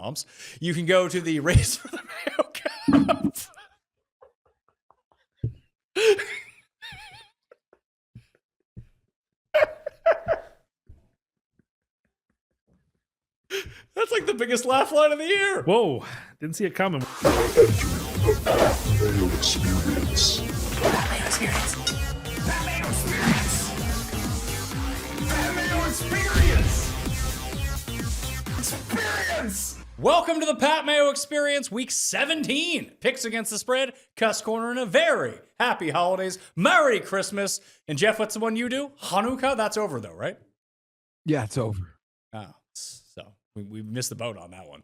swamps. You can go to the Race for the Mayo Cup. That's like the biggest laugh line of the year. Whoa, didn't see it coming. Mayo Experience. Mayo Experience. Mayo Experience. Mayo Experience. Experience. Welcome to the Pat Mayo Experience, Week 17. Picks against the spread, Cust Corner, and a very happy holidays. Merry Christmas. And Geoff, what's the one you do? Hanukkah? That's over though, right? Yeah, it's over. Oh, so we missed the boat on that one.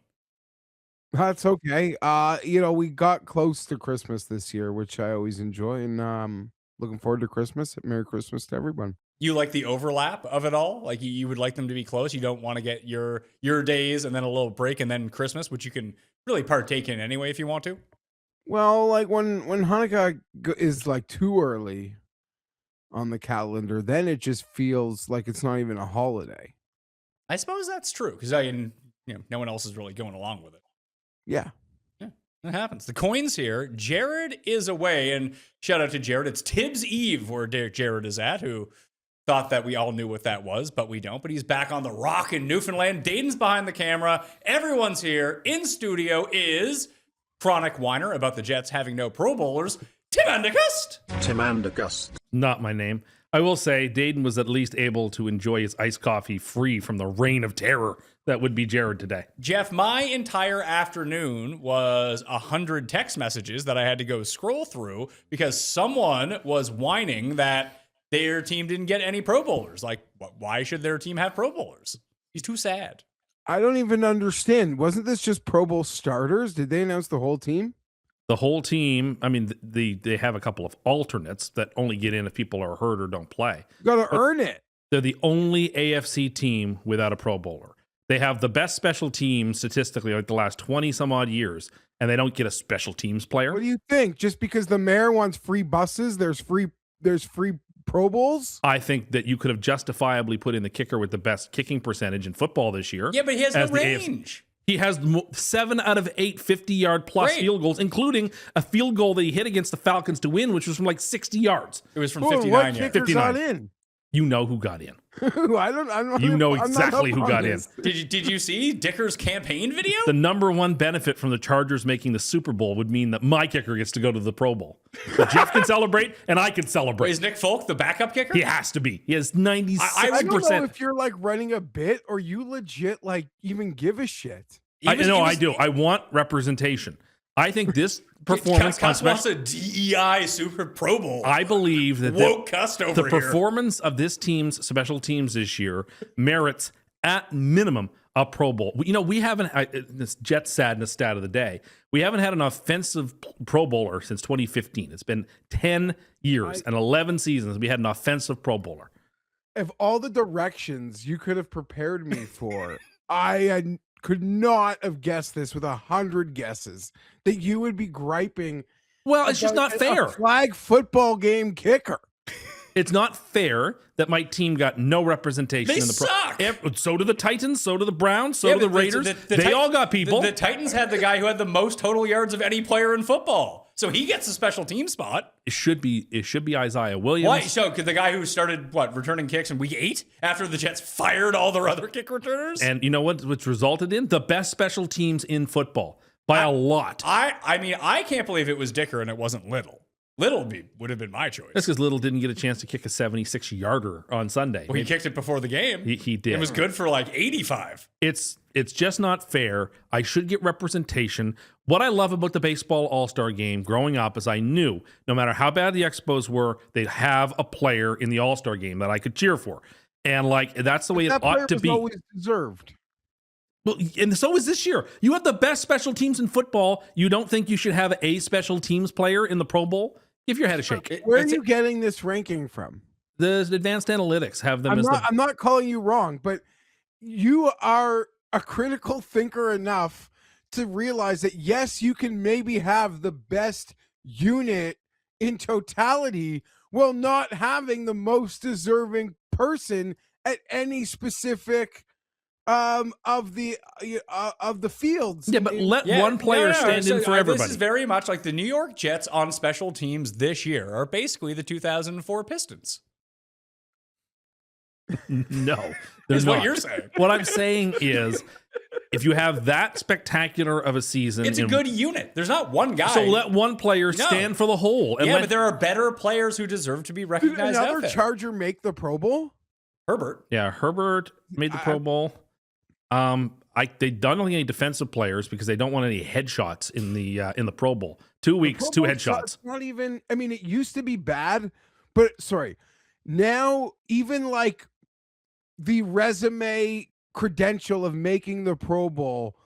That's okay. We got close to Christmas this year, which I always enjoy, and looking forward to Christmas. Merry Christmas to everyone. You like the overlap of it all? Like you would like them to be close. You don't want to get your days and then a little break and then Christmas, which you can really partake in anyway if you want to. Well, like when Hanukkah is like too early on the calendar, then it just feels like it's not even a holiday. I suppose that's true because no one else is really going along with it. Yeah. It happens. The coin's here. Jared is away, and shout out to Jared. It's Tibbs Eve where Jared is at, who thought that we all knew what that was, but we don't. But he's back on the rock in Newfoundland. Dayton's behind the camera. Everyone's here. In studio is chronic whiner about the Jets having no Pro Bowlers, Tim Andergust. Not my name. I will say Dayton was at least able to enjoy his iced coffee free from the reign of terror that would be Jared today. Geoff, my entire afternoon was 100 text messages that I had to go scroll through because someone was whining that their team didn't get any Pro Bowlers. Like, why should their team have Pro Bowlers? He's too sad. I don't even understand. Wasn't this just Pro Bowl starters? Did they announce the whole team? The whole team, I mean, they have a couple of alternates that only get in if people are hurt or don't play. You got to earn it. They're the only AFC team without a Pro Bowler. They have the best special teams statistically like the last 20 some odd years, and they don't get a special teams player. What do you think? Just because the mayor wants free buses, there's free Pro Bowls? I think that you could have justifiably put in the kicker with the best kicking percentage in football this year. Yeah, but he has no range. He has 7 out of 8 50-yard plus field goals, incling a field goal that he hit against the Falcons to win, which was from like 60 yards. It was from 59 yards. yards. 59. Got in? You know who got in. I don't. You know exactly who got in. Did you see Dicker's campaign video? The number one benefit from the Chargers making the Super Bowl would mean that my kicker gets to go to the Pro Bowl. So Geoff can celebrate, and I can celebrate. Wait, is Nick Folk the backup kicker? He has to be. He has 96%. I don't know if you're like running a bit or you legit like even give a shit. I do. I want representation. I think this performance Cust wants a DEI Super Pro Bowl. I believe that the performance of this team's special teams this year merits at minimum a Pro Bowl. We haven't this Jet sadness stat of the day. We haven't had an offensive Pro Bowler since 2015. It's been 10 years and 11 seasons we had an offensive Pro Bowler. Of all the directions you could have prepared me for, I could not have guessed this with 100 guesses that you would be griping. Well, it's just not fair. A flag football game kicker. It's not fair that my team got no representation in the suck. So do the Titans, so do the Browns, so do the Raiders. They all got people. The Titans had the guy who had the most total yards of any player in football. So he gets a special team spot. It should be Isaiah Williams. Why? So the guy who started returning kicks in week 8 after the Jets fired all their other kick returners? And you know what's resulted in? The best special teams in football by a lot. I mean, I can't believe it was Dicker and it wasn't Little. Little would have been my choice. That's because Little didn't get a chance to kick a 76-yarder on Sunday. Well, he kicked it before the game. He did. It was good for like 85. It's just not fair. I should get representation. What I love about the baseball all-star game growing up is I knew no matter how bad the Expos were, they'd have a player in the all-star game that I could cheer for. And that's the way it ought to be. Always deserved. Well, and so is this year. You have the best special teams in football. You don't think you should have a special teams player in the Pro Bowl? Give your head a shake. Where are you getting this ranking from? The advanced analytics have them I'm not calling you wrong, but you are a critical thinker enough to realize that, yes, you can maybe have the best unit in totality while not having the most deserving person at any specific of the fields. Yeah, but let one player stand in for everybody. This is very much like the New York Jets on special teams this year are basically the 2004 Pistons. No, they're Is not. what you're saying. What I'm saying is, if you have that spectacular of a season, It's a good unit. There's not one guy. So let one player stand for the whole. And but there are better players who deserve to be Did recognized. another out there. Charger make the Pro Bowl? Herbert. Yeah, Herbert made the Pro Bowl. They don't have any defensive players because they don't want any headshots in the Pro Bowl. 2 weeks, Pro 2 Bowl's headshots. Not even. I mean, it used to be bad, but sorry, now even like the resume credential of making the Pro Bowl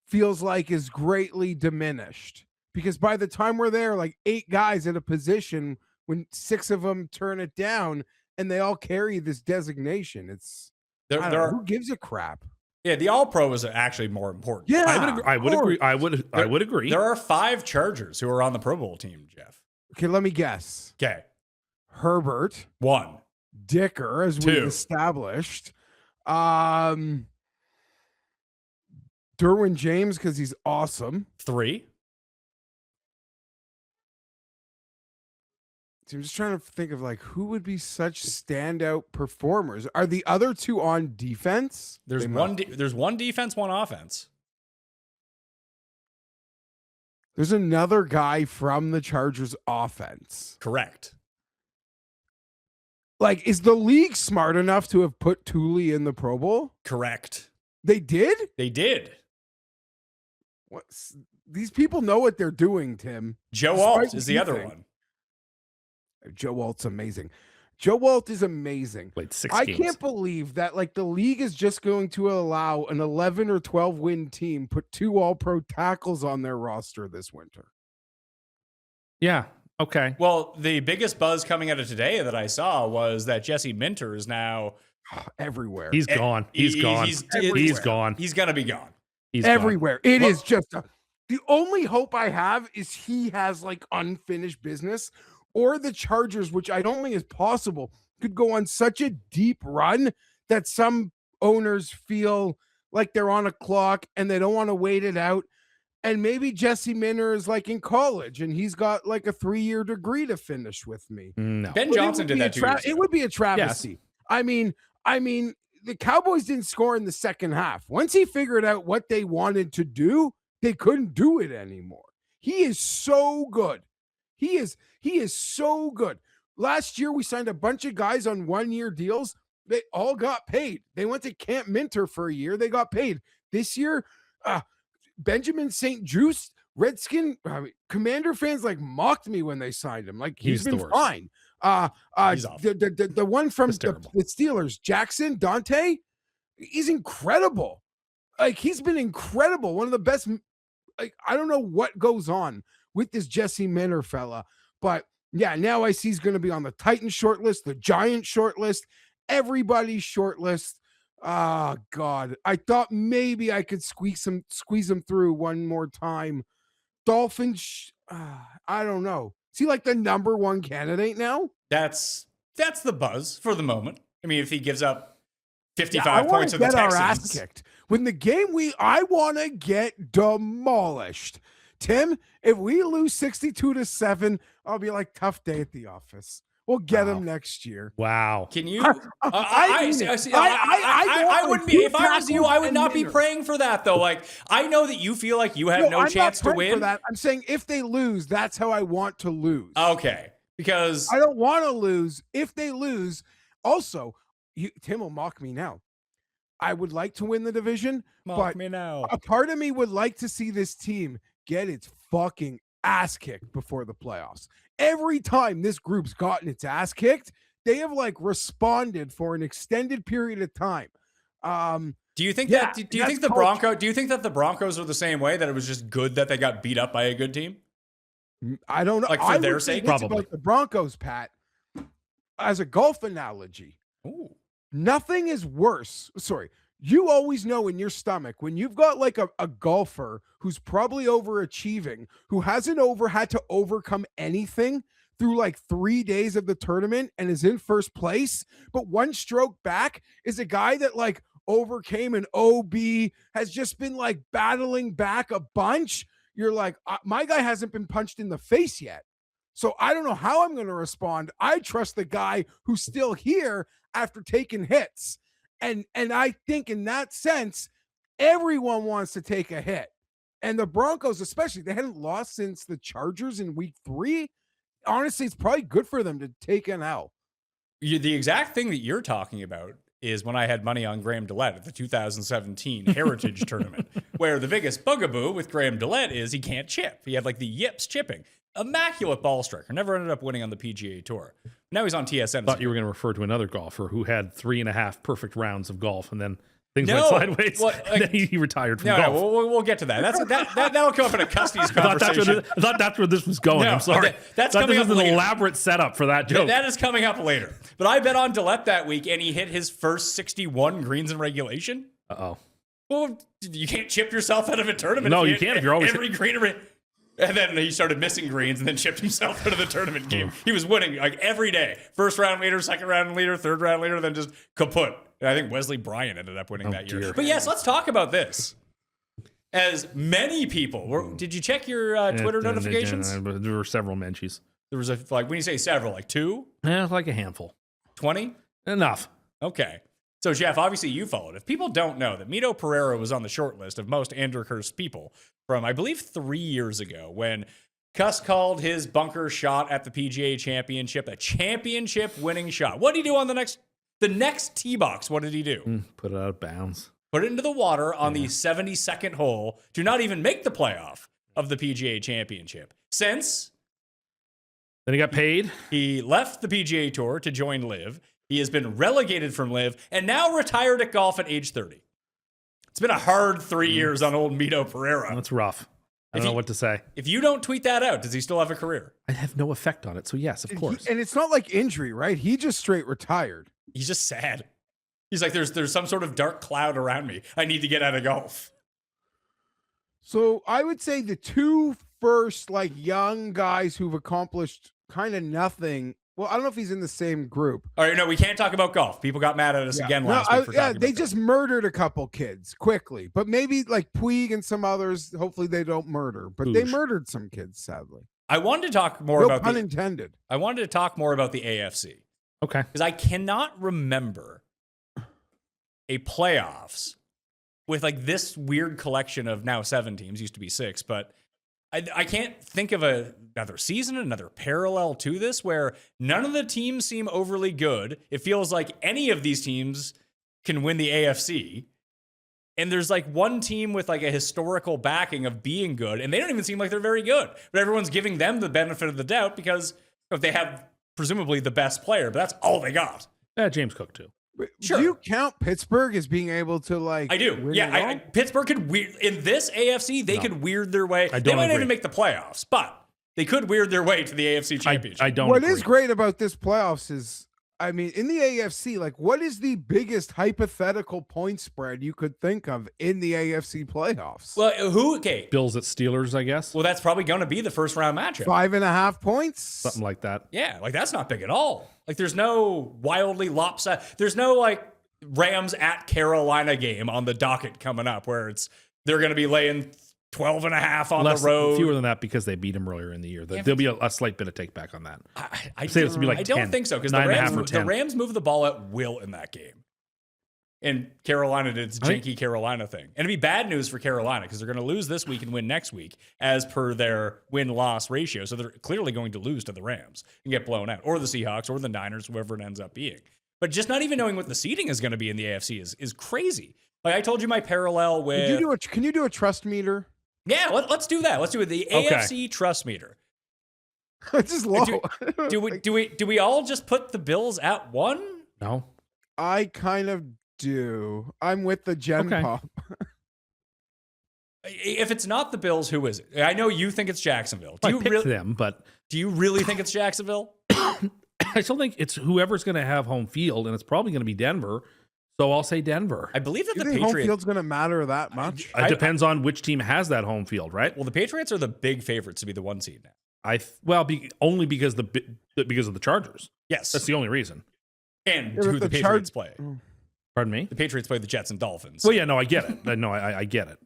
feels like is greatly diminished because by the time we're there, like 8 guys at a position, when 6 of them turn it down, and they all carry this designation. It's who gives a crap? Yeah, the All Pro is actually more important. Yeah, I would agree. There are 5 Chargers who are on the Pro Bowl team, Geoff. Okay, let me guess. Okay. Herbert, 1. Dicker, as 2. we've established. Derwin James, because he's awesome. 3. So I'm just trying to think of like who would be such standout performers. Are the other 2 on defense? There's there's one defense, 1 offense. There's another guy from the Chargers offense. Correct. Like, is the league smart enough to have put Thule in the Pro Bowl? Correct. They did? They did. What? These people know what they're doing, Tim. Joe Despite Alt what is the you other think. one. Joe Walt's amazing. Joe Walt is amazing. Played 6 I games. can't believe that like the league is just going to allow an 11 or 12 win team put 2 all-pro tackles on their roster this winter. Yeah. Okay. Well, the biggest buzz coming out of today that I saw was that Jesse Minter is now Everywhere. He's gone. He's gone. He's gone. He's gonna be gone. He's everywhere. It is just the only hope I have is he has like unfinished business, or the Chargers, which I don't think is possible, could go on such a deep run that some owners feel like they're on a clock and they don't want to wait it out. And maybe Jesse Minter is like in college and he's got like a 3-year degree to finish with me. No. Ben Johnson did that 2 years ago. It would be a travesty. Yes. I mean, the Cowboys didn't score in the second half. Once he figured out what they wanted to do, they couldn't do it anymore. He is so good. He is so good. Last year, we signed a bunch of guys on 1-year deals. They all got paid. They went to Camp Minter for a year. They got paid. This year, Benjamin St. Juste, Redskin, Commander fans like mocked me when they signed him. Like he's been fine. He's awful. The one from the Steelers, Jackson Dante, he's incredible. Like he's been incredible. One of the best. Like I don't know what goes on with this Jesse Minter fella, but yeah, now I see he's going to be on the Titans short list, the Giants short list, everybody's short list. Oh God, I thought maybe I could squeeze him through one more time. Dolphins, I don't know. Is he like the number 1 candidate now? That's the buzz for the moment. I mean, if he gives up 55 points of the Our Texans, ass kicked. When the game I want to get demolished. Tim, if we lose 62-7, I'll be like, tough day at the office. We'll get him next year. Wow. Can you? I wouldn't be. If I was you, I would not be praying for that though. Like I know that you feel like you have no chance to win. For that. I'm saying if they lose, that's how I want to lose. Okay, because I don't want to lose. If they lose, also, Tim will mock me now. I would like to win the division, but me now. A part of me would like to see this team get its fucking ass kicked before the playoffs. Every time this group's gotten its ass kicked, they have like responded for an extended period of time. Do you think that? Do you think the Broncos? Do you think that the Broncos are the same way? That it was just good that they got beat up by a good team? I don't know. Like for their sake, probably. About the Broncos, Pat, as a golf analogy. Ooh. Nothing is worse. Sorry. You always know in your stomach when you've got like a golfer who's probably overachieving, who hasn't had to overcome anything through like 3 days of the tournament and is in first place, but one stroke back is a guy that like overcame an OB, has just been like battling back a bunch. You're like, my guy hasn't been punched in the face yet. So I don't know how I'm going to respond. I trust the guy who's still here after taking hits. And I think in that sense, everyone wants to take a hit. And the Broncos, especially, they hadn't lost since the Chargers in week 3. Honestly, it's probably good for them to take an L. The exact thing that you're talking about is when I had money on Graham Dillette at the 2017 Heritage Tournament, where the biggest bugaboo with Graham Dillette is he can't chip. He had like the yips chipping. Immaculate ball striker. Never ended up winning on the PGA Tour. Now he's on TSN. I thought you were going to refer to another golfer who had 3.5 perfect rounds of golf and then things went sideways. Well, and then he retired from golf. No, we'll get to that. That'll come up in a Custy's conversation. I thought that's where this was going. No, I'm sorry. That's this coming up is an later. elaborate setup for that joke. That is coming up later. But I bet on Dillette that week, and he hit his first 61 greens in regulation. Uh-oh. Well, you can't chip yourself out of a tournament. No, if you can't if you're always every green. And then he started missing greens and then chipped himself out of the tournament game. He was winning like every day. First round leader, second round leader, third round leader, then just kaput. And I think Wesley Bryan ended up winning that year. Dear. But yes, let's talk about this. As many people, did you check your Twitter notifications? There were several mentions. There was when you say several, like 2? Yeah, like a handful. 20? Enough. Okay. So, Geoff, obviously you followed. If people don't know that Mito Pereira was on the short list of most Andrew-cursed people from, I believe, 3 years ago when Cust called his bunker shot at the PGA Championship a championship-winning shot. What did he do on the next tee box? What did he do? Put it out of bounds. Put it into the water on the 72nd hole to not even make the playoff of the PGA Championship. Since Then he got paid. he left the PGA Tour to join LIV, he has been relegated from LIV and now retired at golf at age 30. It's been a hard 3 years on old Mito Pereira. That's rough. I don't know what to say. If you don't tweet that out, does he still have a career? I have no effect on it. So yes, of course. And it's not like injury, right? He just straight retired. He's just sad. He's like, there's some sort of dark cloud around me. I need to get out of golf. So I would say the two first like young guys who've accomplished kind of nothing. Well, I don't know if he's in the same group. All right, no, we can't talk about golf. People got mad at us again last week for talking about they golf. just murdered a couple kids quickly, but maybe like Puig and some others. Hopefully they don't murder, but they Oosh. murdered some kids. Sadly, I wanted to talk more no about pun intended. I wanted to talk more about the AFC Okay. because I cannot remember a playoffs with like this weird collection of now 7 teams. Used to be 6, but I can't think of another season, another parallel to this where none of the teams seem overly good. It feels like any of these teams can win the AFC. And there's like one team with like a historical backing of being good, and they don't even seem like they're very good. But everyone's giving them the benefit of the doubt because they have presumably the best player, but that's all they got. James Cook too. Sure. Do you count Pittsburgh as being able to like? I do. win Yeah, it all? Pittsburgh could weird in this AFC. They could weird their way. I They don't might not agree. even make the playoffs, but they could weird their way to the AFC Championship. I don't What agree. is great about this playoffs is, I mean, in the AFC, like, what is the biggest hypothetical point spread you could think of in the AFC playoffs? Well, who? Okay. Bills at Steelers, I guess. Well, that's probably going to be the first round matchup. 5.5 points. Something like that. Yeah, like that's not big at all. Like there's no wildly lopsided. There's no like Rams at Carolina game on the docket coming up where they're going to be laying 12.5 on the road. Fewer than that because they beat them earlier in the year. There'll be a slight bit of take back on that. I say this would be like I don't 10, think so because the 9.5 or 10. Rams move the ball at will in that game. And Carolina did its janky Carolina thing. And it'd be bad news for Carolina because they're going to lose this week and win next week as per their win-loss ratio. So they're clearly going to lose to the Rams and get blown out. Or the Seahawks or the Niners, whoever it ends up being. But just not even knowing what the seeding is going to be in the AFC is crazy. Like I told you my parallel with... Can you do a trust meter? Yeah, let's do that. Let's do it. The AFC trust meter. It's just low. Do we all just put the Bills at 1? No. I kind of do. I'm with the Gen Okay. Pop. If it's not the Bills, who is it? I know you think it's Jacksonville. I picked them, but Do you really think it's Jacksonville? I still think it's whoever's going to have home field, and it's probably going to be Denver. So I'll say Denver. I believe that Do you the think home Patriots. field's going to matter that much? It depends on which team has that home field, right? Well, the Patriots are the big favorites to be the 1 seed now. Only because of the Chargers. Yes, That's the only reason. and Yeah, who but the the Patriots Charg- play. Pardon me? The Patriots played the Jets and Dolphins. Well, yeah, no, I get it. No, I get it.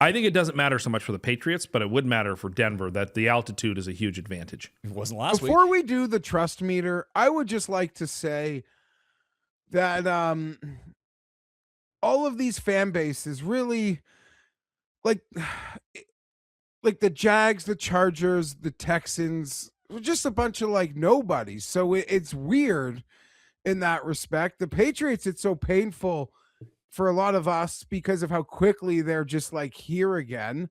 I think it doesn't matter so much for the Patriots, but it would matter for Denver that the altitude is a huge advantage. It wasn't last week. Before we do the trust meter, I would just like to say that all of these fan bases really like the Jags, the Chargers, the Texans, just a bunch of like nobodies. So it's weird in that respect. The Patriots, it's so painful for a lot of us because of how quickly they're just like here again.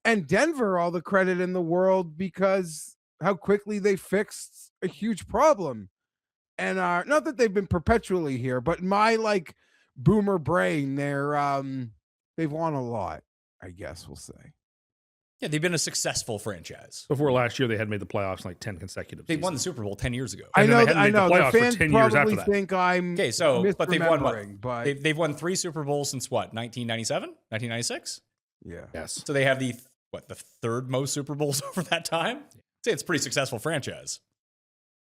And Denver, all the credit in the world because how quickly they fixed a huge problem. And not that they've been perpetually here, but in my like boomer brain, they've won a lot, I guess we'll say. Yeah, they've been a successful franchise. Before last year, they had made the playoffs like 10 consecutive They seasons. won the Super Bowl 10 years ago. I know. they hadn't made the The playoffs for fans 10 years after probably that. think I'm Okay, so but they've won what? misremembering, but They've won 3 Super Bowls since what? 1997, 1996. yeah. Yes. So they have the third most Super Bowls over that time. I'd say it's a pretty successful franchise.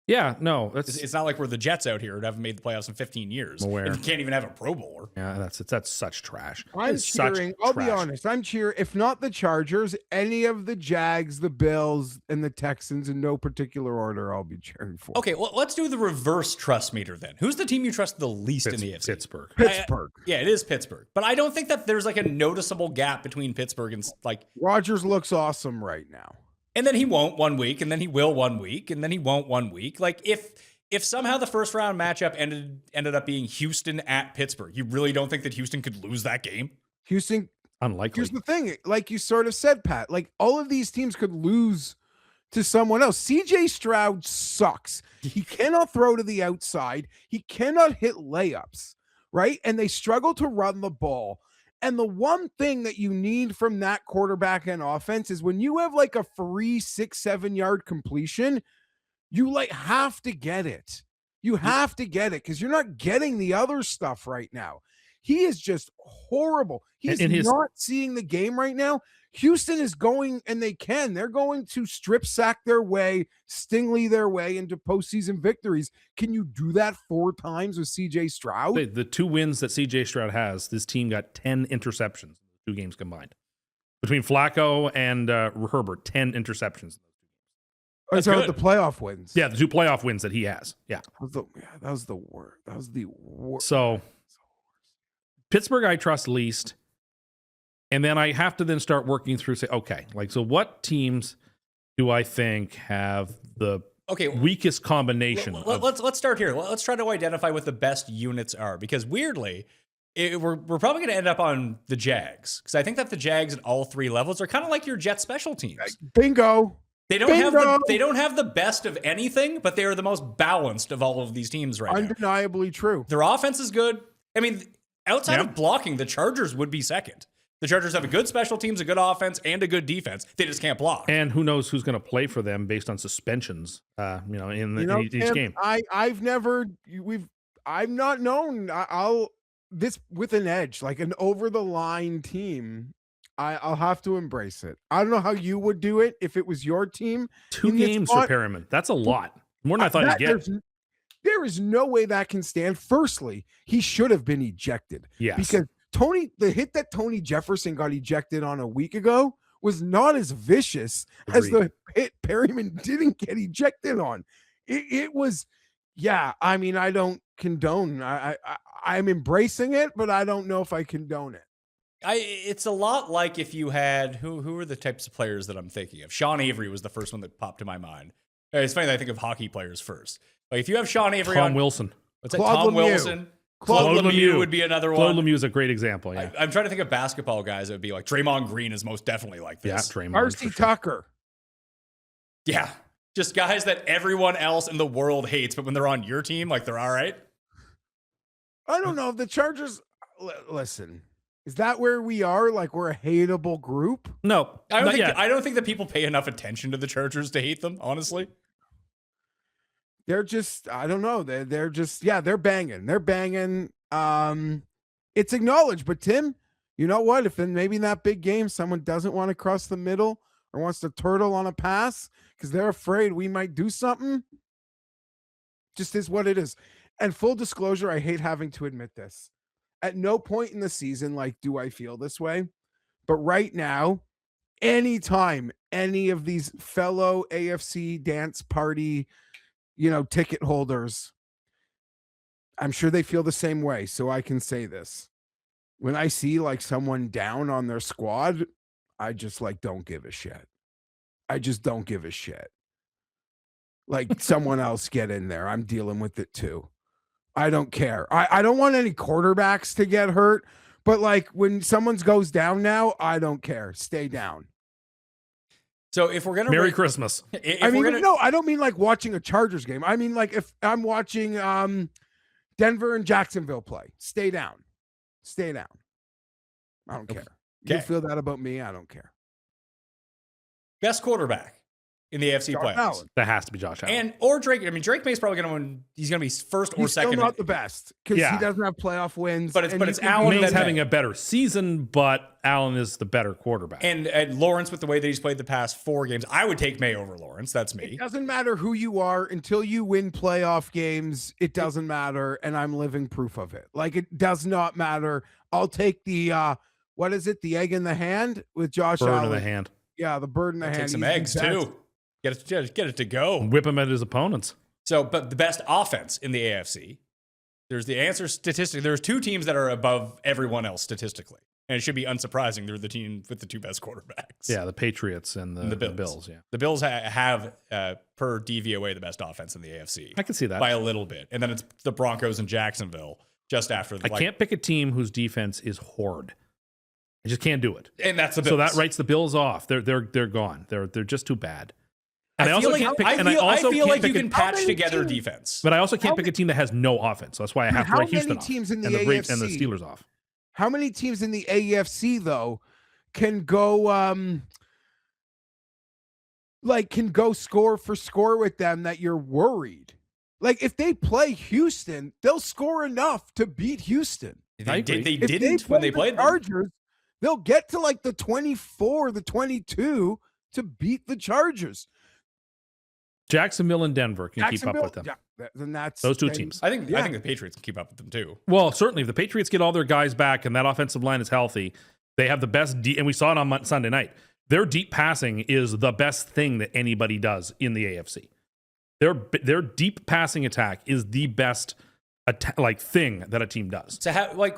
Yeah, no, It's not like we're the Jets out here that haven't made the playoffs in 15 years. I'm aware. And can't even have a Pro Bowler. yeah, that's such trash. I'm It's such cheering. I'll be trash. honest. I'm cheering. If not the Chargers, any of the Jags, the Bills, and the Texans in no particular order, I'll be cheering for. Okay, well, let's do the reverse trust meter then. Who's the team you trust the least in the AFC? Pittsburgh. Pittsburgh. Yeah, it is Pittsburgh. But I don't think that there's like a noticeable gap between Pittsburgh and like, Rodgers looks awesome right now. and then he won't 1 week, and then he will 1 week, and then he won't 1 week. Like if somehow the first round matchup ended up being Houston at Pittsburgh, you really don't think that Houston could lose that game? Houston. Unlikely. Here's the thing, like you sort of said, Pat. Like all of these teams could lose to someone else. CJ Stroud sucks. He cannot throw to the outside. He cannot hit layups, right? And they struggle to run the ball. And the one thing that you need from that quarterback and offense is when you have like a free 6-7 yard completion, you like have to get it. You have to get it because you're not getting the other stuff right now. He is just horrible. He's not seeing the game right now. Houston is going, and they're going to strip sack their way, Stingley their way into postseason victories. Can you do that 4 times with CJ Stroud? The 2 wins that CJ Stroud has, this team got 10 interceptions in 2 games combined. Between Flacco and Herbert, 10 interceptions. That's the good. playoff wins. Yeah, the 2 playoff wins that he has. Yeah. That was the worst. That was the worst. So Pittsburgh I trust least. And then I have to then start working through, say, okay, like, so what teams do I think have the weakest combination? Let's start here. Let's try to identify what the best units are, because weirdly, we're probably going to end up on the Jags, because I think that the Jags at all 3 levels are kind of like your Jet special teams. Bingo. They don't have the best of anything, but they are the most balanced of all of these teams right now. Undeniably true. Their offense is good. I mean, outside of blocking, the Chargers would be second. The Chargers have a good special teams, a good offense, and a good defense. They just can't block. And who knows who's going to play for them based on suspensions, in each game. I've not known. This with an edge, like an over the line team. I'll have to embrace it. I don't know how you would do it if it was your team. 2 games for Perriman. That's a lot. More than I thought he'd get. There is no way that can stand. Firstly, he should have been ejected. Yes. Because the hit that Tony Jefferson got ejected on a week ago was not as vicious as the hit Perryman didn't get ejected on. It was, yeah. I mean, I don't condone. I'm embracing it, but I don't know if I condone it. It's a lot like if you had who are the types of players that I'm thinking of. Sean Avery was the first one that popped to my mind. It's funny that I think of hockey players first. Like if you have Sean Avery Tom Wilson. What's that? Tom Wilson. Claude Lemieux would be another one. Claude Lemieux is a great example. Yeah. I'm trying to think of basketball guys that would be like Draymond Green is most definitely like this. Yeah, Draymond. Darcy Tucker. Yeah. Just guys that everyone else in the world hates, but when they're on your team, like they're all right. I don't know if the Chargers listen. Is that where we are? Like we're a hateable group? No, I don't think that people pay enough attention to the Chargers to hate them, honestly. They're just, I don't know. They're just, yeah, they're banging. They're banging. It's acknowledged, but Tim, you know what? If in maybe in that big game, someone doesn't want to cross the middle or wants to turtle on a pass because they're afraid we might do something, just is what it is. And full disclosure, I hate having to admit this. at no point in the season, like, do I feel this way. But right now, anytime any of these fellow AFC dance party, ticket holders, I'm sure they feel the same way. So I can say this. When I see like someone down on their squad, I just like don't give a shit. I just don't give a shit. Like someone else get in there. I'm dealing with it too. I don't care. I don't want any quarterbacks to get hurt, but like when someone goes down now, I don't care. Stay down. So if we're gonna Merry Christmas. No, I don't mean like watching a Chargers game. I mean like if I'm watching Denver and Jacksonville play, stay down. Stay down. I don't care. Okay. You feel that about me? I don't care. best quarterback in the AFC Josh playoffs. Allen. That has to be Josh Allen. Or Drake. I mean, Drake May's probably going to win. He's going to be first or He's second. still not the best because Yeah. he doesn't have playoff wins. But it's- and but you it's can- Allen May's then having May. a better season, but Allen is the better quarterback. And Lawrence, with the way that he's played the past 4 games, I would take May over Lawrence. That's me. It doesn't matter who you are until you win playoff games. It doesn't matter, and I'm living proof of it. Like it does not matter. I'll take the what is it? The egg in the hand with Josh Bird Allen. in the hand. Yeah, the bird in the hand. Take some He's the eggs best. too. Get it to go. Whip him at his opponents. So, but the best offense in the AFC. There's the answer statistically. There's 2 teams that are above everyone else statistically, and it should be unsurprising. They're the team with the 2 best quarterbacks. Yeah, the Patriots and the Bills. Yeah, The Bills have per DVOA the best offense in the AFC I can see that. by a little bit, and then it's the Broncos and Jacksonville just after. I can't pick a team whose defense is horrid. I just can't do it. And that's the Bills. So that writes the Bills off. They're gone. They're just too bad. And I, I feel also like, can't pick. I and feel, I also I feel can't like you pick can a, patch many together teams- defense. but I also can't pick a team that has no offense. So that's why I have to How write Houston many off teams in the and the Braves and the AFC? Steelers off. How many teams in the AFC though can go can go score for score with them that you're worried? Like if they play Houston, they'll score enough to beat Houston. They agree. didn't If when they the played them. Chargers, they'll get to like the 24, the 22 to beat the Chargers. Jacksonville and Denver can keep up with them. Yeah, then that's Those 2 then- teams. I think Yeah. the Patriots can keep up with them too. Well, certainly if the Patriots get all their guys back and that offensive line is healthy, they have the best. And we saw it on Sunday night. Their deep passing is the best thing that anybody does in the AFC. Their deep passing attack is the best thing that a team does.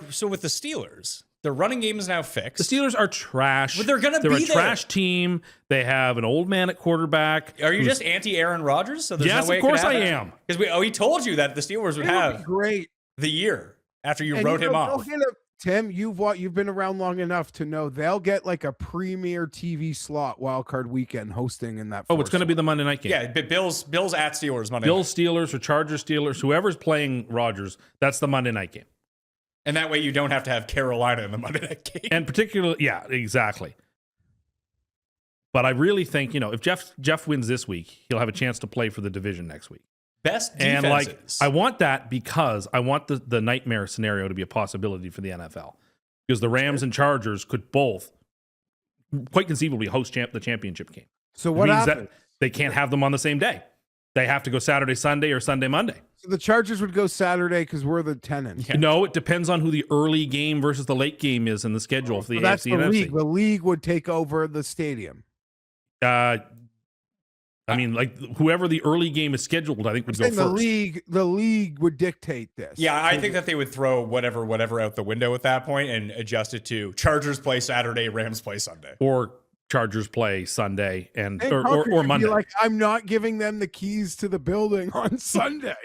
So with the Steelers, their running game is now fixed. The Steelers are trash. But they're gonna They're be a trash team. They have an old man at quarterback. Are you just anti Aaron Rodgers? So there's Yes, no way of course I am. Because we told you that the Steelers would It would be have great. the year after you And wrote him they'll off. get Tim, you've been around long enough to know they'll get like a premier TV slot wildcard weekend hosting in that. Oh, it's going to be the Monday night game. Yeah, but Bills at Steelers Monday night. Bills, Steelers, or Chargers, Steelers, whoever's playing Rodgers, that's the Monday night game. And that way you don't have to have Carolina in the Monday night game. And particularly, yeah, exactly. But I really think, if Geoff wins this week, he'll have a chance to play for the division next week. Best And defenses. I want that because I want the nightmare scenario to be a possibility for the NFL. Because the Rams and Chargers could both quite conceivably host the championship game. So It what means happens? that they can't have them on the same day. They have to go Saturday, Sunday, or Sunday, Monday. So the Chargers would go Saturday because we're the tenants. Yeah. No, it depends on who the early game versus the late game is in the schedule for the So that's AFC the and league. NFC. The league would take over the stadium. I mean, whoever the early game is scheduled, I think would go And first. the league would dictate this. Yeah, I think that they would throw whatever out the window at that point and adjust it to Chargers play Saturday, Rams play Sunday. Or Chargers play Sunday And or Conker could be Monday. like, I'm not giving them the keys to the building on Sunday.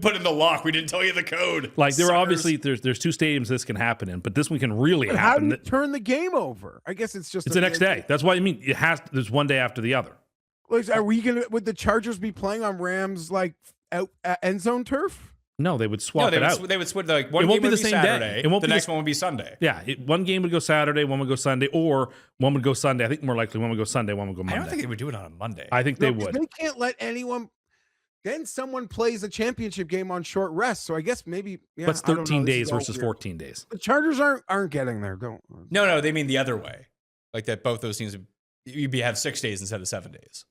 Put in the lock. We didn't tell you the code. Like there are Suckers. obviously there's 2 stadiums this can happen in, but this one can really But how do happen. you turn the game over? I guess it's just It's the next day. That's why I mean there's one day after the other. Like, would the Chargers be playing on Rams out end zone turf? No, they would swap they it out. would, they would split one It won't game be would the be same day. Saturday. It won't the be next the- one would be Sunday. Yeah, one game would go Saturday, one would go Sunday, or one would go Sunday. I think more likely one would go Sunday, one would go I Monday. don't think they would do it on a Monday. I think they No, 'cause would. They can't let anyone. Then someone plays a championship game on short rest. So I guess maybe. Yeah, That's I don't know. 13 This is days all versus weird. 14 days. The Chargers aren't getting there. Don't. No, they mean the other way. Like that both those teams, you'd have 6 days instead of 7 days.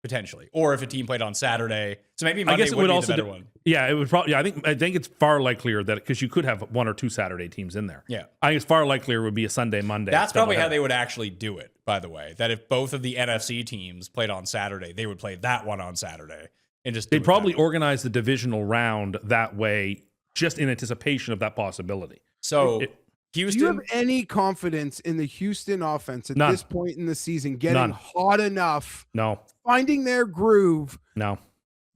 potentially. Or if a team played on Saturday. So maybe Monday I guess it would would be also the better one. Yeah, it would probably. Yeah, I think it's far likelier that because you could have 1 or 2 Saturday teams in there. Yeah. I think it's far likelier it would be a Sunday, Monday. That's probably how they would actually do it, by the way. That if both of the NFC teams played on Saturday, they would play that one on Saturday. And just They'd probably organize the divisional round that way, just in anticipation of that possibility. So Do Houston. you have any confidence in the Houston offense at None. this point in the season getting None. hot enough, No, finding their groove no.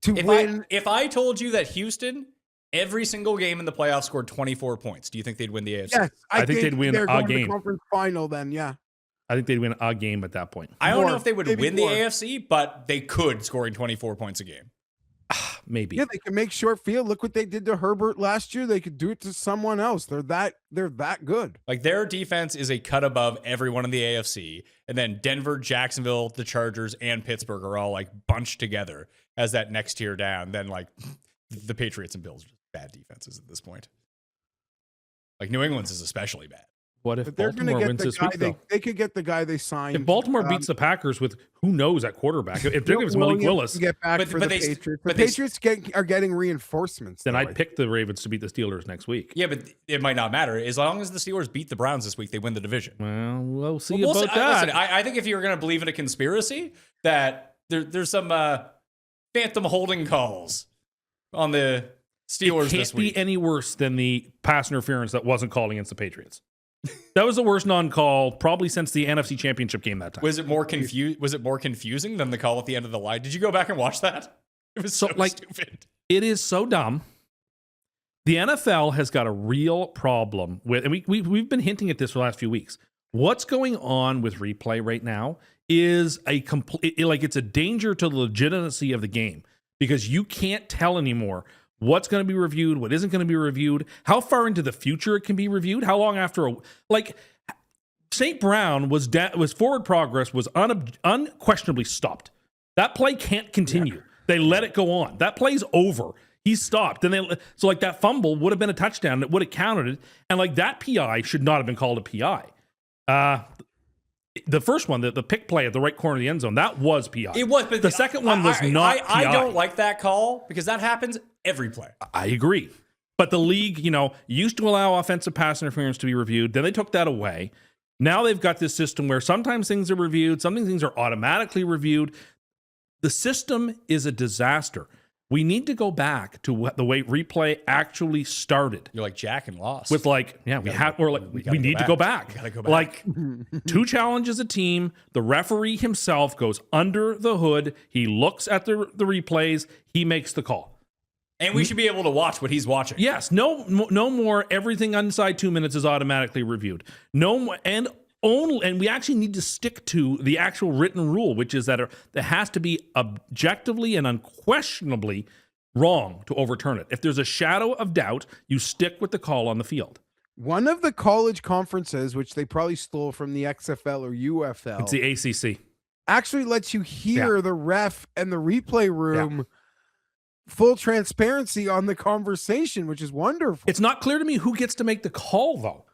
to win? If I told you that Houston every single game in the playoffs scored 24 points, do you think they'd win the AFC? Yes, I think they'd win they're a going to game. the conference final. Then, yeah, I think they'd win a game at that point. I don't know More, if they would maybe win more. the AFC, but they could scoring 24 points a game. Maybe. yeah, they can make short field. Look what they did to Herbert last year. They could do it to someone else. They're that good. Like their defense is a cut above everyone in the AFC. And then Denver, Jacksonville, the Chargers, and Pittsburgh are all like bunched together as that next tier down. Then like the Patriots and Bills are just bad defenses at this point. Like New England's is especially bad. What if But they're going to Baltimore get wins the this guy. week, though? They could get the guy they signed. If Baltimore beats the Packers with who knows at quarterback, if they're gives Malik Willis, get back But- for but the they- Patriots. but The they- Patriots are getting reinforcements. then though, I'd pick the Ravens to beat the Steelers next week. Yeah, but it might not matter. As long as the Steelers beat the Browns this week, they win the division. Well, we'll see Well, we'll about see. that. Listen, I think if you're going to believe in a conspiracy, that there's some phantom holding calls on the Steelers it this can't be week. any worse than the pass interference that wasn't called against the Patriots. That was the worst non-call probably since the NFC Championship game that time. Was it more confusing than the call at the end of the line? Did you go back and watch that? It was so stupid. It is so dumb. The NFL has got a real problem with, and we've been hinting at this for the last few weeks. What's going on with replay right now is a complete, like it's a danger to the legitimacy of the game because you can't tell anymore what's going to be reviewed, what isn't going to be reviewed, how far into the future it can be reviewed, how long after like St. Brown was forward progress was unquestionably stopped. That play can't continue. Yeah. They let it go on. That play's over. He stopped. And so like that fumble would have been a touchdown. It would have counted it. And like that PI should not have been called a PI. The first one, the pick play at the right corner of the end zone, that was PI. It was, but the second one was not PI. I don't like that call because that happens every play. I agree. But the league, used to allow offensive pass interference to be reviewed. Then they took that away. Now they've got this system where sometimes things are reviewed, sometimes things are automatically reviewed. The system is a disaster. We need to go back to the way replay actually started. You're like Jack and Lost. With we need to go back. We gotta go back. Like 2 challenges a team. The referee himself goes under the hood. He looks at the replays. He makes the call. And we should be able to watch what he's watching. Yes. No more. Everything inside 2 minutes is automatically reviewed. No more. And we actually need to stick to the actual written rule, which is that it has to be objectively and unquestionably wrong to overturn it. If there's a shadow of doubt, you stick with the call on the field. One of the college conferences, which they probably stole from the XFL or UFL, It's the ACC. Actually lets you hear the ref and the replay room full transparency on the conversation, which is wonderful. It's not clear to me who gets to make the call, though.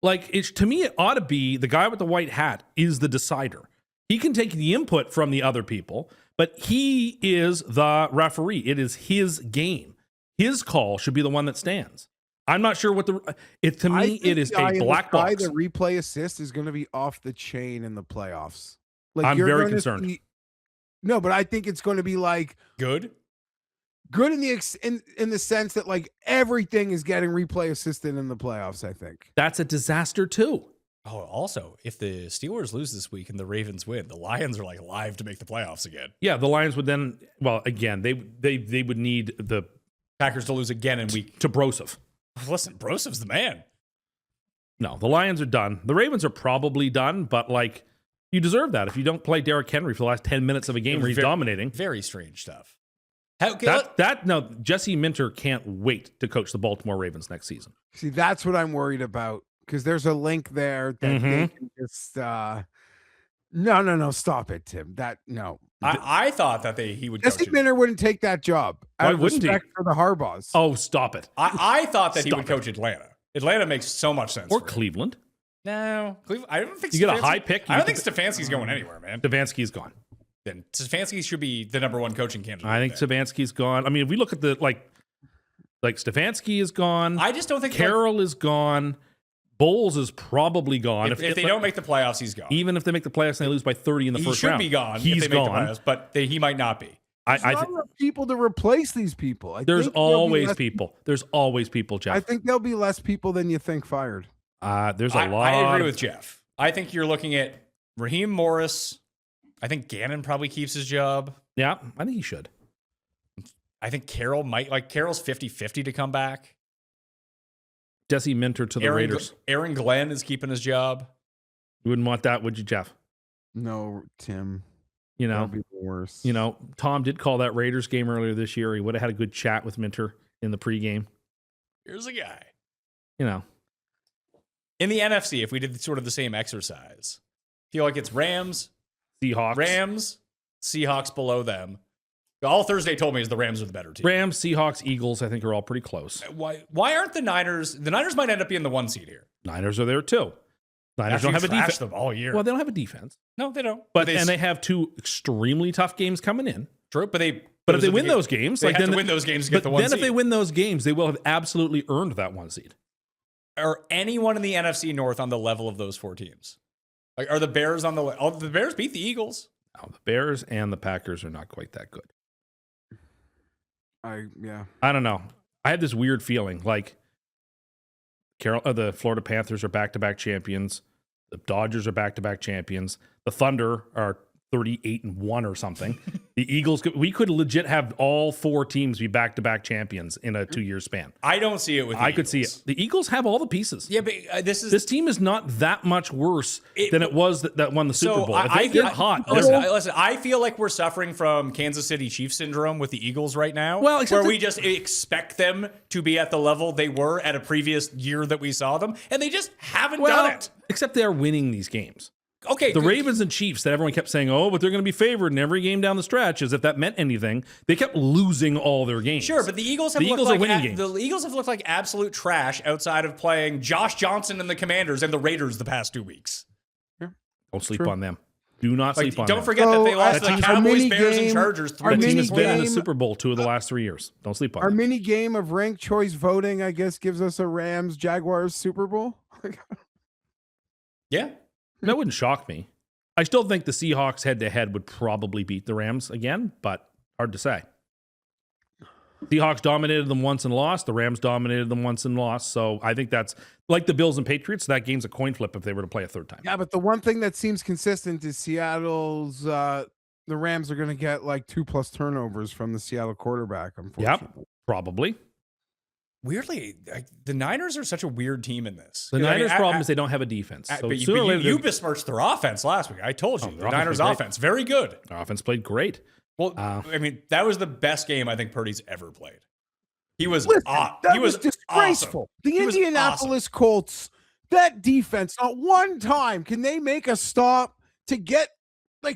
Like, to me, it ought to be the guy with the white hat is the decider. He can take the input from the other people, but he is the referee. It is his game. His call should be the one that stands. I'm not sure what to me, it is a black box. The replay assist is going to be off the chain in the playoffs. Like, I'm very concerned. No, but I think it's going to be like good in the sense that like everything is getting replay assisted in the playoffs. I think that's a disaster too. Oh, also, if the Steelers lose this week and the Ravens win, the Lions are like live to make the playoffs again. Yeah, the Lions would then, well, again, they would need the Packers to lose again in week to Broseph. Listen, Brosev's the man. No, the Lions are done. The Ravens are probably done, but like you deserve that if you don't play Derrick Henry for the last 10 minutes of a game where he's dominating. Very strange stuff. Jesse Minter can't wait to coach the Baltimore Ravens next season. See, that's what I'm worried about because there's a link there that they can just. No, stop it, Tim. I thought that he would. Jesse Minter wouldn't take that job. Why wouldn't he? For the Harbaughs. Oh, stop it! I thought that he would coach Atlanta. Atlanta makes so much sense. Or Cleveland. No, Cleveland. I don't think you get a high pick. I don't think Stefanski's going anywhere, man. Stefanski's gone. then Stefanski should be the number one coaching candidate. I think Stefanski's gone. I mean, if we look at the like Stefanski is gone. I just don't think Carroll is gone. Bowles is probably gone. If they don't make the playoffs, he's gone. Even if they make the playoffs and they lose by 30 in the first round, he should be gone. He's if they gone. Make the playoffs, but he might not be. There's not enough people to replace these people. There's always people. There's always people, Jeff. I think there'll be less people than you think fired. There's a lot. I agree with Geoff. I think you're looking at Raheem Morris. I think Gannon probably keeps his job. Yeah, I think he should. I think Carroll might. Carroll's 50-50 to come back. Jesse Minter to the Raiders. Aaron Glenn is keeping his job. You wouldn't want that, would you, Jeff? No, Tim. That'd be the worst. Tom did call that Raiders game earlier this year. He would have had a good chat with Minter in the pregame. Here's a guy. In the NFC, if we did sort of the same exercise, feel like it's Rams, Seahawks below them. All Thursday told me is the Rams are the better team. Rams, Seahawks, Eagles, I think are all pretty close. Why aren't the Niners? The Niners might end up being the 1 seed here. Niners are there too. Niners don't have a defense. Them all year. Well, they don't have a defense. No, they don't. But they have 2 extremely tough games coming in. True, but if they win those games, they have to win those games to get the 1 seed. Then if they win those games, they will have absolutely earned that 1 seed. Are anyone in the NFC North on the level of those 4 teams? Are the Bears on the level? The Bears beat the Eagles. No, the Bears and the Packers are not quite that good. I don't know. I have this weird feeling like the Florida Panthers are back-to-back champions. The Dodgers are back-to-back champions. The Thunder are 38-1 or something. The Eagles, we could legit have all 4 teams be back-to-back champions in a 2-year span. I don't see it with the Eagles. Could see it. The Eagles have all the pieces. Yeah, but this team is not that much worse than it was that won the Super Bowl. If they get hot. Listen, I feel like we're suffering from Kansas City Chiefs syndrome with the Eagles right now. Well, where we just expect them to be at the level they were at a previous year that we saw them, and they just haven't done it. Except they're winning these games. Okay, the Ravens and Chiefs that everyone kept saying, but they're going to be favored in every game down the stretch, as if that meant anything. They kept losing all their games. Sure, but the Eagles are winning games. The Eagles have looked like absolute trash outside of playing Josh Johnson and the Commanders and the Raiders the past 2 weeks. Yeah. Don't sleep on them. Do not sleep on them. Don't forget that they lost to the Cowboys, Bears, and Chargers. That team has been in the Super Bowl 2 of the last 3 years. Don't sleep on them. Our mini game of ranked choice voting, I guess, gives us a Rams-Jaguars Super Bowl. Yeah. That wouldn't shock me. I still think the Seahawks head-to-head would probably beat the Rams again, but hard to say. Seahawks dominated them once and lost. The Rams dominated them once and lost. So I think that's like the Bills and Patriots. That game's a coin flip if they were to play a third time. Yeah, but the one thing that seems consistent is Seattle's the Rams are going to get like 2+ turnovers from the Seattle quarterback, unfortunately. Yep, probably. Weirdly, the Niners are such a weird team in this. The Niners' problem is they don't have a defense. So you besmirched their offense last week. I told you. The Niners' offense, very good. Their offense played great. Well, that was the best game I think Purdy's ever played. He was he was disgraceful. Awesome. The Indianapolis Colts, that defense, not one time can they make a stop to get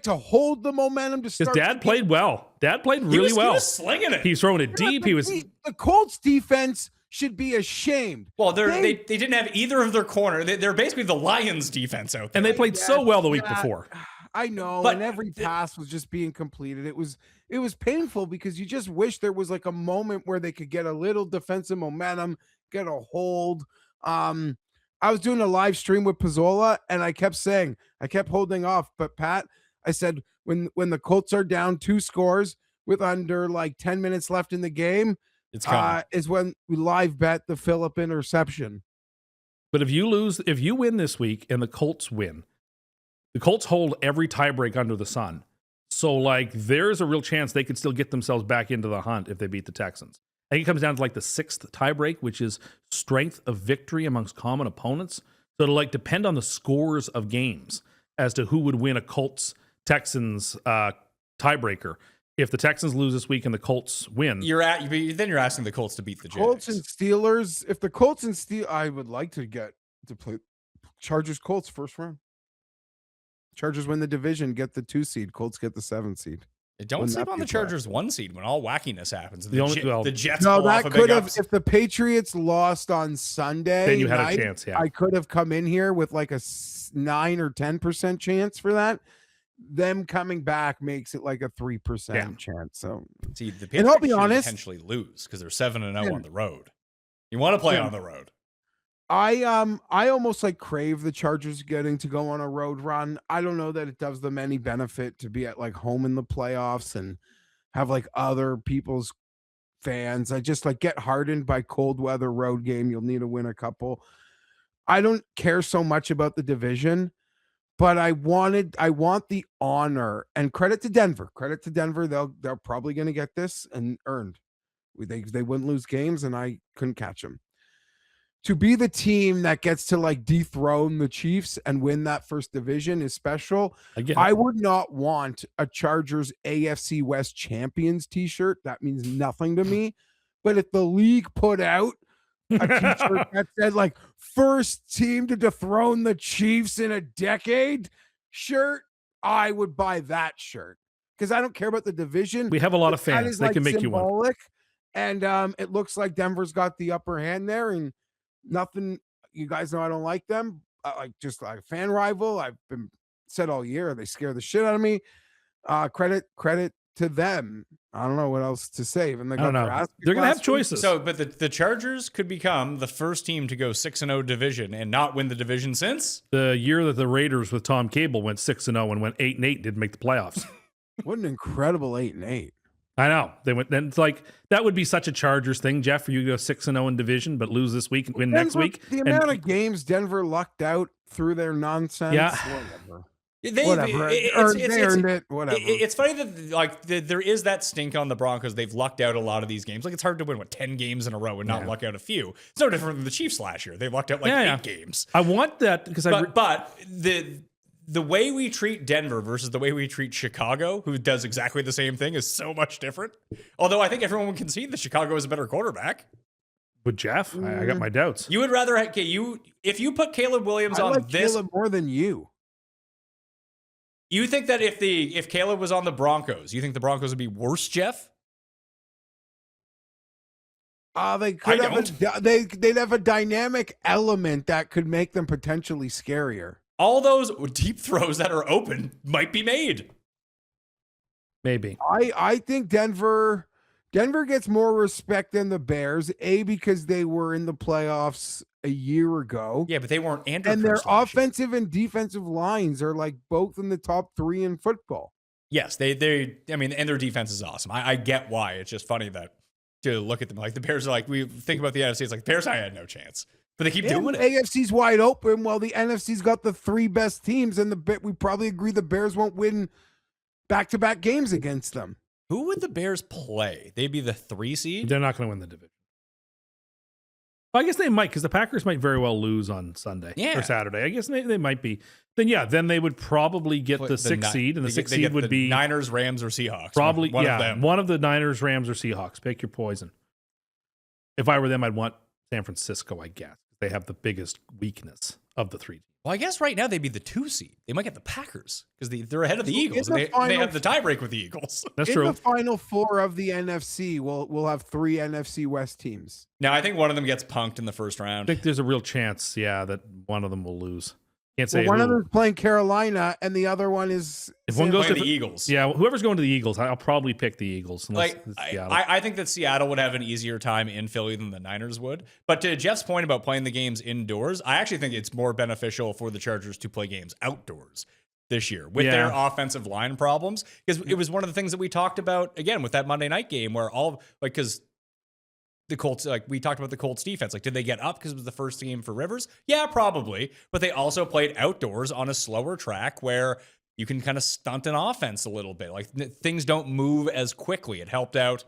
to hold the momentum to start. His dad played well. Dad played really well. He was slinging it. He's throwing it deep. The Colts defense should be ashamed. Well, they didn't have either of their corner. They're basically the Lions defense out there. And they played so well the week before. I know, but and every pass was just being completed. It was painful because you just wish there was like a moment where they could get a little defensive momentum, get a hold. I was doing a live stream with Pizzola, and I kept holding off. But Pat, I said, when the Colts are down 2 scores with under 10 minutes left in the game, is when we live bet the Phillip interception. But if you win this week and the Colts win, the Colts hold every tiebreak under the sun. So there's a real chance they could still get themselves back into the hunt if they beat the Texans. I think it comes down to the 6th tiebreak, which is strength of victory amongst common opponents. So it'll depend on the scores of games as to who would win a Colts-Texans tiebreaker. If the Texans lose this week and the Colts win, then you're asking the Colts to beat the Jags. Colts and Steelers. If the Colts and Steelers, I would like to get to play Chargers Colts first round. Chargers win the division, get the 2 seed. Colts get the 7 seed. Don't sleep on the Chargers 1 seed when all wackiness happens. The Jets. No, that could have. If the Patriots lost on Sunday, then you had a chance. Yeah, I could have come in here with a 9 or 10% chance for that. them coming back makes it like a 3% chance. So See, the And I'll Patriots be should honest- potentially lose because they're 7-0 Yeah. on the road. You want to play Yeah. on the road. I almost like crave the Chargers getting to go on a road run. I don't know that it does them any benefit to be at like home in the playoffs and have like other people's fans. I just like get hardened by cold weather road game. You'll need to win a couple. I don't care so much about the division, but I want the honor and credit to Denver. Credit to Denver. They're probably going to get this and earned. They wouldn't lose games and I couldn't catch them. To be the team that gets to like dethrone the Chiefs and win that first division is special. I would not want a Chargers AFC West champions t-shirt. That means nothing to me. But if the league put out a t-shirt that said like first team to dethrone the Chiefs in a decade shirt, I would buy that shirt because I don't care about the division. We have a lot of That fans. is, They like, can make you one. symbolic. And it looks like Denver's got the upper hand there, and nothing. You guys know I don't like them. Just like a fan rival. I've been said all year they scare the shit out of me. Credit to them. I don't know what else to say. Even I don't know. They're gonna have choices. So, but the Chargers could become the first team to go 6-0 division and not win the division since the year that the Raiders with Tom Cable went 6-0 and went 8-8, didn't make the playoffs. What an incredible 8-8. I know they went. Then it's like that would be such a Chargers thing, Jeff. For you to go 6-0 in division, but lose this week and win next week. The amount of games Denver lucked out through their nonsense. Yeah. Whatever. They earned it. Whatever. It's funny that there is that stink on the Broncos. They've lucked out a lot of these games. Like it's hard to win 10 games in a row and not luck out a few. It's no different than the Chiefs last year. They lucked out 8 games. I want that because but the way we treat Denver versus the way we treat Chicago, who does exactly the same thing, is so much different. Although I think everyone would concede that Chicago is a better quarterback. With Geoff, I got my doubts. You would rather if you put Caleb Williams I on like this Caleb more than you. You think that if Caleb was on the Broncos, you think the Broncos would be worse, Geoff? They could they'd have a dynamic element that could make them potentially scarier. All those deep throws that are open might be made. Maybe. I think Denver gets more respect than the Bears, because they were in the playoffs a year ago. Yeah, but they weren't and their offensive and defensive lines are like both in the top 3 in football. Yes, and their defense is awesome. I get why. It's just funny that to look at them like the Bears are like, we think about the NFC, it's like Bears I had no chance. But they keep doing it. AFC's wide open while the NFC's got the 3 best teams, and we probably agree the Bears won't win back-to-back games against them. Who would the Bears play? They'd be the 3 seed? They're not going to win the division. Well, I guess they might, because the Packers might very well lose on Sunday or Saturday. I guess they might be. Then they would probably get the 6th seed, and the 6th seed would be Niners, Rams, or Seahawks. Probably, one of them. One of the Niners, Rams, or Seahawks. Pick your poison. If I were them, I'd want San Francisco, I guess. They have the biggest weakness of the 3. Well, I guess right now they'd be the 2 seed. They might get the Packers because they're ahead of the Eagles, and they have the tiebreak with the Eagles. That's true. In the final 4 of the NFC, we'll have 3 NFC West teams. Now, I think one of them gets punked in the first I round. think there's a real chance, that one of them will lose. Can't say one of them is playing Carolina, and the other one is if one goes to the Eagles. Yeah, whoever's going to the Eagles, I'll probably pick the Eagles. I think that Seattle would have an easier time in Philly than the Niners would. But to Jeff's point about playing the games indoors, I actually think it's more beneficial for the Chargers to play games outdoors this year with their offensive line problems. Because it was one of the things that we talked about, again, with that Monday night game where because the Colts, we talked about the Colts defense. Did they get up because it was the first game for Rivers? Yeah, probably. But they also played outdoors on a slower track where you can kind of stunt an offense a little bit. Things don't move as quickly. It helped out.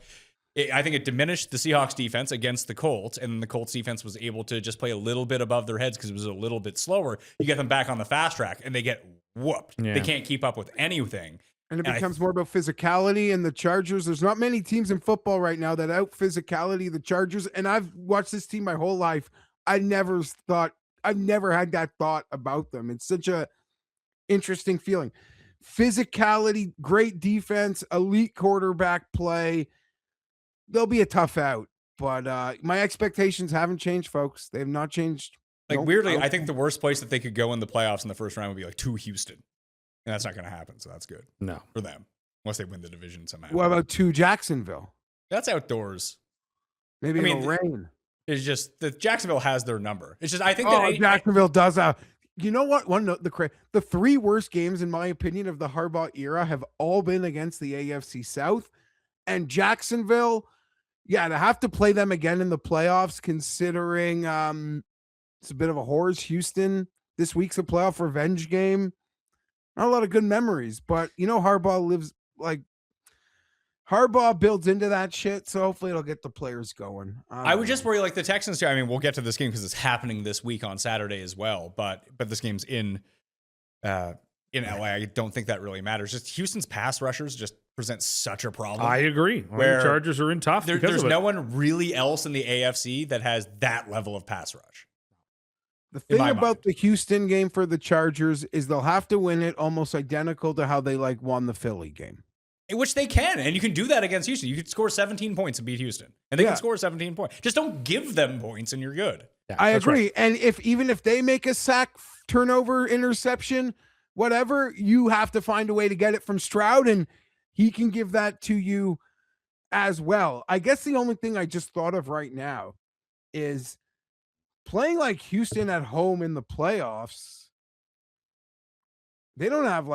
I think it diminished the Seahawks defense against the Colts, and the Colts defense was able to just play a little bit above their heads because it was a little bit slower. You get them back on the fast track, and they get whooped. Yeah. They can't keep up with anything. And it becomes more about physicality, and the Chargers. There's not many teams in football right now that out physicality the Chargers. And I've watched this team my whole life. I've never had that thought about them. It's such a interesting feeling. Physicality, great defense, elite quarterback play. They'll be a tough out, but my expectations haven't changed, folks. They have not changed. Weirdly, I think the worst place that they could go in the playoffs in the first round would be to Houston. And that's not going to happen, so that's good No. for them, unless they win the division somehow. What about 2 Jacksonville? That's outdoors. Maybe I mean, it'll rain. It's just that Jacksonville has their number. It's just I think Jacksonville does have. You know what? The 3 worst games, in my opinion, of the Harbaugh era have all been against the AFC South. And Jacksonville, yeah, to have to play them again in the playoffs, considering it's a bit of a horrors. Houston, this week's a playoff revenge game. Not a lot of good memories, but Harbaugh builds into that shit, so hopefully it'll get the players going. I would just worry like the Texans too. I mean, we'll get to this game because it's happening this week on Saturday as well, but this game's in LA. I don't think that really matters. Just Houston's pass rushers just present such a problem. I agree. Where the Chargers are in tough. There's no one really else in the AFC that has that level of pass rush. The thing about the Houston game for the Chargers is they'll have to win it almost identical to how they won the Philly game. Which they can, and you can do that against Houston. You could score 17 points and beat Houston, and they can score 17 points. Just don't give them points, and you're good. Yeah, I agree. Right. And even if they make a sack, turnover, interception, whatever, you have to find a way to get it from Stroud, and he can give that to you as well. I guess the only thing I just thought of right now is playing like Houston at home in the playoffs. They don't have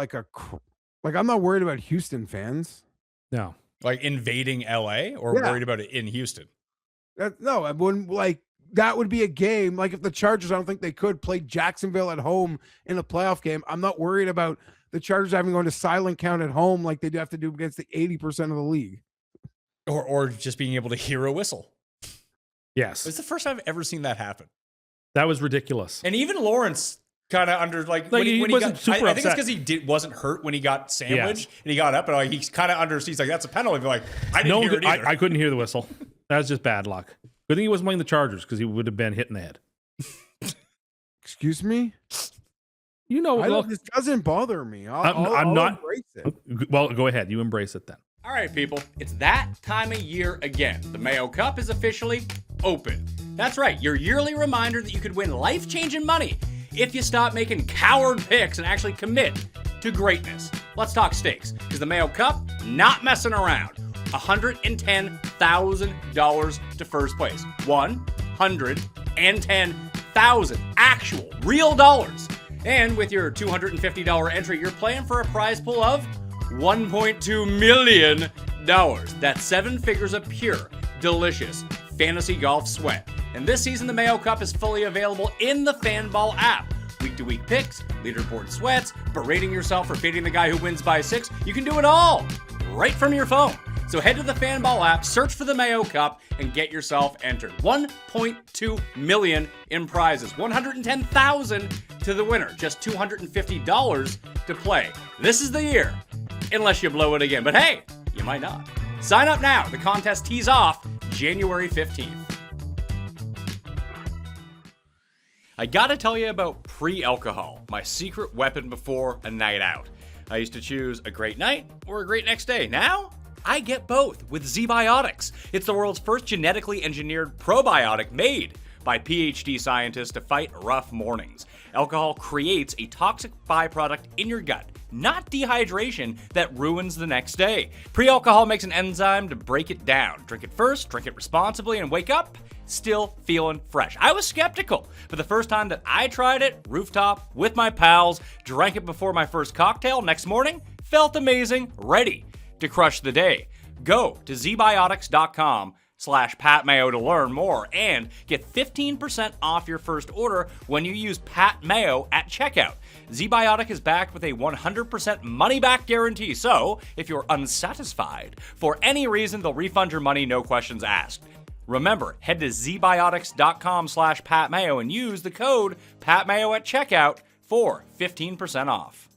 I'm not worried about Houston fans. No. Like invading LA or worried about it in Houston? I wouldn't that would be a game. Like if the Chargers, I don't think they could play Jacksonville at home in a playoff game. I'm not worried about the Chargers having going to silent count at home like they do have to do against the 80% of the league. Or just being able to hear a whistle. Yes. It's the first time I've ever seen that happen. That was ridiculous. And even Lawrence kind of under when he got, wasn't super I think it's upset. because he wasn't hurt when he got sandwiched and he got up and he's kind of under. He's like, that's a penalty. But I didn't hear it either. I couldn't hear the whistle. That was just bad luck. Good thing he wasn't playing the Chargers because he would have been hit in the head. Excuse me? This doesn't bother me. I'll not embrace it. Well, go ahead. You embrace it then. All right, people, it's that time of year again. The Mayo Cup is officially open. That's right, your yearly reminder that you could win life-changing money if you stop making coward picks and actually commit to greatness. Let's talk stakes, because the Mayo Cup, not messing around. $110,000 to first place. 110,000 actual, real dollars. And with your $250 entry, you're playing for a prize pool of $1.2 million. That's 7 figures of pure, delicious fantasy golf sweat. And this season, the Mayo Cup is fully available in the Fanball app. Week-to-week picks, leaderboard sweats, berating yourself for fading the guy who wins by 6. You can do it all right from your phone. So head to the Fanball app, search for the Mayo Cup, and get yourself entered. $1.2 million in prizes. $110,000 to the winner. Just $250 to play. This is the year. Unless you blow it again. But hey, you might not. Sign up now. The contest tees off January 15th. I gotta tell you about pre-alcohol, my secret weapon before a night out. I used to choose a great night or a great next day. Now, I get both with Z-Biotics. It's the world's first genetically engineered probiotic made by PhD scientists to fight rough mornings. Alcohol creates a toxic byproduct in your gut, not dehydration, that ruins the next day. Pre-alcohol makes an enzyme to break it down. Drink it first, drink it responsibly, and wake up still feeling fresh. I was skeptical, but the first time that I tried it, rooftop, with my pals, drank it before my first cocktail, next morning, felt amazing, ready to crush the day. Go to zbiotics.com/PatMayo to learn more and get 15% off your first order when you use Pat Mayo at checkout. Z-Biotic is backed with a 100% money-back guarantee, so if you're unsatisfied for any reason, they'll refund your money, no questions asked. Remember, head to zbiotics.com/PatMayo and use the code PatMayo at checkout for 15% off.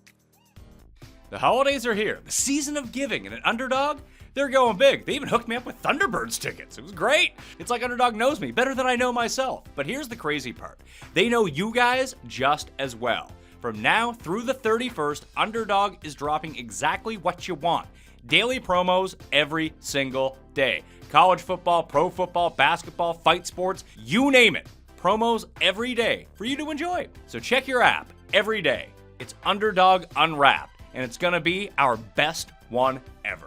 The holidays are here, the season of giving, and at Underdog, they're going big. They even hooked me up with Thunderbirds tickets. It was great. It's like Underdog knows me better than I know myself. But here's the crazy part. They know you guys just as well. From now through the 31st, Underdog is dropping exactly what you want. Daily promos every single day. College football, pro football, basketball, fight sports, you name it. Promos every day for you to enjoy. So check your app every day. It's Underdog Unwrapped. and it's going to be our best one ever.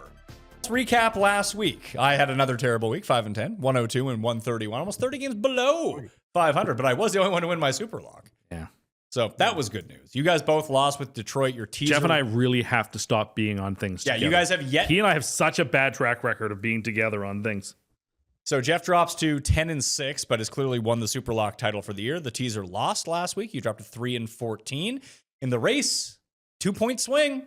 Let's recap last week. I had another terrible week, 5-10, 102 and 131, almost 30 games below 500, but I was the only one to win my Superlock. Yeah. So that was good news. You guys both lost with Detroit. Your teaser. Jeff and I really have to stop being on things together. You guys have yet. He and I have such a bad track record of being together on things. So Jeff drops to 10-6, but has clearly won the Superlock title for the year. The teaser lost last week. You dropped to 3-14. In the race, 2-point swing.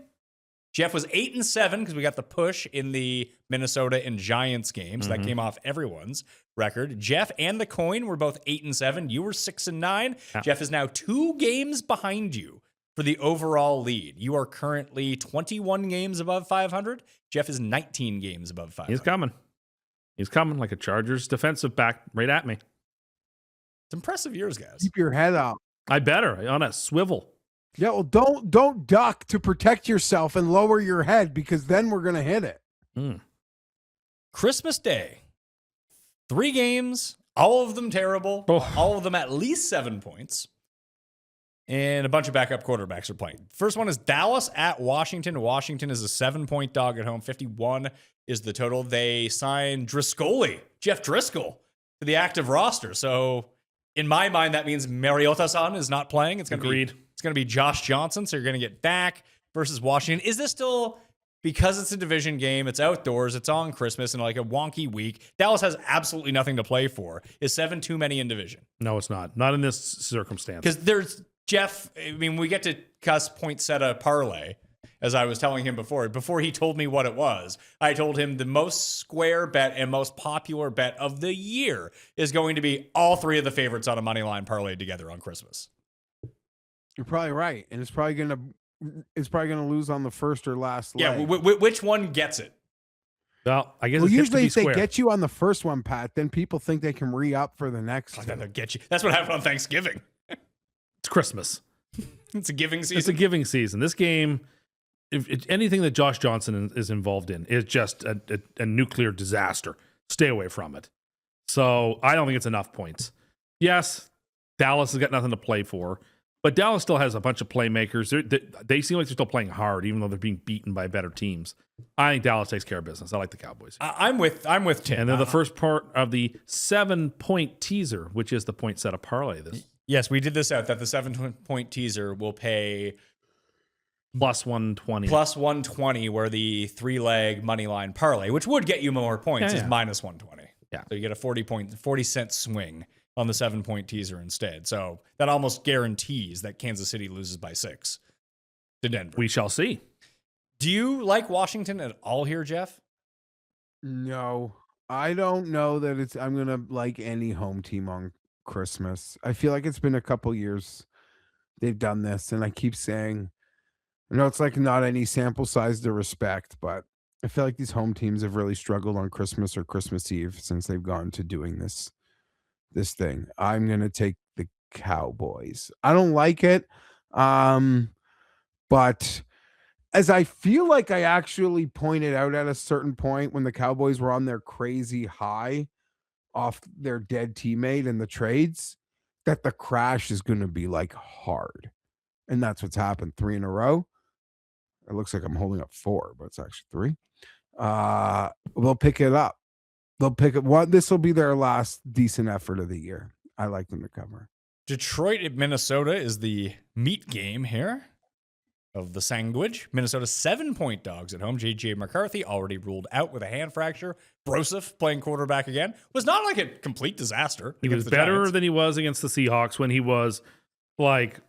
Jeff was 8-7 because we got the push in the Minnesota and Giants games. That came off everyone's record. Jeff and the coin were both 8-7. You were 6-9. Yeah. Jeff is now 2 games behind you for the overall lead. You are currently 21 games above 500. Jeff is 19 games above 500. He's coming. He's coming like a Chargers defensive back right at me. It's impressive years, guys. Keep your head up. I better on a swivel. Yeah, well, don't duck to protect yourself and lower your head because then we're gonna hit it. Christmas Day, 3 games, all of them terrible, all of them at least 7 points, and a bunch of backup quarterbacks are playing. First one is Dallas at Washington. Washington is a 7-point dog at home. 51 is the total. They signed Jeff Driscoll, to the active roster. So in my mind, that means Mariota-san is not playing. It's going to be Josh Johnson. So you're going to get Dak versus Washington. Is this still, because it's a division game, it's outdoors, it's on Christmas and like a wonky week, Dallas has absolutely nothing to play for. Is 7 too many in division? No, it's not. Not in this circumstance. Because there's Jeff, I mean, we get to Cust poinsettia parlay, as I was telling him before he told me what it was. I told him the most square bet and most popular bet of the year is going to be all 3 of the favorites on a money line parlay together on Christmas. You're probably right, and it's probably gonna lose on the first or last leg. Yeah, which one gets it? Well, I guess usually if they get you on the first one, Pat, then people think they can re-up for the next. Then they'll get you. That's what happened on Thanksgiving. It's Christmas. It's a giving season. It's a giving season. This game, if anything that Josh Johnson is involved in, is just a nuclear disaster. Stay away from it. So I don't think it's enough points. Yes, Dallas has got nothing to play for, but Dallas still has a bunch of playmakers. They seem like they're still playing hard, even though they're being beaten by better teams. I think Dallas takes care of business. I like the Cowboys. I'm with Tim. And then the first part of the 7-point teaser, which is the point set of parlay. Yes, we did this out, that the 7-point teaser will pay plus 120. Plus 120, where the 3-leg money line parlay, which would get you more points, is minus 120. Yeah. So you get a 40-cent swing on the 7-point teaser instead. So that almost guarantees that Kansas City loses by 6 to Denver. We shall see. Do you like Washington at all here, Jeff? No, I don't know that I'm gonna like any home team on Christmas. I feel like it's been a couple years they've done this, and I keep saying, I know it's like not any sample size to respect, but I feel like these home teams have really struggled on Christmas or Christmas Eve since they've gone to doing this thing. I'm gonna take the Cowboys. I don't like it, but as I feel like I actually pointed out at a certain point when the Cowboys were on their crazy high off their dead teammate in the trades, that the crash is going to be like hard. And that's what's happened. 3 in a row. It looks like I'm holding up 4, but it's actually 3. They'll pick it up. They'll pick it. What? This will be their last decent effort of the year. I like them to cover. Detroit at Minnesota is the meat game here of the sandwich. Minnesota 7-point dogs at home. J.J. McCarthy already ruled out with a hand fracture. Broseph playing quarterback again. Was not like a complete disaster. He was better than he was against the Seahawks when he was like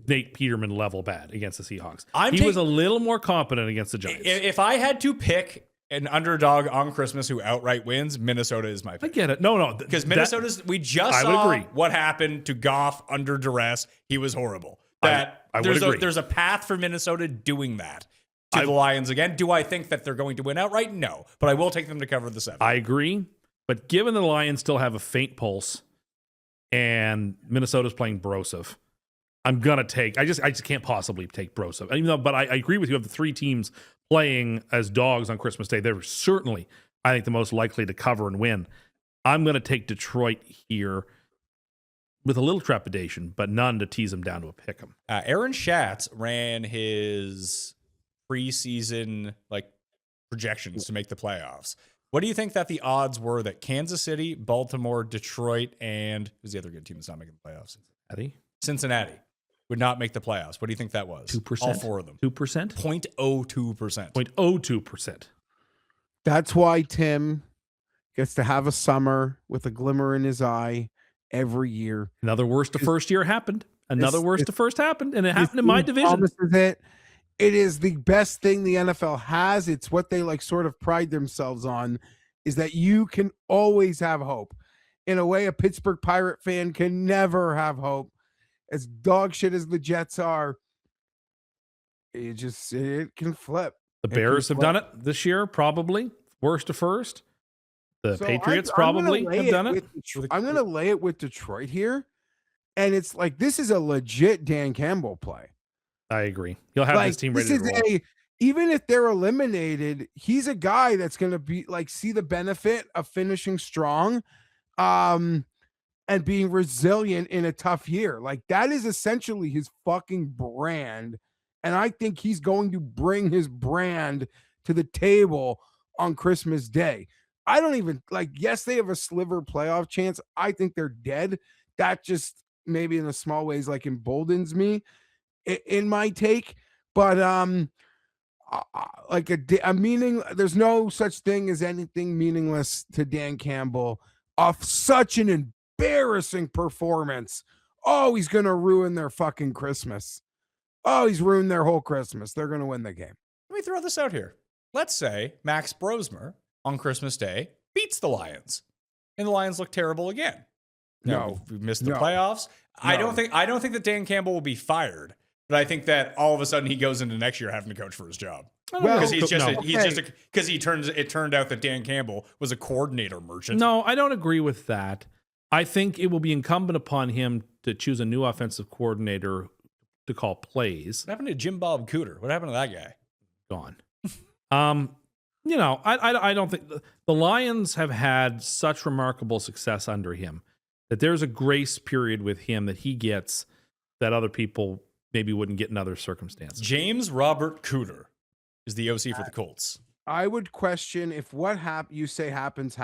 Nate Peterman level bad against the Seahawks. He was a little more competent against the Giants. If I had to pick an underdog on Christmas who outright wins, Minnesota is my pick. I get it. No. Because Minnesota's, we just saw what happened to Goff under duress. He was horrible. I would agree. There's a path for Minnesota doing that to the Lions again. Do I think that they're going to win outright? No. But I will take them to cover the 7. I agree. But given the Lions still have a faint pulse and Minnesota's playing Broseph, I'm going to take, I just can't possibly take Broseph. Even though, but I agree with you. Of the 3 teams playing as dogs on Christmas Day, they're certainly, I think, the most likely to cover and win. I'm going to take Detroit here with a little trepidation, but none to tease him down to a pick 'em. Aaron Schatz ran his preseason like projections to make the playoffs. What do you think that the odds were that Kansas City, Baltimore, Detroit, and who's the other good team that's not making the playoffs? Cincinnati would not make the playoffs. What do you think that was? 2%. All four of them. 2%? 0.02%. 0.02%. That's why Tim gets to have a summer with a glimmer in his eye every year. Another worst to first year happened. Another worst to first happened, and it happened in my division. Promises it is the best thing the NFL has. It's what they like sort of pride themselves on, is that you can always have hope. In a way, a Pittsburgh Pirate fan can never have hope. As dog shit as the Jets are, it can flip. The Bears have done it this year, probably. Worst to first. The Patriots probably have done it. I'm going to lay it with Detroit here. And it's like, this is a legit Dan Campbell play. I agree. He'll have his team ready to roll. Even if they're eliminated, he's a guy that's going to be like, see the benefit of finishing strong and being resilient in a tough year. Like, that is essentially his fucking brand. And I think he's going to bring his brand to the table on Christmas Day. I don't even like, yes, they have a sliver playoff chance. I think they're dead. That just maybe in a small ways like emboldens me in my take. But like a meaning, there's no such thing as anything meaningless to Dan Campbell off such an embarrassing performance. Oh, he's going to ruin their fucking Christmas. Oh, he's ruined their whole Christmas. They're going to win the game. Let me throw this out here. Let's say Max Brosmer on Christmas Day beats the Lions, and the Lions look terrible again. No, we missed the playoffs. No. I don't think that Dan Campbell will be fired, but I think that all of a sudden he goes into next year having to coach for his job. Because it turned out that Dan Campbell was a coordinator merchant. No, I don't agree with that. I think it will be incumbent upon him to choose a new offensive coordinator to call plays. What happened to Jim Bob Cooter? What happened to that guy? Gone. I don't think the Lions have had such remarkable success under him that there's a grace period with him that he gets that other people maybe wouldn't get in other circumstances. James Robert Cooter is the OC for the Colts. I would question if what you say happens.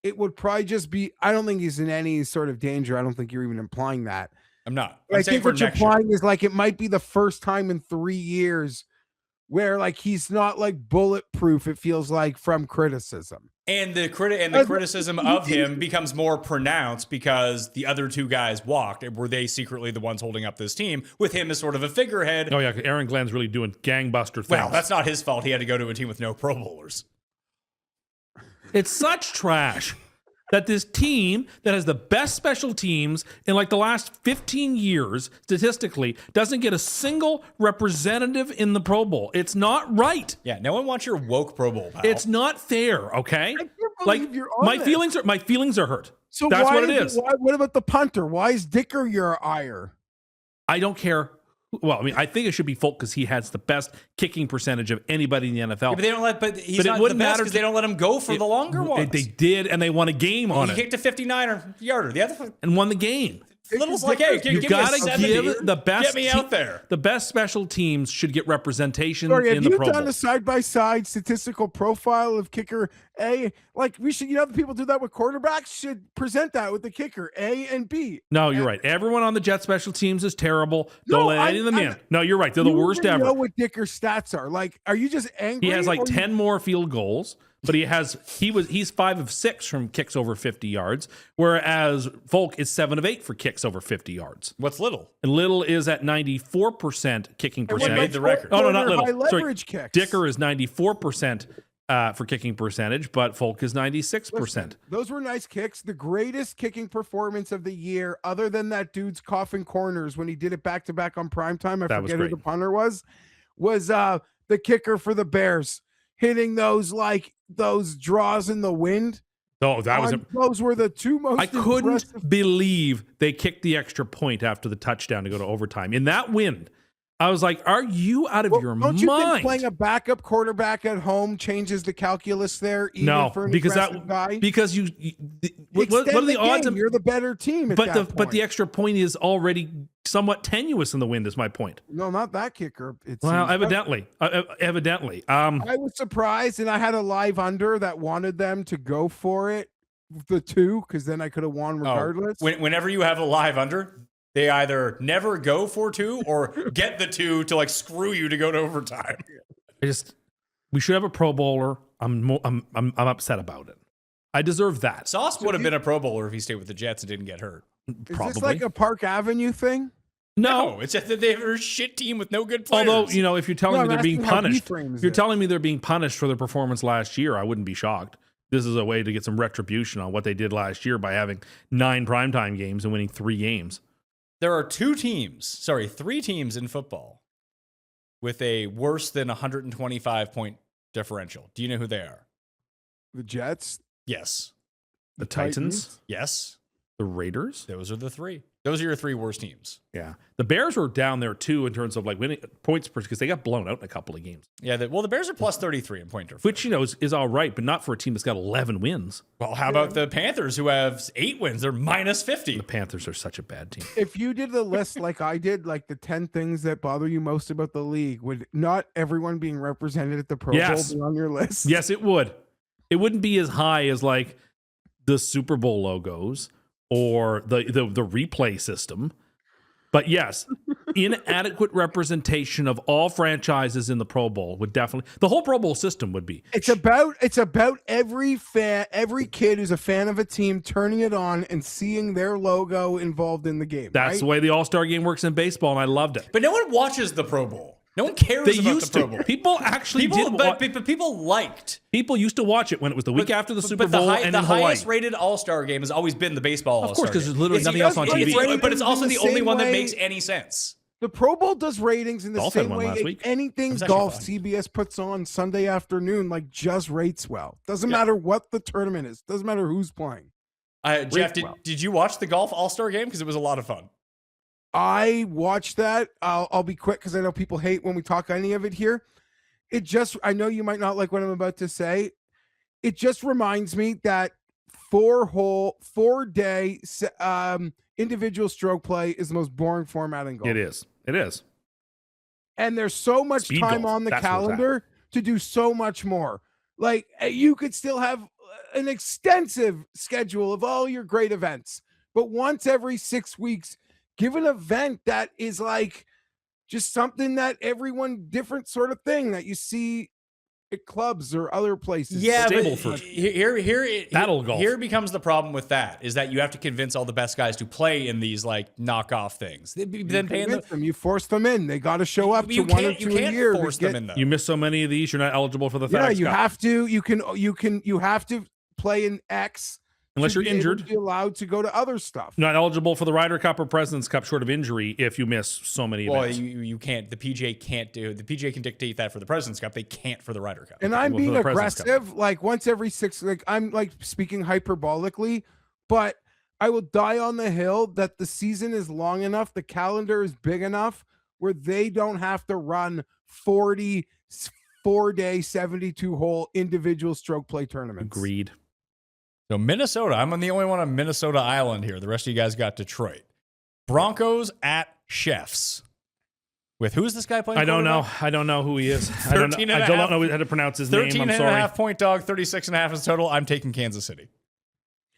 It would probably just be, I don't think he's in any sort of danger. I don't think you're even implying that. I'm not. I think what you're implying is like it might be the first time in 3 years where like he's not like bulletproof, it feels like, from criticism. And the criticism of him becomes more pronounced because the other two guys walked. Were they secretly the ones holding up this team with him as sort of a figurehead? Oh yeah, Aaron Glenn's really doing gangbuster things. Well, that's not his fault. He had to go to a team with no Pro Bowlers. It's such trash that this team that has the best special teams in like the last 15 years, statistically, doesn't get a single representative in the Pro Bowl. It's not right. Yeah, no one wants your woke Pro Bowl, pal. It's not fair, okay? I can't believe you're on my feelings are hurt. So that's what it is. What about the punter? Why is Dicker your ire? I don't care. Well, I mean, I think it should be Folk because he has the best kicking percentage of anybody in the NFL. Yeah, but they don't let. But he's not the best because they don't let him go for the longer ones. They did, and they won a game on it. He kicked a 59-yarder. The other and won the game. Little's like, hey, you gotta give the best. Get me out there. The best special teams should get representation in the Pro Bowl. Have you done a side-by-side statistical profile of kicker A? Like we should, the people do that with quarterbacks should present that with the kicker A and B. No, you're right. Everyone on the Jet special teams is terrible. Don't let any of them in. No, you're right. They're the worst ever. You know what Dicker's stats are? Like, are you just angry? He has like 10 more field goals. But he's 5 of 6 from kicks over 50 yards, whereas Folk is 7 of 8 for kicks over 50 yards. What's Little? And Little is at 94% kicking percentage. He made the record. Oh, no, not Little. Sorry, kicks. Dicker is 94% for kicking percentage, but Folk is 96%. Listen, those were nice kicks. The greatest kicking performance of the year, other than that dude's coughing corners when he did it back-to-back on primetime, I forget who the punter was the kicker for the Bears. Hitting those draws in the wind. Oh, those were the two most. I couldn't believe they kicked the extra point after the touchdown to go to overtime in that wind. I was like, are you out of your don't you think mind? playing a backup quarterback at home changes the calculus there? Even No, for an because aggressive guy? because what are the odds? You're the better team at But that point. but the extra point is already somewhat tenuous in the wind. Is my point. No, not that kicker. Well, seems. evidently. I was surprised, and I had a live under that wanted them to go for it, the 2, because then I could have won regardless. Whenever you have a live under, they either never go for 2 or get the 2 to like screw you to go to overtime. We should have a Pro Bowler. I'm upset about it. I deserve that. Sauce would have been a Pro Bowler if he stayed with the Jets and didn't get hurt. Is Probably. this like a Park Avenue thing? No, It's just that they have a shit team with no good players. although if you're telling No, me I'm they're being asking how he punished, frames if you're it. telling me they're being punished for their performance last year, I wouldn't be shocked. This is a way to get some retribution on what they did last year by having 9 primetime games and winning 3 games. there are 3 teams in football with a worse than 125 point differential. Do you know who they are? The Jets, Yes. The Titans, Yes. the Raiders. Those are the 3. Those are your 3 worst teams. Yeah, the Bears were down there too in terms of like winning points because they got blown out in a couple of games, Yeah. The Bears are plus 33 in point differential. which is all right, but not for a team that's got 11 wins. Well, how about the Panthers who have 8 wins? They're minus 50. The Panthers are such a bad team. if you did the list like I did, like the 10 things that bother you most about the league, would not everyone being represented at the Pro Yes. Bowl be on your list? Yes, it would. It wouldn't be as high as like the Super Bowl logos or the replay system. But yes, inadequate representation of all franchises in the Pro Bowl would definitely, the whole Pro Bowl system would be. It's about every kid who's a fan of a team turning it on and seeing their logo involved in the game. That's right? the way the All-Star game works in baseball, and I loved it. But no one watches the Pro Bowl. No one cares They about used the Pro to. Bowl. People actually did. But people liked. People used to watch it when it was the week after the Super But Bowl and the in Hawaii. highest rated All-Star game has always been the baseball Of All-Star course, 'cause game. there's literally It's nothing the- else on TV. But it's also In the the only same one that way- makes any sense. The Pro Bowl does ratings in the Golf had same one way last week. anything It's actually golf fun. CBS puts on Sunday afternoon just rates well. Doesn't matter what the tournament is. Doesn't matter who's playing. Jeff, well. did you watch the golf All-Star game? Because it was a lot of fun. I watched that. I'll be quick because I know people hate when we talk any of it here. I know you might not like what I'm about to say. It just reminds me that 4-day individual stroke play is the most boring format in golf. It is. It is. And there's so much Speed time golf, on the that's where it's at. calendar to do so much more. Like you could still have an extensive schedule of all your great events, but once every 6 weeks, give an event that is like just something that everyone different sort of thing that you see at clubs or other places. Yeah, but Stableford. here becomes the problem with that is that you have to convince all the best guys to play in these like knockoff things. Then paying Convince them, you force them in. They got to show up to you one or can't, two you a can't year. to force them get- in though. You miss so many of these, you're not eligible for the Yeah, FedEx you Cup. have to. You have to play in X Unless to you're be able injured. to be allowed to go to other stuff. Not eligible for the Ryder Cup or President's Cup short of injury if you miss so many Well, events. you can't. The PGA can't do. The PGA can dictate that for the President's Cup. They can't for the Ryder Cup. And I'm Well, for being the President's Cup. aggressive, like once every 6. Like I'm like speaking hyperbolically, but I will die on the hill that the season is long enough, the calendar is big enough where they don't have to run 4-day 72-hole individual stroke play tournaments. Agreed. So Minnesota, I'm the only one on Minnesota Island here. The rest of you guys got Detroit. Broncos at Chefs. With who's this guy playing? I don't know. quarterback? I don't know who he is. I don't 13 know. and I a don't half. know how to pronounce his name. 13 I'm and sorry. a half point dog, 36 and a half is total. I'm taking Kansas City.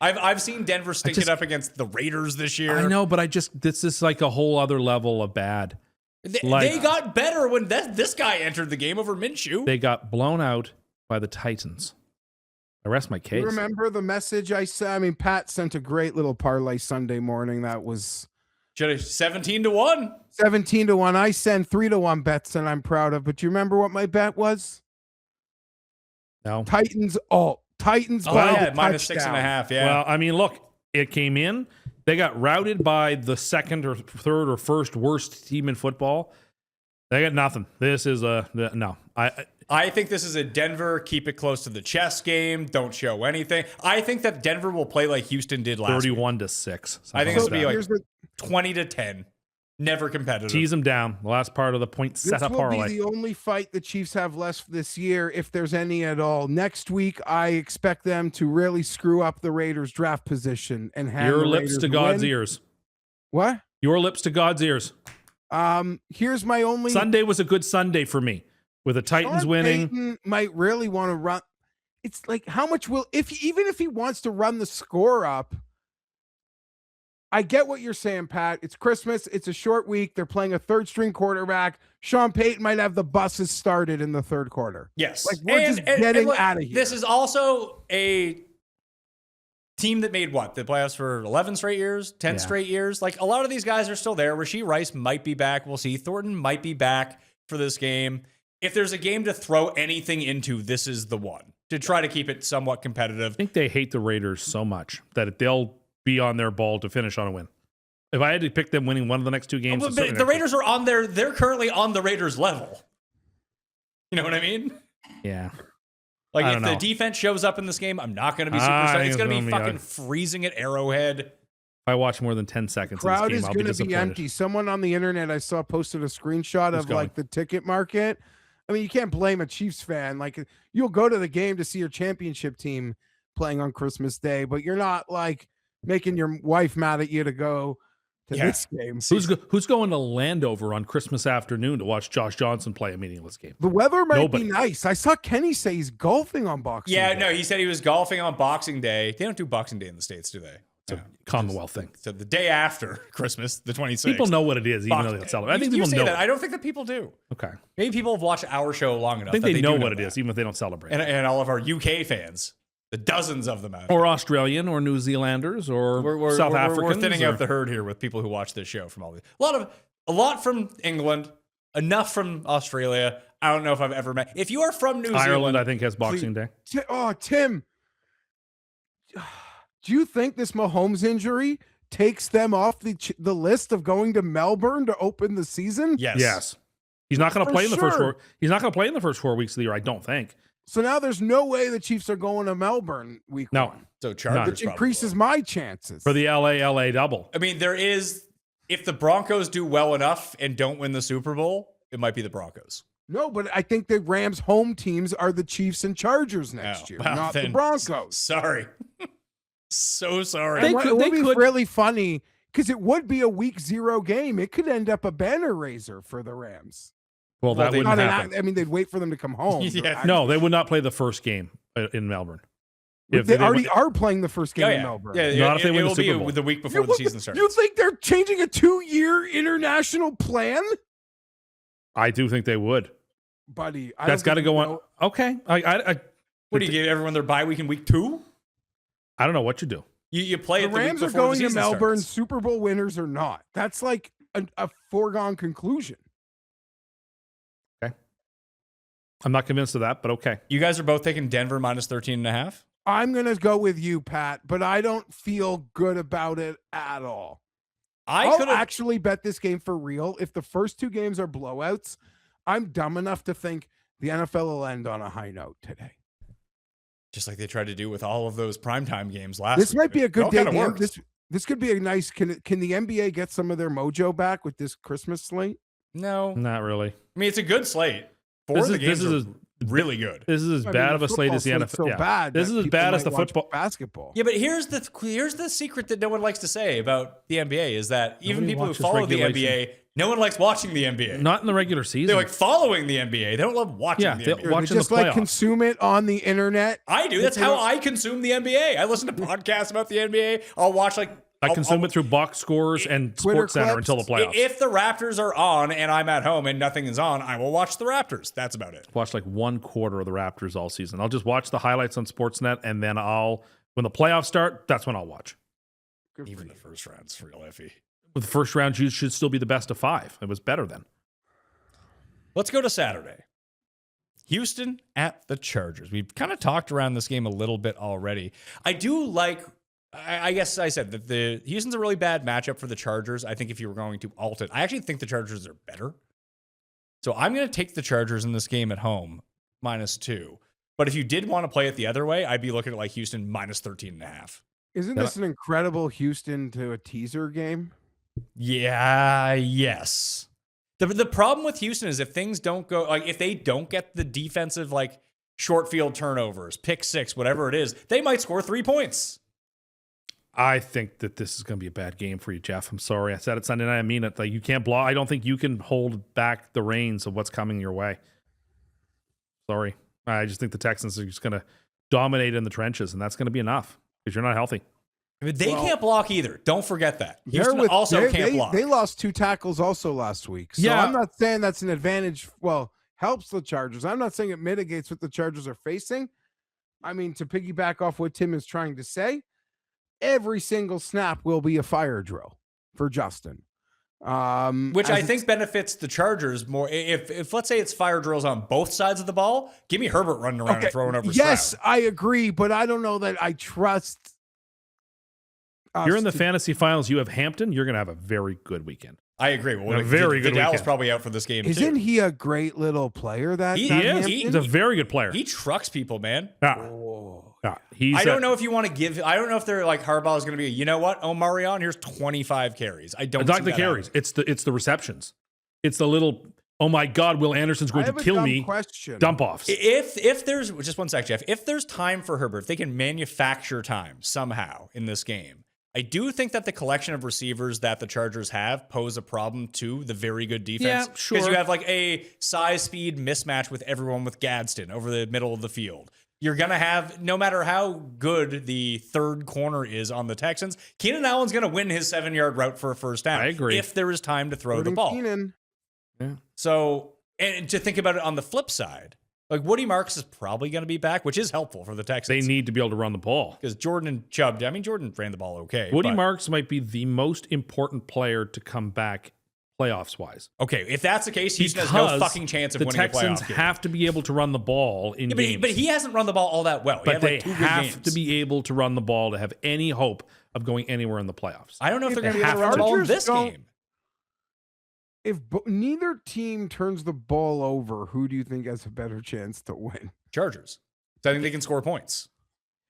I've seen Denver stink it up against the Raiders this year. I know, but this is like a whole other level of bad. They got better when this guy entered the game over Minshew. They got blown out by the Titans. I rest my case. You remember the message I sent? I mean, Pat sent a great little parlay Sunday morning that was 17-1. 17-1. I send 3-1 bets that I'm proud of. But you remember what my bet was? No. Titans Oh by yeah, the minus touchdown. 6.5. Yeah. Well, I mean, look, it came in. They got routed by the second or third or first worst team in football. They got nothing. This is no. I think this is a Denver keep it close to the chest game. Don't show anything. I think that Denver will play like Houston did last week. 31-6. I think this will be like Here's the 20-10. never competitive. Tease them down. The last part of the point This setup will be parlay. the only fight the Chiefs have left this year, if there's any at all. Next week, I expect them to really screw up the Raiders' draft position and have Your the lips Raiders to God's win. ears. What? Your lips to God's ears. Here's my only. Sunday was a good Sunday for me with the Titans Sean winning. Payton might really want to run. It's like, how much will, even if he wants to run the score up, I get what you're saying, Pat. It's Christmas. It's a short week. They're playing a third string quarterback. Sean Payton might have the buses started in the third quarter. Yes. Like, we're just getting look, out of here. This is also a team that made the playoffs for 11 straight years, 10 straight years. Like, a lot of these guys are still there. Rashee Rice might be back. We'll see. Thornton might be back for this game. If there's a game to throw anything into, this is the one to try to keep it somewhat competitive. I think they hate the Raiders so much that they'll be on their ball to finish on a win. If I had to pick them winning one of the next two games, But the Raiders are on they're currently on the Raiders level. You know what I mean? Yeah. Like, I if don't know. the defense shows up in this game, I'm not going to be super I excited. think It's going to it's be gonna be fucking freezing at Arrowhead. If I watch more than 10 seconds Crowd of this is game, I'll be going to disappointed. be empty. Someone on the internet I saw posted a screenshot Who's of going? like the ticket market. I mean, you can't blame a Chiefs fan. Like, you'll go to the game to see your championship team playing on Christmas Day, but you're not like making your wife mad at you to go to this game. Who's going to Landover on Christmas afternoon to watch Josh Johnson play a meaningless game? The weather might Nobody. be nice. I saw Kenny say he's golfing on Boxing Yeah, Day. no, he said he was golfing on Boxing Day. They don't do Boxing Day in the States, do they? It's a Commonwealth thing. So the day after Christmas, the 26th. People know what it is, even though they don't celebrate. I think you people say know. that. I don't think that people do. Okay. Maybe people have watched our show long enough. I think that they know do what it that. is, even if they don't celebrate. And all of our UK fans, the dozens of them out there. Or Australian, or New Zealanders, or South Africans. We're thinning or- out the herd here with people who watch this show from all these. A lot from England, enough from Australia. I don't know if I've ever met. If you are from New Ireland, Zealand, I think, has Boxing Day. Tim, do you think this Mahomes injury takes them off the list of going to Melbourne to open the season? Yes. He's not going to For play in the first sure. four. He's not going to play in the first 4 weeks of the year, I don't think. So now there's no way the Chiefs are going to Melbourne week No. one, So Chargers which increases my chances. For the LA double. I mean, there is. If the Broncos do well enough and don't win the Super Bowl, it might be the Broncos. No, but I think the Rams' home teams are the Chiefs and Chargers next year, well, not the then, Broncos. Sorry. So sorry. They And could- it would they be could- really funny because it would be a week 0 game. It could end up a banner raiser for the Rams. Well, that they- wouldn't Not an happen. I mean, they'd wait for them to come home. Yeah. No, they would not play the first game in Melbourne. They already win- are playing the first game Oh, in yeah. Melbourne. Yeah, Not if they win the will Super be Bowl. the week before the season starts. You think they're changing a 2-year international plan? I do think they would. Buddy, I That's don't got to think go you on. know- Okay. What do you give everyone their bye week in week 2? I don't know what you do. You play The it the week Rams are before the going to season Melbourne, starts. Super Bowl winners or not. That's like a foregone conclusion. I'm not convinced of that, but okay. You guys are both taking Denver minus 13.5. I'm going to go with you, Pat, but I don't feel good about it at all. I could I'll have actually bet this game for real. If the first 2 games are blowouts, I'm dumb enough to think the NFL will end on a high note today. just like they tried to do with all of those primetime games last This week. might be a It good all day. kinda worked. This could be a nice. Can the NBA get some of their mojo back with this Christmas slate? No. Not really. I mean, it's a good slate. Four This of the is- games this are is really good. This is as I mean, bad the of a slate football as the slate's NFL. So bad This that is as people bad as might the watch football. basketball. Yeah, but here's the secret that no one likes to say about the NBA is that even Nobody people who watches follow the regulation. NBA, no one likes watching the NBA. Not in the regular season. They like following the NBA. They don't love watching Yeah, the they NBA. watch They in just the like playoffs. consume it on the internet. I do. That's They how don't- I consume the NBA. I listen to podcasts about the NBA. I'll watch I consume it through box scores and Twitter Sports Center clips. until the playoffs. If the Raptors are on and I'm at home and nothing is on, I will watch the Raptors. That's about it. Watch like 1/4 of the Raptors all season. I'll just watch the highlights on Sportsnet, and then when the playoffs start, that's when I'll watch. Good for Even you. the first round's real iffy. With the first round, you should still be the best of 5. It was better then. Let's go to Saturday. Houston at the Chargers. We've kind of talked around this game a little bit already. I do like, I guess I said that the Houston's a really bad matchup for the Chargers. I think if you were going to alt it, I actually think the Chargers are better. So I'm going to take the Chargers in this game at home, -2. But if you did want to play it the other way, I'd be looking at like Houston -13.5. Isn't this an incredible Houston to a teaser game? Yeah, yes. The problem with Houston is if things don't go, like if they don't get the defensive, like short field turnovers, pick six, whatever it is, they might score 3 points. I think that this is going to be a bad game for you, Geoff. I'm sorry. I said it Sunday night. I mean it. Like, you can't block. I don't think you can hold back the reins of what's coming your way. Sorry. I just think the Texans are just going to dominate in the trenches, and that's going to be enough because you're not healthy. They can't block either. Don't forget that. Houston also can't block. They lost 2 tackles also last week. So Yeah. I'm not saying that's an advantage. Well, helps the Chargers. I'm not saying it mitigates what the Chargers are facing. I mean, to piggyback off what Tim is trying to say, every single snap will be a fire drill for Justin. Which I think benefits the Chargers more. If let's say it's fire drills on both sides of the ball, give me Herbert running around and throwing over Yes, Stroud. I agree, but I don't know that I trust. You're in the fantasy finals. You have Hampton. You're going to have a very good weekend. I agree. Well, very good Vidal's weekend. probably out for this game Isn't too. he a great little player? He that is. Hampton? He's a very good player. He trucks people, man. He's I don't know if you want to give. I don't know if they're like Harbaugh is going to be. You know what? Omarion, here's 25 carries. I don't. not see the that carries. happening. It's the receptions. It's the little. Oh my God! Will Anderson's going I to have a kill dumb me? question. Dump offs. If there's just one sec, Geoff. If there's time for Herbert, if they can manufacture time somehow in this game, I do think that the collection of receivers that the Chargers have pose a problem to the very good defense. Yeah, sure. Because you have like a size speed mismatch with everyone with Gadsden over the middle of the field. You're going to have, no matter how good the third corner is on the Texans, Keenan Allen's going to win his 7-yard route for a first down. I agree. If there is time to throw the ball. Keenan. So, and to think about it on the flip side, like Woody Marks is probably going to be back, which is helpful for the They Texans. need to be able to run the ball. Because Jordan and Chubb, I mean, Jordan ran the ball okay. Woody but- Marks might be the most important player to come back playoffs wise. Okay, if that's the case, Houston has no fucking chance of the winning Texans a playoff game. have to be able to run the ball in games. But he hasn't run the ball all that well. He But had, they like, 2 good have games. to be able to run the ball to have any hope of going anywhere in the playoffs. I don't know if they're If going to be able to the run the ball in Chargers this don't- game. If neither team turns the ball over, who do you think has a better chance to win? Chargers. So I think they can score points.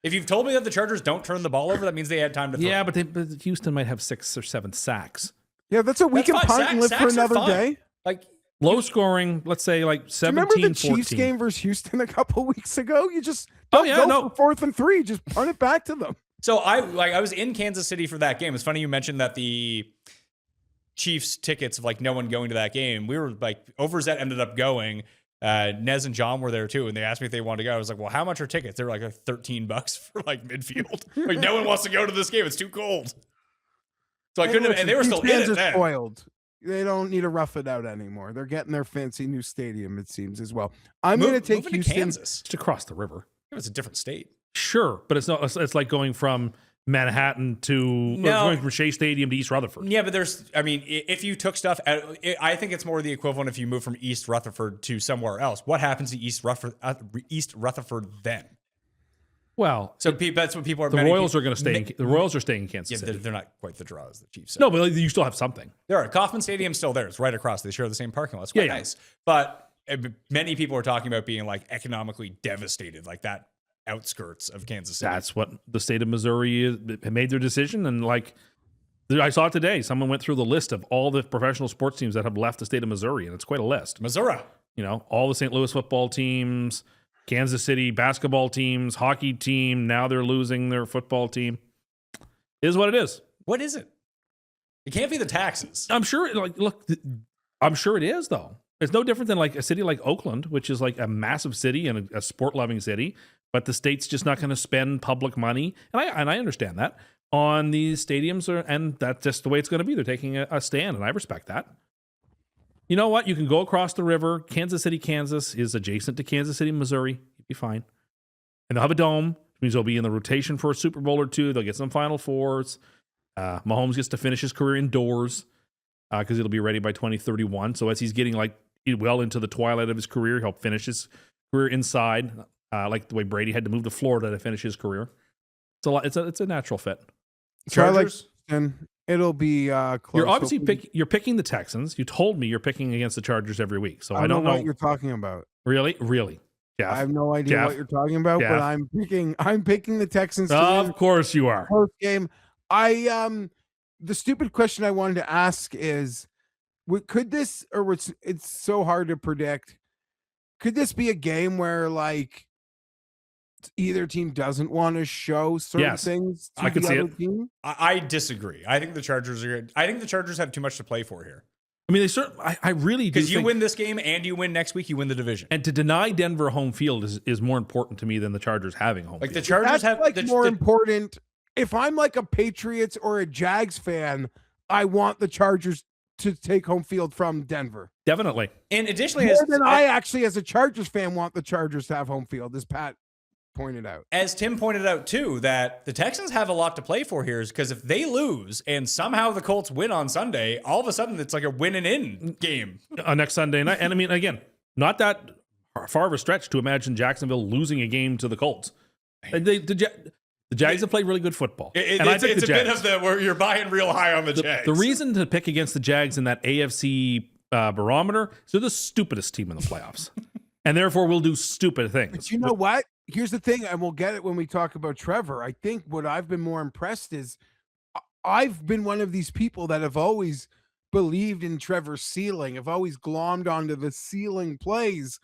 If you've told me that the Chargers don't turn the ball over, that means they had time to throw. Yeah, but Houston might have 6 or 7 sacks. Yeah, that's a week That's and fine. punt and live for Sacks are another fine. day. Like, Low scoring, let's say like Remember 17, the Chiefs 14. game versus Houston a couple weeks ago? You just Oh, don't yeah, go no. for 4th and 3. Just punt it back to them. so I was in Kansas City for that game. It's funny you mentioned that the Chiefs tickets of like no one going to that game. We were like, Overzet ended up going. Nez and John were there too, and they asked me if they wanted to go. I was like, well, how much are tickets? They were like $13 for like midfield. Like, no one wants to go to this game. It's too cold. So I couldn't have, and they were These still in fans it are then. spoiled. They don't need to rough it out anymore. They're getting their fancy new stadium, it seems, as well. I'm going to take Moving to Houston. Kansas. Just across the river. It was a different state. Sure, but it's not. It's like going from Manhattan to going from Shea Stadium to East Rutherford. Yeah, but if you took stuff, I think it's more the equivalent if you move from East Rutherford to somewhere else. What happens to East Rutherford then? Well, So that's what people are. the Royals are going to stay. The Royals are staying in Kansas Yeah, City. they're not quite the draw as the Chiefs. No, but you still have something. There are. Kauffman Stadium's still there. It's right across. They share the same parking lot. It's quite Yeah. nice. But many people are talking about being like economically devastated, like that outskirts of Kansas City. That's what the state of Missouri made their decision. And like I saw it today, someone went through the list of all the professional sports teams that have left the state of Missouri, and it's quite a list. Missouri. You know, all the St. Louis football teams, Kansas City basketball teams, hockey team. Now they're losing their football team. It is what it is. What is it? It can't be the taxes. I'm sure. I'm sure it is though. It's no different than like a city like Oakland, which is like a massive city and a sport-loving city, but the state's just not going to spend public money, and I understand that, on these stadiums, and that's just the way it's going to be. They're taking a stand, and I respect that. You know what? You can go across the river. Kansas City, Kansas is adjacent to Kansas City, Missouri. You'll be fine. And they'll have a dome, which means they'll be in the rotation for a Super Bowl or two. They'll get some Final Fours. Mahomes gets to finish his career indoors because it'll be ready by 2031. So as he's getting like well into the twilight of his career, he'll finish his career inside, like the way Brady had to move to Florida to finish his career. It's a natural fit. So I like, Chargers? and it'll be close. You're obviously Hopefully- you're picking the Texans. You told me you're picking against the Chargers every week, so I don't know what you're talking about. Really, Jeff. I have no idea Jeff. what you're talking about, Jeff. but I'm picking the Texans to win Of course you are. first game. the stupid question I wanted to ask is, could this, or it's so hard to predict, could this be a game where like either team doesn't want to show certain Yes. things to I could the see other it. team? I disagree. I think the Chargers have too much to play for here. I mean, I really do Because you think, win this game and you win next week, you win the division. and to deny Denver home field is more important to me than the Chargers having home Like the field. Chargers That's have like more important. If I'm like a Patriots or a Jags fan, I want the Chargers to take home field from Denver. Definitely. and additionally, More than I actually, as a Chargers fan, want the Chargers to have home field, as Pat pointed out. as Tim pointed out too, that the Texans have a lot to play for here, is because if they lose and somehow the Colts win on Sunday, all of a sudden it's like a win and in game. Next Sunday night. And I mean, again, not that far of a stretch to imagine Jacksonville losing a game to the Colts. The Jags have played really good football. And I think It's the a bit Jags- of the where you're buying real high on the Jags. The reason to pick against the Jags in that AFC barometer is they're the stupidest team in the playoffs. And therefore we'll do stupid things. But you know what? Here's the thing, and we'll get it when we talk about Trevor. I think what I've been more impressed is I've been one of these people that have always believed in Trevor's ceiling. I've always glommed onto the ceiling plays.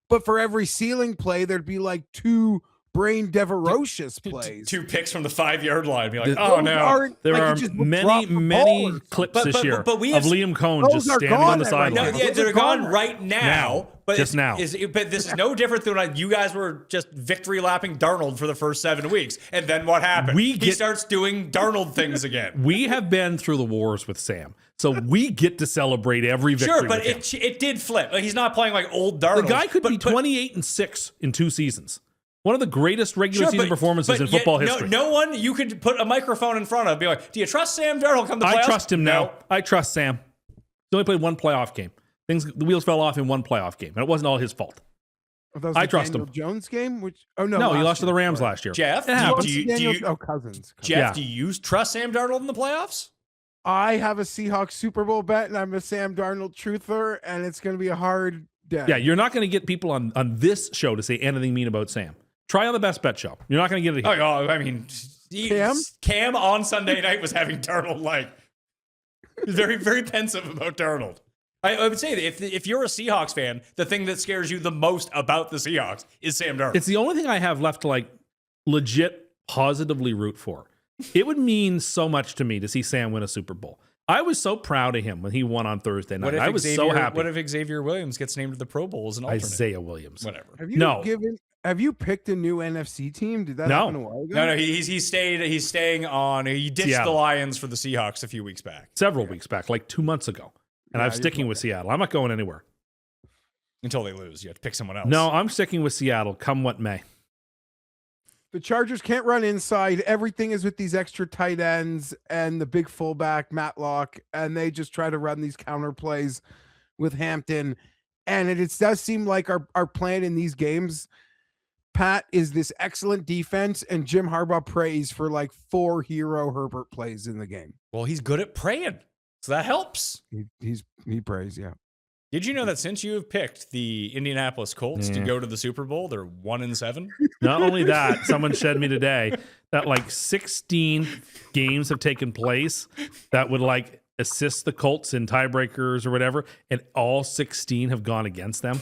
But for every ceiling play, there'd be like two brain devorocious plays. 2 picks from the 5-yard line. Be like, The- oh Those no. aren't- There like, you are just many, drop the ball many or clips But- this but- year but we of have- Liam Cohn Those just are standing gone on the right now. No, sideline. yeah, they're gone right now. Now. But Just now. But this is no different than like you guys were just victory lapping Darnold for the first 7 weeks, and then what happened? He starts doing Darnold things again. We have been through the wars with Sam, so we get to celebrate every victory. Sure, but with him. it did flip. Like, he's not playing like old Darnold. The guy could but, be 28-6 in 2 seasons. One of the greatest regular Sure, season performances but in yet football history. No one you could put a microphone in front of and be like, do you trust Sam Darnold come the playoffs? I trust him now. No. I trust Sam. He only played one playoff game. The wheels fell off in one playoff game, and it wasn't all his fault. That was I the trust Daniel him. Jones game, which no, No, he last lost to the year, Rams sorry. last year. Jeff, It happens. Cousins. Jeff, Yeah. do you trust Sam Darnold in the playoffs? I have a Seahawks Super Bowl bet, and I'm a Sam Darnold truther, and it's going to be a hard day. Yeah, you're not going to get people on this show to say anything mean about Sam. Try on the Best Bet show. You're not going to get it here. Oh, I mean, Cam on Sunday night was having Darnold like very, very pensive about Darnold. I would say that if you're a Seahawks fan, the thing that scares you the most about the Seahawks is Sam Darnold. It's the only thing I have left to like legit positively root for. It would mean so much to me to see Sam win a Super Bowl. I was so proud of him when he won on Thursday night. I was so happy. What if Xavier Williams gets named to the Pro Bowl as an alternate? Isaiah Williams. Whatever. Have you picked a new NFC team? Did that No. happen a while ago? No, he's staying on. He ditched Seattle. the Lions for the Seahawks a few weeks back Several weeks back, like 2 months ago. And Yeah, I'm you're sticking with Seattle. I'm not going anywhere. until they lose. You have to pick someone else. No, I'm sticking with Seattle, come what may. The Chargers can't run inside. Everything is with these extra tight ends and the big fullback, Matlock, and they just try to run these counter plays with Hampton. And it does seem like our plan in these games, Pat, is this excellent defense, and Jim Harbaugh prays for like 4 hero Herbert plays in the game. Well, he's good at praying, so that helps. He prays, yeah. Did you know that since you have picked the Indianapolis Colts to go to the Super Bowl, they're 1-7? Not only that, someone said me today that like 16 games have taken place that would like assist the Colts in tiebreakers or whatever, and all 16 have gone against them.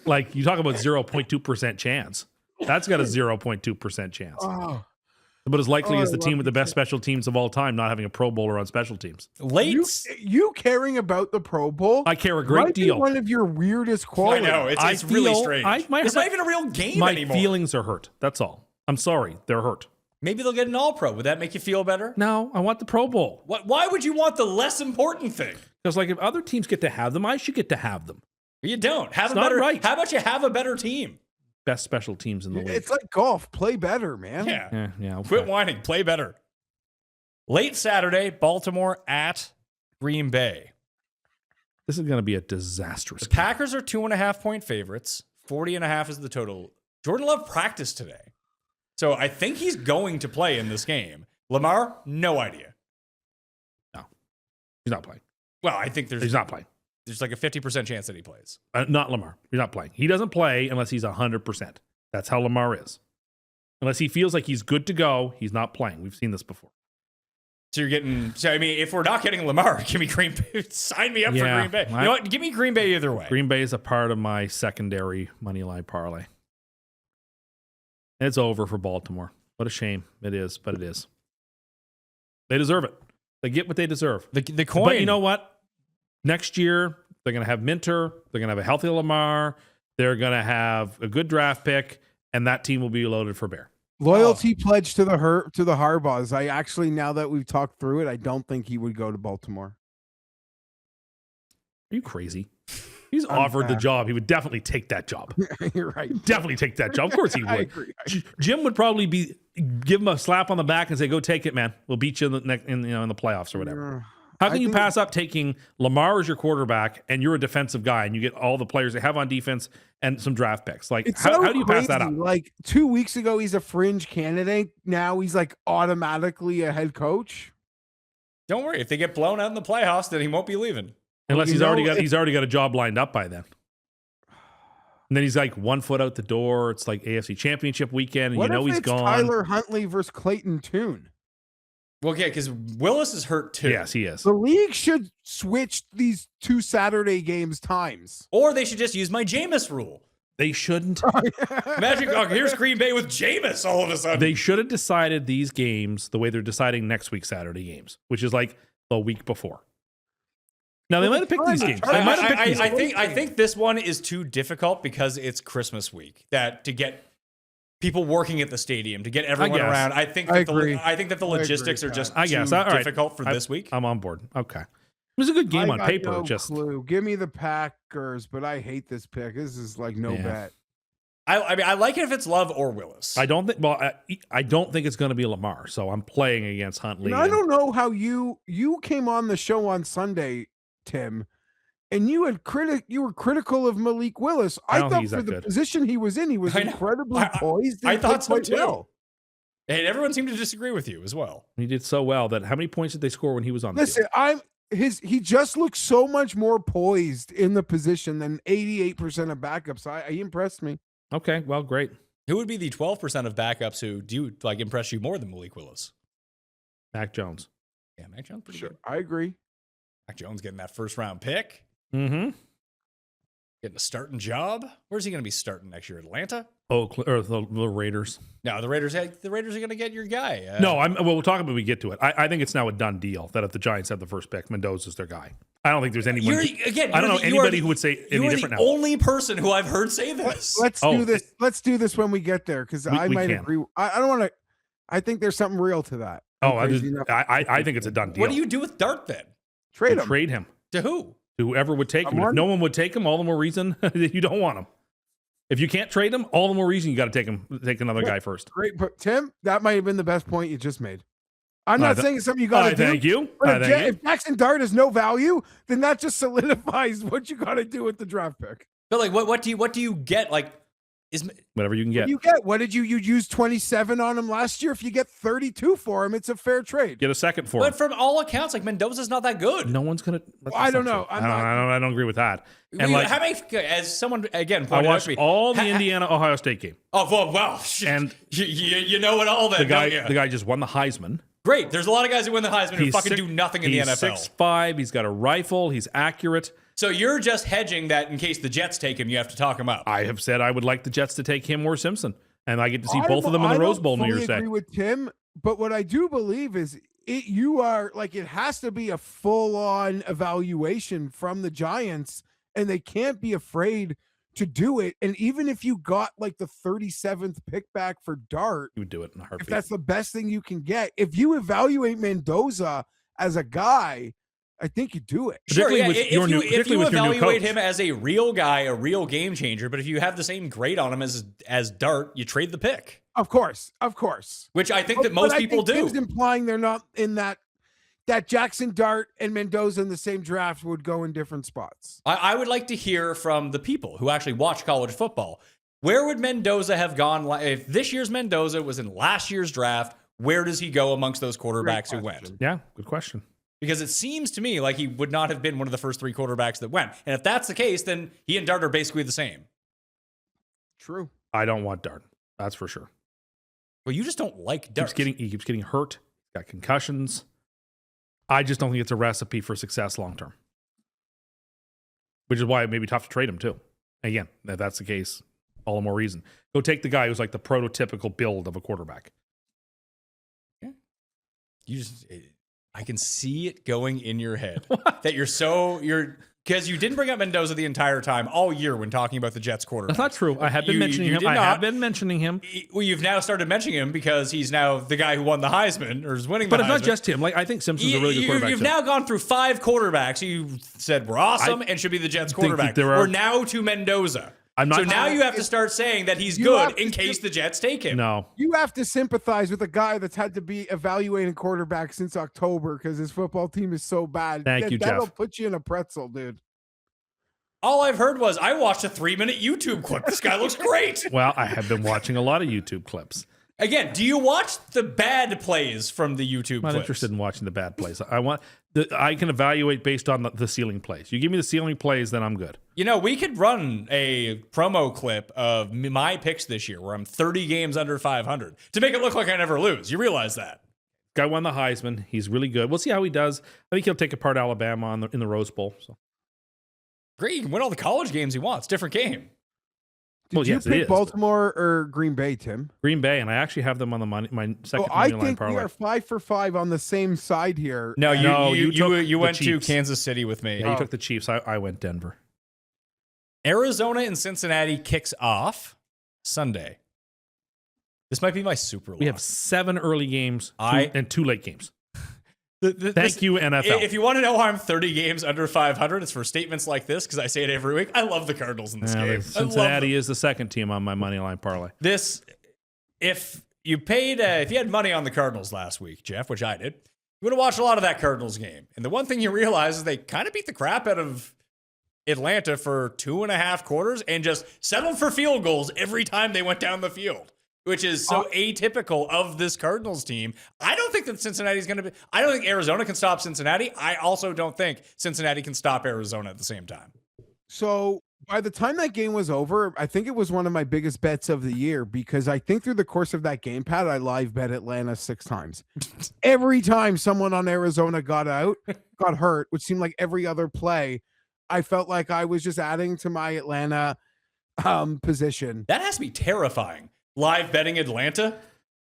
Like, you talk about 0.2% chance. That's got a 0.2% chance. Oh, But as likely Oh, as the I team love with the this best special teams of all time not having a Pro Bowler on special teams. Late. you caring about the Pro Bowl? I care a great might be deal. one of your weirdest I qualities. know. It's I really feel- strange. my- It's not even a real game My anymore. feelings are hurt. That's all. I'm sorry. They're hurt. Maybe they'll get an All-Pro. Would that make you feel better? No, I want the Pro Bowl. Why would you want the less important thing? Because like if other teams get to have them, I should get to have them. You don't. Have It's a not better. right. How about you have a better team? Best special teams in the league. It's like golf. Play better, man. Yeah. Yeah. Okay. Quit whining. Play better. Late Saturday, Baltimore at Green Bay. This is going to be a disastrous The game. Packers are 2.5-point favorites. 40.5 is the total. Jordan Love practiced today. So I think he's going to play in this game. Lamar, no idea. He's not playing. Well, I think He's not playing. there's like a 50% chance that he plays. Not Lamar. He's not playing. He doesn't play unless he's 100%. That's how Lamar is. Unless he feels like he's good to go, he's not playing. We've seen this before. So you're getting. So I mean, if we're not getting Lamar, give me Green Bay. Sign me up for Yeah, Green Bay. You know what? Give me Green Bay either way. Green Bay is a part of my secondary money line parlay. It's over for Baltimore. What a shame it is, but it is. They deserve it. They get what they deserve. The coin. But you know what? Next year, they're going to have Minter. They're going to have a healthy Lamar. They're going to have a good draft pick, and that team will be loaded for bear. Loyalty pledge to the Harbaughs. I actually, now that we've talked through it, I don't think he would go to Baltimore. Are you crazy? He's I'm offered the back. job. He would definitely take that job. You're right. Definitely take that job. Of course he I would. agree. Jim would probably give him a slap on the back and say, "Go take it, man. We'll beat you in the playoffs or whatever." How can you pass up taking Lamar as your quarterback and you're a defensive guy and you get all the players they have on defense and some draft picks? Like, how do you pass that up? Like 2 weeks ago, he's a fringe candidate. Now he's like automatically a head coach. Don't worry. If they get blown out in the playoffs, then he won't be leaving. Unless You he's know, already got a job lined up by then. And then he's like 1 foot out the door. It's like AFC Championship weekend, and What you know if he's it's gone. Tyler Huntley versus Clayton Tune? Well, yeah, because Willis is hurt too. Yes, he is. The league should switch these 2 Saturday games times. Or they should just use my Jameis rule. They shouldn't. Magic. Here's Green Bay with Jameis all of a sudden. They should have decided these games the way they're deciding next week's Saturday games, which is like the week before. Now they might have picked these games. They might have picked these games. I think this one is too difficult because it's Christmas week. That to get people working at the stadium, to get everyone guess. around. I think I that agree. I think that the logistics are just I guess. too All right. difficult for this week. I'm on board. Okay. It was a good game I on got paper. no Just clue. Give me the Packers, but I hate this pick. This is like no Yeah. bet. I mean, I like it if it's Love or Willis. I don't think. Well, I don't think it's going to be Lamar. So I'm playing against Huntley. And I don't know how you came on the show on Sunday, Tim, and you were critical of Malik Willis. I I don't think thought he's for that the good. position he was in, he was I know. incredibly poised. I and thought played so quite too. well. And everyone seemed to disagree with you as well. He did so well that how many points did they score when he was on the Listen, field? he just looks so much more poised in the position than 88% of backups. He impressed me. Okay, well, great. Who would be the 12% of backups who do like impress you more than Malik Willis? Mac Jones. Yeah, Mac Jones pretty Sure, good. I agree. Mac Jones getting that first round pick, Mm-hmm. getting a starting job. Where's he going to be starting next year? Atlanta? Oh, or the Raiders. No, the Raiders. The Raiders are going to get your guy. No, well, we'll talk about when we get to it. I think it's now a done deal that if the Giants have the first pick, Mendoza's their guy. I don't think there's anyone. I don't know anybody who would say any You're different the now. only person who I've heard say this. Let's Oh, do this. Let's do this when we get there because I we might can. agree. I don't want to. I think there's something real to that. I'm Oh, I crazy enough- think it's a done deal. What do you do with Dart then? trade And him? trade him To who? to whoever would take him. If Lamar? no one would take him, all the more reason that you don't want him. If you can't trade him, all the more reason you got to take another guy first. Great, but Tim, that might have been the best point you just made. I'm not saying it's something you got I to do. thank you. But I thank you. if Jackson Dart has no value, then that just solidifies what you got to do with the draft pick. But like, what do you get? Like, Whatever you can get. You get what did you use 27 on him last year? If you get 32 for him, it's a fair trade. Get a second for him. but from all accounts, like Mendoza's not that good. No one's gonna. I don't know. I don't agree with that. And like, how many? As someone again I pointed out watched to me, all the Indiana Ohio State game. Oh well, wow. And you know it all then. The guy, don't you? the guy just won the Heisman. Great. There's a lot of guys who win the Heisman who fucking six- do nothing in the he's NFL. 6'5". He's got a rifle. He's accurate. So you're just hedging that in case the Jets take him, you have to talk him up. I have said I would like the Jets to take him or Simpson, and I get to see both of them in I the Rose don't Bowl New fully Year's Day. agree with Tim, but what I do believe is it has to be a full-on evaluation from the Giants, and they can't be afraid to do it. And even if you got like the 37th pick back for Dart, You would do it in a if heartbeat. that's the best thing you can get, if you evaluate Mendoza as a guy, I think you do it. Sure, Particularly yeah. with If your you, new- if particularly you with your new evaluate coach. him as a real guy, a real game changer, but if you have the same grade on him as Dart, you trade the pick, Of course. which I think But- that most but I people think do. Tim's implying they're not in that Jackson Dart and Mendoza in the same draft would go in different spots. I would like to hear from the people who actually watch college football. Where would Mendoza have gone if this year's Mendoza was in last year's draft? Where does he go amongst those quarterbacks who went? Yeah, good question. Because it seems to me like he would not have been one of the first three quarterbacks that went. And if that's the case, then he and Dart are basically the same. True. I don't want Dart. That's for sure. Well, you just don't like Dart. He keeps getting hurt. Got concussions. I just don't think it's a recipe for success long term. Which is why it may be tough to trade him too. Again, if that's the case, all the more reason. Go take the guy who's like the prototypical build of a quarterback. I can see it going in your head that because you didn't bring up Mendoza the entire time all year when talking about the Jets quarterback. That's not true. I have been mentioning him. I have been mentioning him. Well, you've now started mentioning him because he's now the guy who won the Heisman or is winning the Heisman. But it's not just him. Like I think Simpson's a really good quarterback. You've now gone through 5 quarterbacks you said were awesome and should be the Jets quarterback. We're now to Mendoza. So now you have to start saying that he's good in case the Jets take him. No. You have to sympathize with a guy that's had to be evaluating quarterback since October because his football team is so bad. Thank you, That'll Geoff. put you in a pretzel, dude. All I've heard was I watched a 3-minute YouTube clip. This guy looks great. Well, I have been watching a lot of YouTube clips. Again, do you watch the bad plays from the YouTube I'm not clips? interested in watching the bad plays. I can evaluate based on the ceiling plays. You give me the ceiling plays, then I'm good. You know, we could run a promo clip of my picks this year where I'm 30 games under 500 to make it look like I never lose. You realize that? Guy won the Heisman. He's really good. We'll see how he does. I think he'll take apart Alabama in the Rose Bowl. So. Great. He can win all the college games he wants. Different game. Did you pick Baltimore or Green Bay, Tim? Green Bay, and I actually have them on my second I money line think parlay. we are 5 for 5 on the same side here. No, you went to Chiefs. Kansas City with me. Yeah, you took the Chiefs. I went Denver. Arizona and Cincinnati kicks off Sunday. This might be my super lock. We have 7 early games and 2 late games. Thank you, NFL. If you want to know why I'm 30 games under 500, it's for statements like this because I say it every week. I love the Cardinals in this game. Cincinnati is the second team on my money line parlay. If you had money on the Cardinals last week, Geoff, which I did, you would have watched a lot of that Cardinals game. And the one thing you realize is they kind of beat the crap out of Atlanta for 2.5 quarters and just settled for field goals every time they went down the field, which is so atypical of this Cardinals team. I don't think that Cincinnati's going to be... I don't think Arizona can stop Cincinnati. I also don't think Cincinnati can stop Arizona at the same time. So by the time that game was over, I think it was one of my biggest bets of the year because I think through the course of that game, Pat, I live bet Atlanta 6 times. Every time someone on Arizona got hurt, which seemed like every other play, I felt like I was just adding to my Atlanta position. That has to be terrifying. Live betting Atlanta?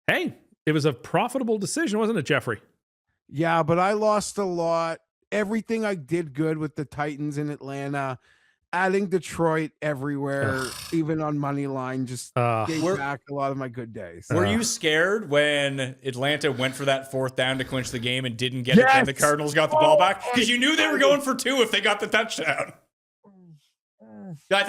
Hey, it was a profitable decision, wasn't it, Jeffrey? Yeah, but I lost a lot. Everything I did good with the Titans in Atlanta, adding Detroit everywhere, even on money line, just gave back a lot of my good days. Were you scared when Atlanta went for that 4th down to clinch the game and didn't get it and the Cardinals got the ball back? Because you knew they were going for 2 if they got the touchdown. I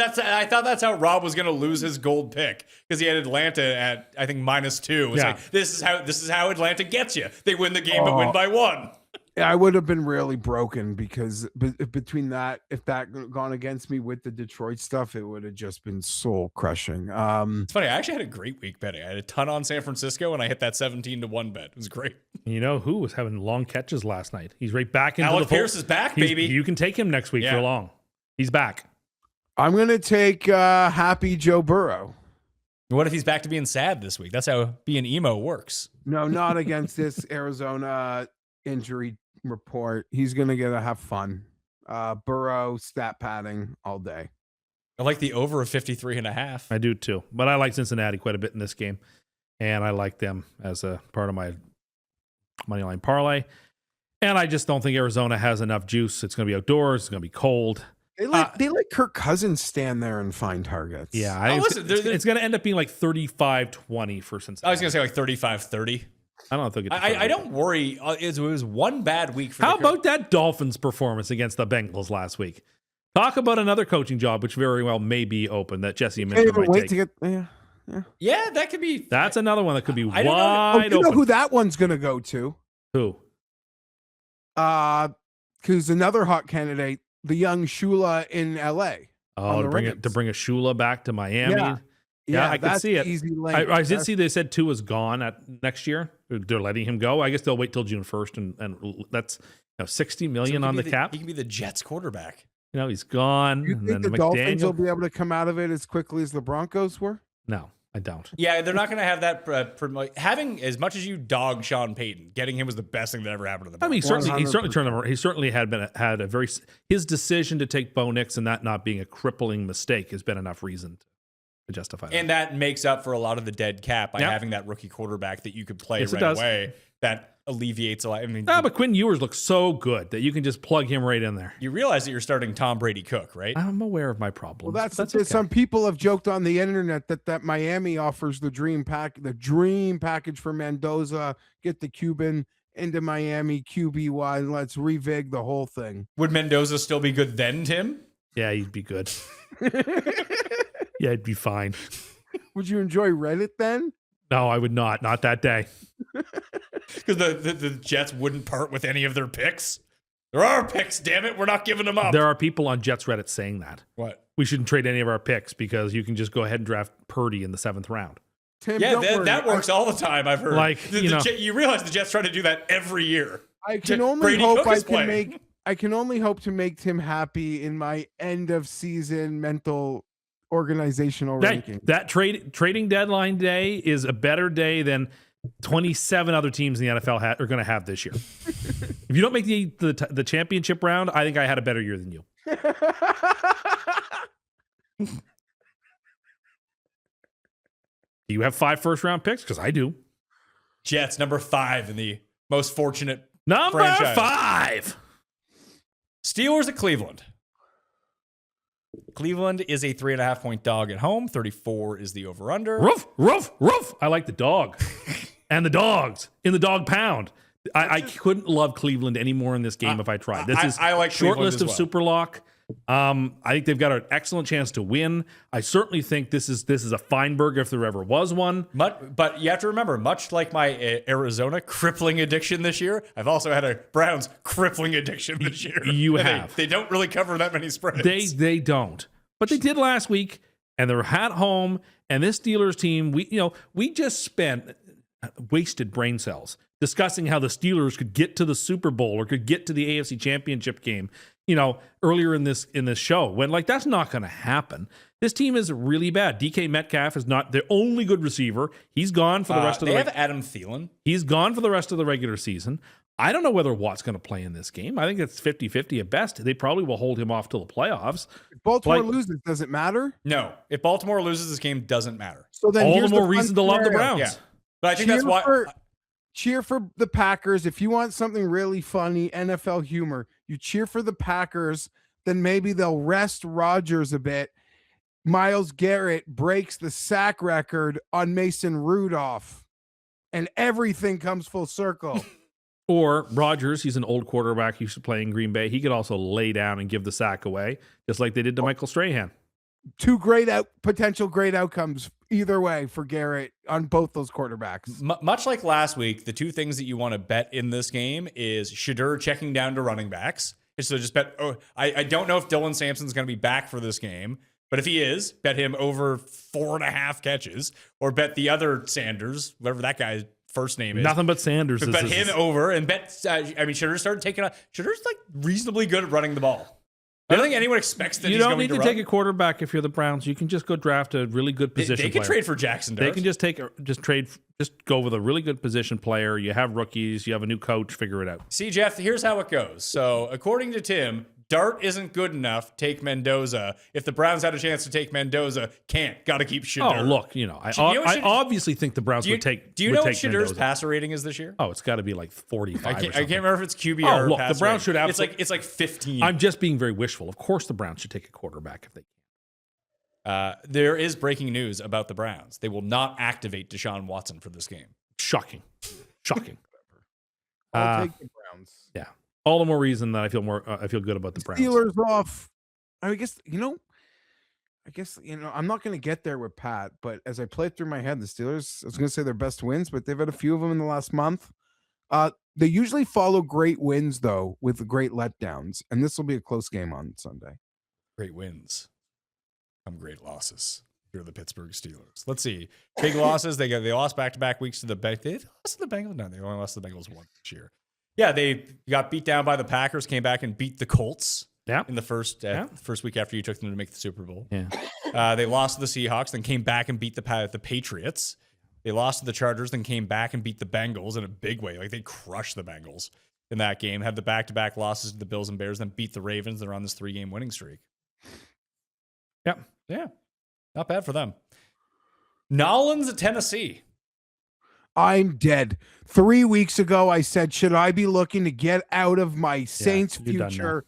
thought that's how Rob was going to lose his gold pick because he had Atlanta at I think -2. It was like this is how Atlanta gets you. They win the game but win by 1. Yeah, I would have been really broken because between that, if that gone against me with the Detroit stuff, it would have just been soul crushing. It's funny. I actually had a great week betting. I had a ton on San Francisco and I hit that 17-1 bet. It was great. You know who was having long catches last night? He's right back into Alec Pierce is back, baby. You can take him next week for long. He's back. I'm going to take happy Joe Burrow. What if he's back to being sad this week? That's how being emo works. No, not against this Arizona injury report. He's going to get to have fun. Burrow, stat padding all day. I like the over of 53.5. I do too. But I like Cincinnati quite a bit in this game. And I like them as a part of my moneyline parlay. And I just don't think Arizona has enough juice. It's going to be outdoors. It's going to be cold. They let Kirk Cousins stand there and find targets. Yeah. It's going to end up being like 35-20 for Cincinnati. I was going to say like 35-30. I don't think I don't worry. It was one bad week for How about that Dolphins performance against the Bengals last week? Talk about another coaching job, which very well may be open that Jesse Minter might take. To get, yeah, that could be. That's another one that could be wide open. You know open. who that one's going to go to? Who? Because another hot candidate, the young Shula in L.A. Oh, to bring a Shula back to Miami. Yeah, I could see it. Easy lane. I did see they said Tua's gone at next year. They're letting him go. I guess they'll wait till June 1st, and that's $60 million on the cap. He can be the Jets quarterback. He's gone. You think the Dolphins will be able to come out of it as quickly as the Broncos were? No, I don't. Yeah, they're not going to have that. Having as much as you dog Sean Payton, getting him was the best thing that ever happened to them. I mean, he certainly turned them around. 100%. He certainly had a very his decision to take Bo Nix and that not being a crippling mistake has been enough reason to justify that. And that makes up for a lot of the dead cap by Yep. having that rookie quarterback that you could play Yes, it right does. away. That alleviates a lot. I mean, But Quinn Ewers looks so good that you can just plug him right in there. you realize that you're starting Tom Brady Cook, right? I'm aware of my problems. Well, that's okay. some people have joked on the internet that Miami offers the dream package for Mendoza. Get the Cuban into Miami, QB1. And let's revig the whole thing. Would Mendoza still be good then, Tim? Yeah, he'd be good. Yeah, he'd be fine. Would you enjoy Reddit then? No, I would not. Not that day. Because the Jets wouldn't part with any of their picks. There are picks, damn it. We're not giving them up. There are people on Jets Reddit saying that. What? We shouldn't trade any of our picks because you can just go ahead and draft Purdy in the 7th round. Tim, Yeah, don't worry. that works all the time, I've heard. Like, you realize the Jets try to do that every year. I can J- only Brady hope Cook I is can playing. make. I can only hope to make Tim happy in my end of season mental organizational ranking. That trading deadline day is a better day than 27 other teams in the NFL are going to have this year. If you don't make the championship round, I think I had a better year than you. Do you have 5 first-round picks? Because I do. Jets, number 5 in the most fortunate Number franchise. 5. Steelers at Cleveland. Cleveland is a 3.5-point dog at home. 34 is the over-under. Roof, roof, roof. I like the dog. And the dogs in the dog pound. I couldn't love Cleveland anymore in this game if I tried. This is I like short Cleveland list of as well. Superlock. I think they've got an excellent chance to win. I certainly think this is a Fienberg if there ever was one. But you have to remember, much like my Arizona crippling addiction this year, I've also had a Browns crippling addition this year. You And have. They don't really cover that many spreads. They don't, but they did last week, and they're at home. And this Steelers team, we just spent wasted brain cells discussing how the Steelers could get to the Super Bowl or could get to the AFC Championship game. Earlier in this show, when that's not going to happen. This team is really bad. DK Metcalf is not the only good receiver. He's gone for the rest of They have Adam Thielen. He's gone for the rest of the regular season. I don't know whether Watt's going to play in this game. I think it's 50-50 at best. They probably will hold him off till the playoffs. If Baltimore loses, does it matter? No, if Baltimore loses this game, doesn't matter. So then All here's the more fun reason to love the scenario. Browns. Yeah, but I think that's why. Cheer for the Packers. If you want something really funny, NFL humor, you cheer for the Packers, then maybe they'll rest Rodgers a bit. Myles Garrett breaks the sack record on Mason Rudolph, and everything comes full circle. Or Rodgers, he's an old quarterback. He used to play in Green Bay. He could also lay down and give the sack away, just like they did to Michael Strahan. Two potential great outcomes either way for Garrett on both those quarterbacks. Much like last week, the two things that you want to bet in this game is Shadur checking down to running backs. So just bet. I don't know if Dylan Sampson's going to be back for this game, but if he is, bet him over 4.5 catches, or bet the other Sanders, whatever that guy's first name is. Nothing but Sanders. But bet him over and bet. Shadur started taking off. Shadur's reasonably good at running the ball. I don't think anyone expects that You he's don't going need to run. take a quarterback if you're the Browns. You can just go draft a really good position They can player. trade for Jackson They Dart. can just go with a really good position player. You have rookies. You have a new coach. Figure it out. See, Jeff, here's how it goes. So, according to Tim, Dart isn't good enough. Take Mendoza. If the Browns had a chance to take Mendoza, can't. Got to keep Shadur. Oh, look, I obviously think the Browns would take. Do you know what take Shadur's Mendoza. passer rating is this year? Oh, it's got to be like 45. I can't or something. remember if it's QBR Oh, or look, the passer Browns rating. should It's like 15. I'm just being very wishful. Of course, the Browns should take a quarterback if they can. There is breaking news about the Browns. They will not activate Deshaun Watson for this game. Shocking. I'll take the Browns. Yeah. All the more reason that I feel good about the Browns. Steelers off. I guess I'm not going to get there with Pat, but as I play through my head, the Steelers, I was going to say their best wins, but they've had a few of them in the last month. They usually follow great wins though with great letdowns, and this will be a close game on Sunday. Great wins. Some great losses. You're the Pittsburgh Steelers. Let's see. Big losses. They lost back-to-back weeks to the Bengals. They lost to the Bengals. No, they only lost to the Bengals once this year. Yeah, they got beat down by the Packers, came back and beat the Colts. Yeah. In the first week after you took them to make the Super Bowl. Yeah. They lost to the Seahawks, then came back and beat the Patriots. They lost to the Chargers, then came back and beat the Bengals in a big way. Like, they crushed the Bengals in that game. Had the back-to-back losses to the Bills and Bears, then beat the Ravens. They're on this 3-game winning streak. Yep. Yeah. Not bad for them. Nolans at Tennessee. I'm dead. 3 weeks ago, I said, should I be looking to get out of my Saints you're done now. future?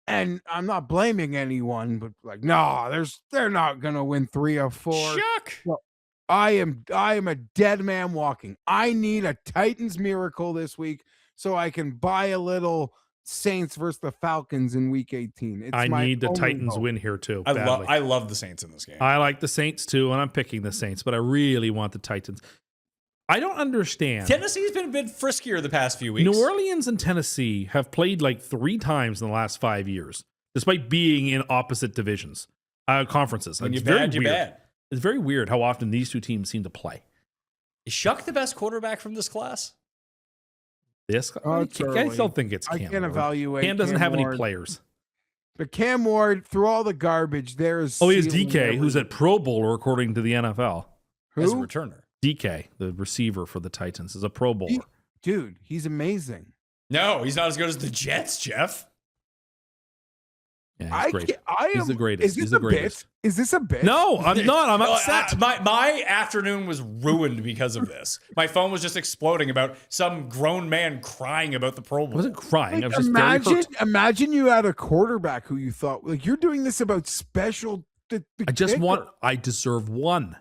And I'm not blaming anyone, but like, no, they're not gonna win 3 or 4. Shuck. Well, I am a dead man walking. I need a Titans miracle this week so I can buy a little Saints versus the Falcons in week 18. I need the only Titans hope. win here too. I love the Saints in this game. I like the Saints too, and I'm picking the Saints, but I really want the Titans. I don't understand. Tennessee's been a bit friskier the past few weeks. New Orleans and Tennessee have played like 3 times in the last 5 years, despite being in opposite divisions, conferences. When It's you're very bad, you're weird. bad. It's very weird how often these two teams seem to play. Is Shuck the best quarterback from this class? This, Oh, it's I early. still think it's I Cam. can't Ward. evaluate. Cam doesn't Cam have any Ward. players. But Cam Ward, through all the garbage, there's. Oh, he has ceiling DK, who's every- at Pro Bowler according to the NFL. As a Who? returner. DK, the receiver for the Titans, is a Pro Bowler. Dude, he's amazing. No, he's not as good as the Jets, Jeff. Yeah, I he's great. can't- I He's am- the greatest. Is this He's the a bit? greatest. Is this a bit? No, I'm not. I'm No, upset. my afternoon was ruined because of this. My phone was just exploding about some grown man crying about the Pro I Bowl. wasn't crying. I Like, was just very hurt. imagine you had a quarterback who you thought like you're doing this about special. I just want. I deserve one.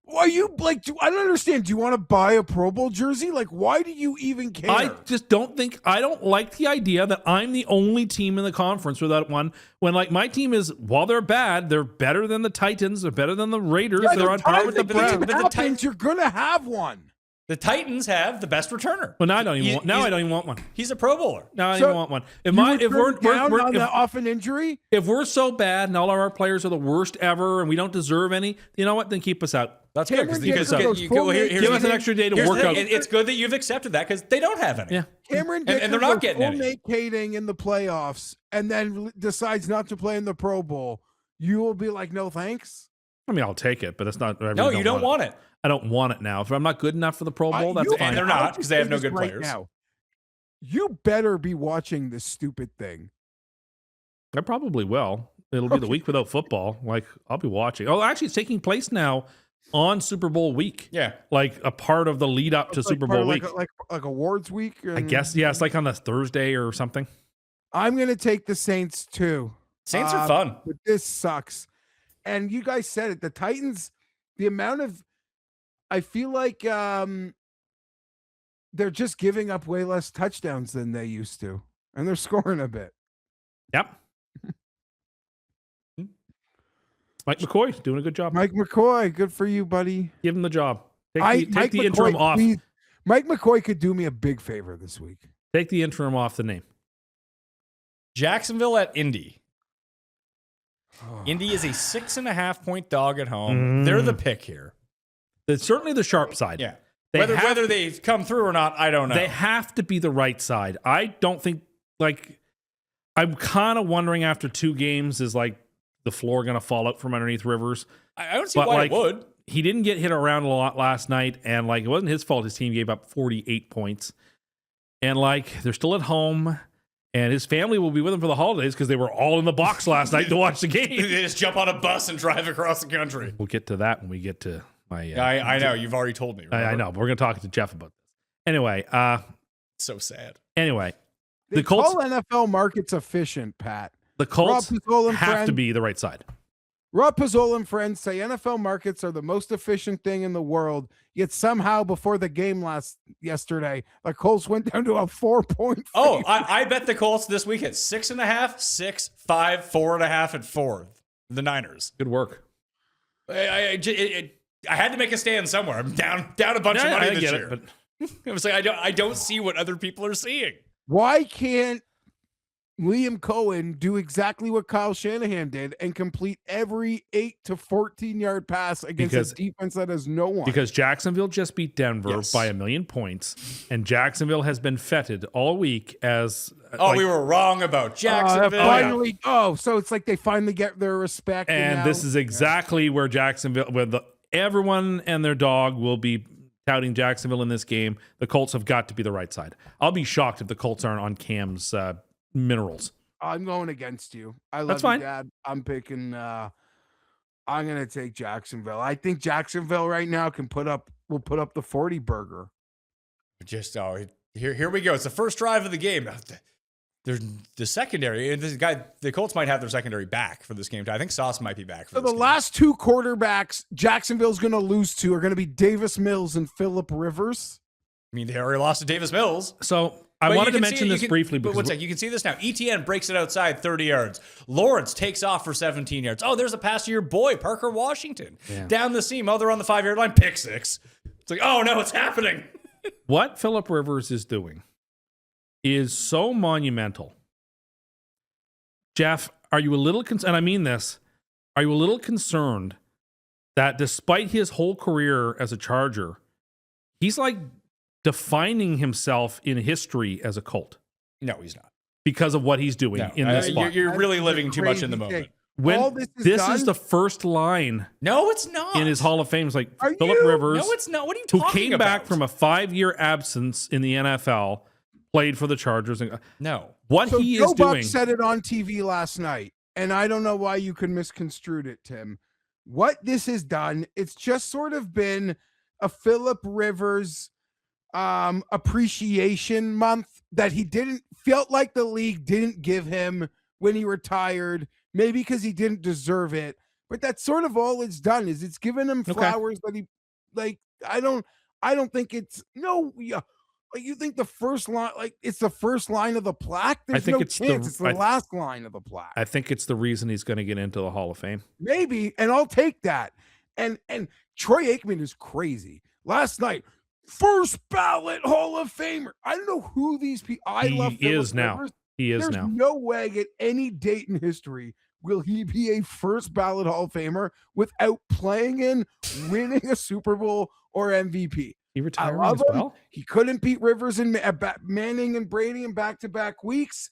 Why you like? I don't understand. Do you want to buy a Pro Bowl jersey? Like, why do you even care? I just don't think. I don't like the idea that I'm the only team in the conference without one. When like my team is, while they're bad, they're better than the Titans. They're better than the Raiders. By They're the on par time with the the game Browns. but the happens, Titans- you're gonna have one. The Titans have the best returner. Well, now I don't even. Want, now He's- I don't even want one. He's a Pro Bowler. Now I don't So, even want one. If You my if return we're, down we're on off an injury. if we're so bad and all of our players are the worst ever and we don't deserve any, you know what? Then keep us out. That's good Cameron because Dicker goes full here's Give the us an thing. extra day to Here's the work thing. out. It's good that you've accepted that because they don't have any. Yeah. Cameron And Dicker they're not goes getting any. full-nacating in the playoffs and then decides not to play in the Pro Bowl. You will be like, no thanks. I mean, I'll take it, but it's not. I No, really you don't want it. I don't want it now. If I'm not good enough for the Pro Bowl, that's You- fine. And they're I'll not, just 'cause they have say no this good right players. now. You better be watching this stupid thing. I probably will. It'll be the week without football. Like I'll be watching. Oh, actually, it's taking place now on Super Bowl week. Yeah. Like a part of the lead up to Like Super part Bowl of week. like awards week. I guess. Yeah, it's like on a Thursday or something. I'm gonna take the Saints too. Saints are fun. But this sucks. And you guys said it. The Titans, the amount of, I feel like they're just giving up way less touchdowns than they used to, and they're scoring a bit. Yep. Mike McCoy doing a good job. Mike McCoy, good for you, buddy. Give him the job. Take Mike the McCoy, interim off. please- Mike McCoy could do me a big favor this week. Take the interim off the name. Jacksonville at Indy. Oh. Indy is a 6.5-point dog at home. They're the pick here. It's certainly the sharp side. Yeah. They Whether have- whether they come through or not, I don't know. They have to be the right side. I don't think, like, I'm kind of wondering after 2 games, is like the floor going to fall out from underneath Rivers? I don't see But, why like, it would. He didn't get hit around a lot last night, and like it wasn't his fault. His team gave up 48 points, and like they're still at home, and his family will be with him for the holidays because they were all in the box last night to watch the They game. just jump on a bus and drive across the country. We'll get to that when we get to my. I know. You've already told me. I remember? know, but we're going to talk to Geoff about this. Anyway, So sad. They the Colts. call NFL markets efficient, Pat. The Colts Rob Pizzola and have to friend- be the right side. Rob Pizzola and friends say NFL markets are the most efficient thing in the world. Yet somehow, before the game yesterday, the Colts went down to a 4-point. Oh, I bet the Colts this week at 6.5, 6, 5, 4.5, and 4. The Niners. Good work. I had to make a stand somewhere. I'm down a bunch of money I this get year. it, but I was like, I don't see what other people are seeing. Why can't Liam Cohen do exactly what Kyle Shanahan did and complete every 8 to 14 yard pass against a defense that has no one? because Jacksonville just beat Denver Yes. by 1,000,000 points, and Jacksonville has been feted all week as Oh, we were wrong about Jacksonville. Finally, so it's like they finally get their respect. And now, this is exactly where Jacksonville, everyone and their dog will be touting Jacksonville in this game. The Colts have got to be the right side. I'll be shocked if the Colts aren't on Cam's minerals. I'm going against you. I love That's fine. you, Dad. I'm picking. I'm going to take Jacksonville. I think Jacksonville right now will put up the 40 burger. Just here we go. It's the first drive of the game. There's the secondary, and the Colts might have their secondary back for this game. I think Sauce might be back for So this the game. last two quarterbacks Jacksonville's going to lose to are going to be Davis Mills and Phillip Rivers. I mean, they already lost to Davis Mills. So I But wanted you to can mention see- this you can- briefly. But one Because sec, you can see this now. ETN breaks it outside 30 yards. Lawrence takes off for 17 yards. Oh, there's a pass to your boy, Parker Washington. Down the seam. Oh, they're on the 5-yard line. Pick six. It's like, oh, no, it's happening. what Phillip Rivers is doing is so monumental. Geoff, are you a little and I mean this, are you a little concerned that despite his whole career as a Charger, he's like defining himself in history as a Colt No, he's not. because of what he's doing No, in this spot? you're really That's living a too much in the crazy moment. thing. When All this is this done- is the first line No, it's not. in his Hall of Fame, is like Are Phillip you? Rivers, No, it's not. What are you who talking came about? back from a 5-year absence in the NFL, played for the Chargers. And No. what So he Joe is Buck doing, said it on TV last night, and I don't know why you could misconstrue it, Tim. What this has done, it's just sort of been a Phillip Rivers appreciation month that he felt like the league didn't give him when he retired, maybe because he didn't deserve it. But that's sort of all it's done, is it's given him flowers that he like. I don't think it's like you think the first line, like it's the first line of the plaque. There's think no it's chance. the- It's the last line of the plaque. I think it's the reason he's going to get into the Hall of Fame. Maybe, and I'll take that. And Troy Aikman is crazy. Last night, first ballot Hall of Famer. I don't know who these people. I He love Phillip is now. Rivers. He is There's now. no way at any date in history will he be a first ballot Hall of Famer without playing in, winning a Super Bowl or MVP. He I retiring love as him. well. He couldn't beat Rivers and Manning and Brady in back-to-back weeks.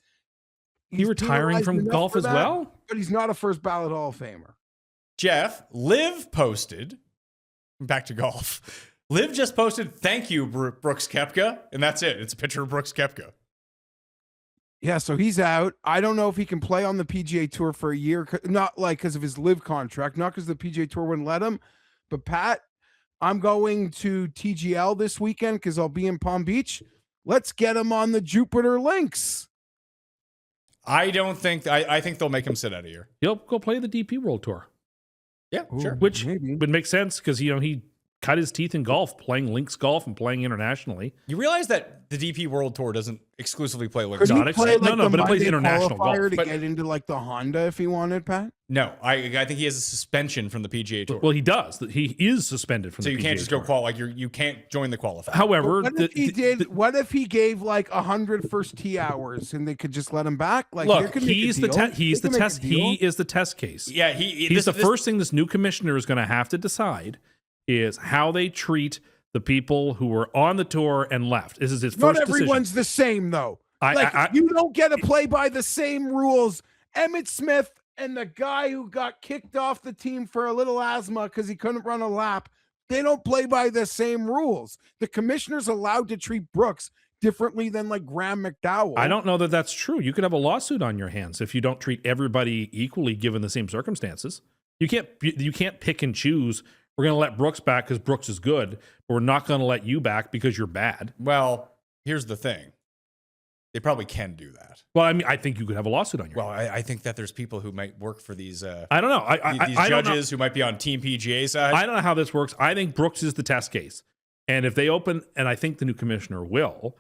He He's retiring penalized from enough golf for as that, well. but he's not a first ballot Hall of Famer. Jeff, Liv posted, back to golf. Liv just posted, thank you, Brooks Koepka. And that's it. It's a picture of Brooks Koepka. Yeah, so he's out. I don't know if he can play on the PGA Tour for a year, not like because of his live contract, not because the PGA Tour wouldn't let him. But Pat, I'm going to TGL this weekend because I'll be in Palm Beach. Let's get him on the Jupiter Links. I think they'll make him sit out of here. He'll go play the DP World Tour, Yeah, sure. which maybe. would make sense because he cut his teeth in golf, playing links golf and playing internationally. You realize that the DP World Tour doesn't exclusively play links. Couldn't he Exotics? play, like, No, the but it plays Monday international golf. qualifier to But- get into like the Honda if he wanted, Pat? No, I think he has a suspension from the PGA Tour. Well, he does. He is suspended from so the you PGA can't just Tour. go qual. Like you can't join the qualifier. However, What if he what if he gave like 100 first tee hours and they could just let him back? Like, there look, could make a he's the deal. he's They the could make a test. deal. He is the test case. Yeah, He's the first thing this new commissioner is going to have to decide is how they treat the people who were on the tour and left. This is his Not first decision. everyone's the same, though. I- You don't get to play by the same rules. Emmett Smith and the guy who got kicked off the team for a little asthma because he couldn't run a lap, they don't play by the same rules. The commissioner's allowed to treat Brooks differently than like Graham McDowell. I don't know that that's true. You could have a lawsuit on your hands if you don't treat everybody equally given the same circumstances. You can't pick and choose. We're going to let Brooks back because Brooks is good, but we're not going to let you back because you're bad. Well, here's the thing. They probably can do that. Well, I mean, I think you could have a lawsuit on your Well, hands. I think that there's people who might work for these I don't know. these I don't know. judges who might be on Team PGA side. I don't know how this works. I think Brooks is the test case. And if they open, and I think the new commissioner will,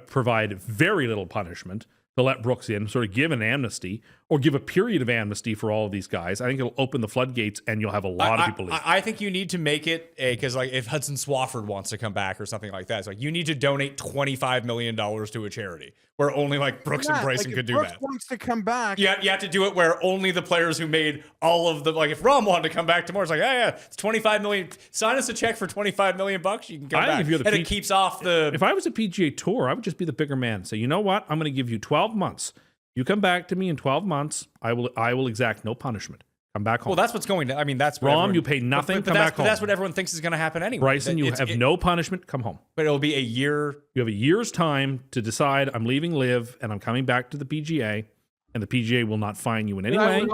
provide very little punishment to let Brooks in, sort of give an amnesty, or give a period of amnesty for all of these guys. I think it'll open the floodgates and you'll have a lot of people leave. I think you need to make it because like if Hudson Swafford wants to come back or something like that, it's like you need to donate $25 million to a charity where only like Brooks and Bryson could do Brooks that. wants to come back. Yeah, you have to do it where only the players who made all of the like if Rom wanted to come back tomorrow, it's like, yeah, it's 25 million. Sign us a check for 25 million bucks. You can come back. And it keeps off the. If I was a PGA Tour, I would just be the bigger man. Say, you know what? I'm going to give you 12 months. You come back to me in 12 months. I will exact no punishment. Come back home. Well, that's what's going to. I mean, that's what Rom. You pay nothing. Come back home. But that's what everyone thinks is going to happen anyway. Bryson, you have no punishment. Come home. But it'll be a year. You have a year's time to decide. I'm leaving Live and I'm coming back to the PGA, and the PGA will not fine you in any way.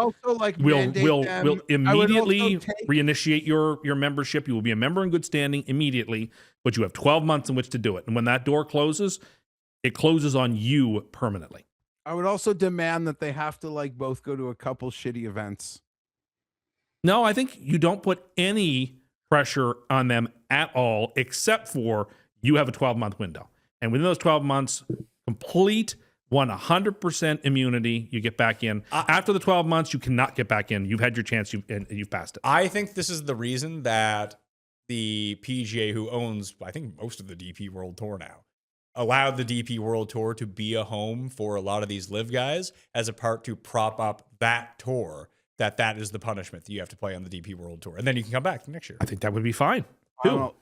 We'll immediately reinitiate your membership. You will be a member in good standing immediately, but you have 12 months in which to do it. And when that door closes, it closes on you permanently. I would also demand that they have to like both go to a couple shitty events. No, I think you don't put any pressure on them at all, except for you have a 12-month window. And within those 12 months, complete 100% immunity, you get back in. After the 12 months, you cannot get back in. You've had your chance, you've passed it. I think this is the reason that the PGA, who owns, I think, most of the DP World Tour now, allowed the DP World Tour to be a home for a lot of these live guys as a part to prop up that tour, that is the punishment that you have to play on the DP World Tour. And then you can come back next year. I think that would be fine. And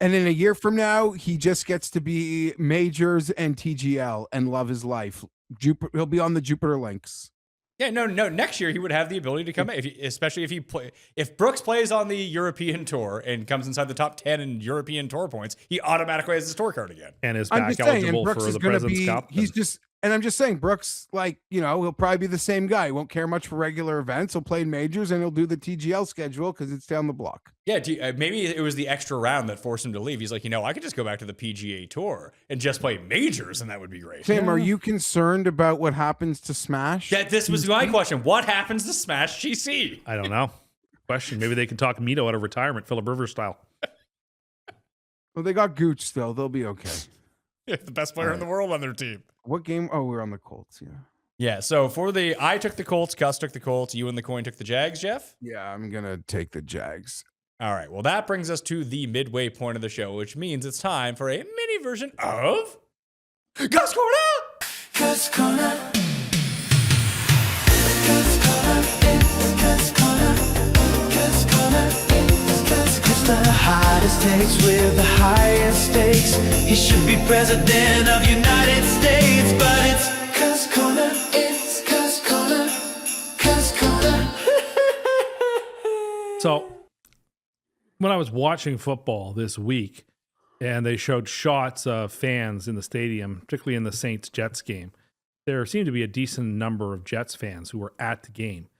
in a year from now, he just gets to be majors and TGL and love his life. He'll be on the Jupiter Links. Yeah, no. Next year he would have the ability to come, especially if Brooks plays on the European Tour and comes inside the top 10 in European Tour points, he automatically has his tour card again and is back eligible for the President's Cup. I'm just saying, Brooks, he'll probably be the same guy. He won't care much for regular events. He'll play in majors and he'll do the TGL schedule because it's down the block. Yeah, maybe it was the extra round that forced him to leave. He's like, I could just go back to the PGA Tour and just play majors, and that would be great. Tim, are you concerned about what happens to Smash? This was my question. What happens to Smash GC? I don't know. Question. Maybe they can talk Mito out of retirement, Phillip Rivers style. Well, they got Gooch still. They'll be okay. Yeah, the best player in the world on their team. What game? Oh, we're on the Colts, yeah. Yeah, so I took the Colts, Cust took the Colts, you and the coin took the Jags, Geoff? Yeah, I'm going to take the Jags. All right, well, that brings us to the midway point of the show, which means it's time for a mini version of Cust Corner! Cust Corner. Cust Corner. It's Cust Corner. Cust Corner. It's Cust Corner. The hottest takes with the highest stakes. He should be president of United States, but it's Cust Corner. It's Cust Corner. Cust Corner. So, when I was watching football this week, and they showed shots of fans in the stadium, particularly in the Saints-Jets game, there seemed to be a decent number of Jets fans who were at the game.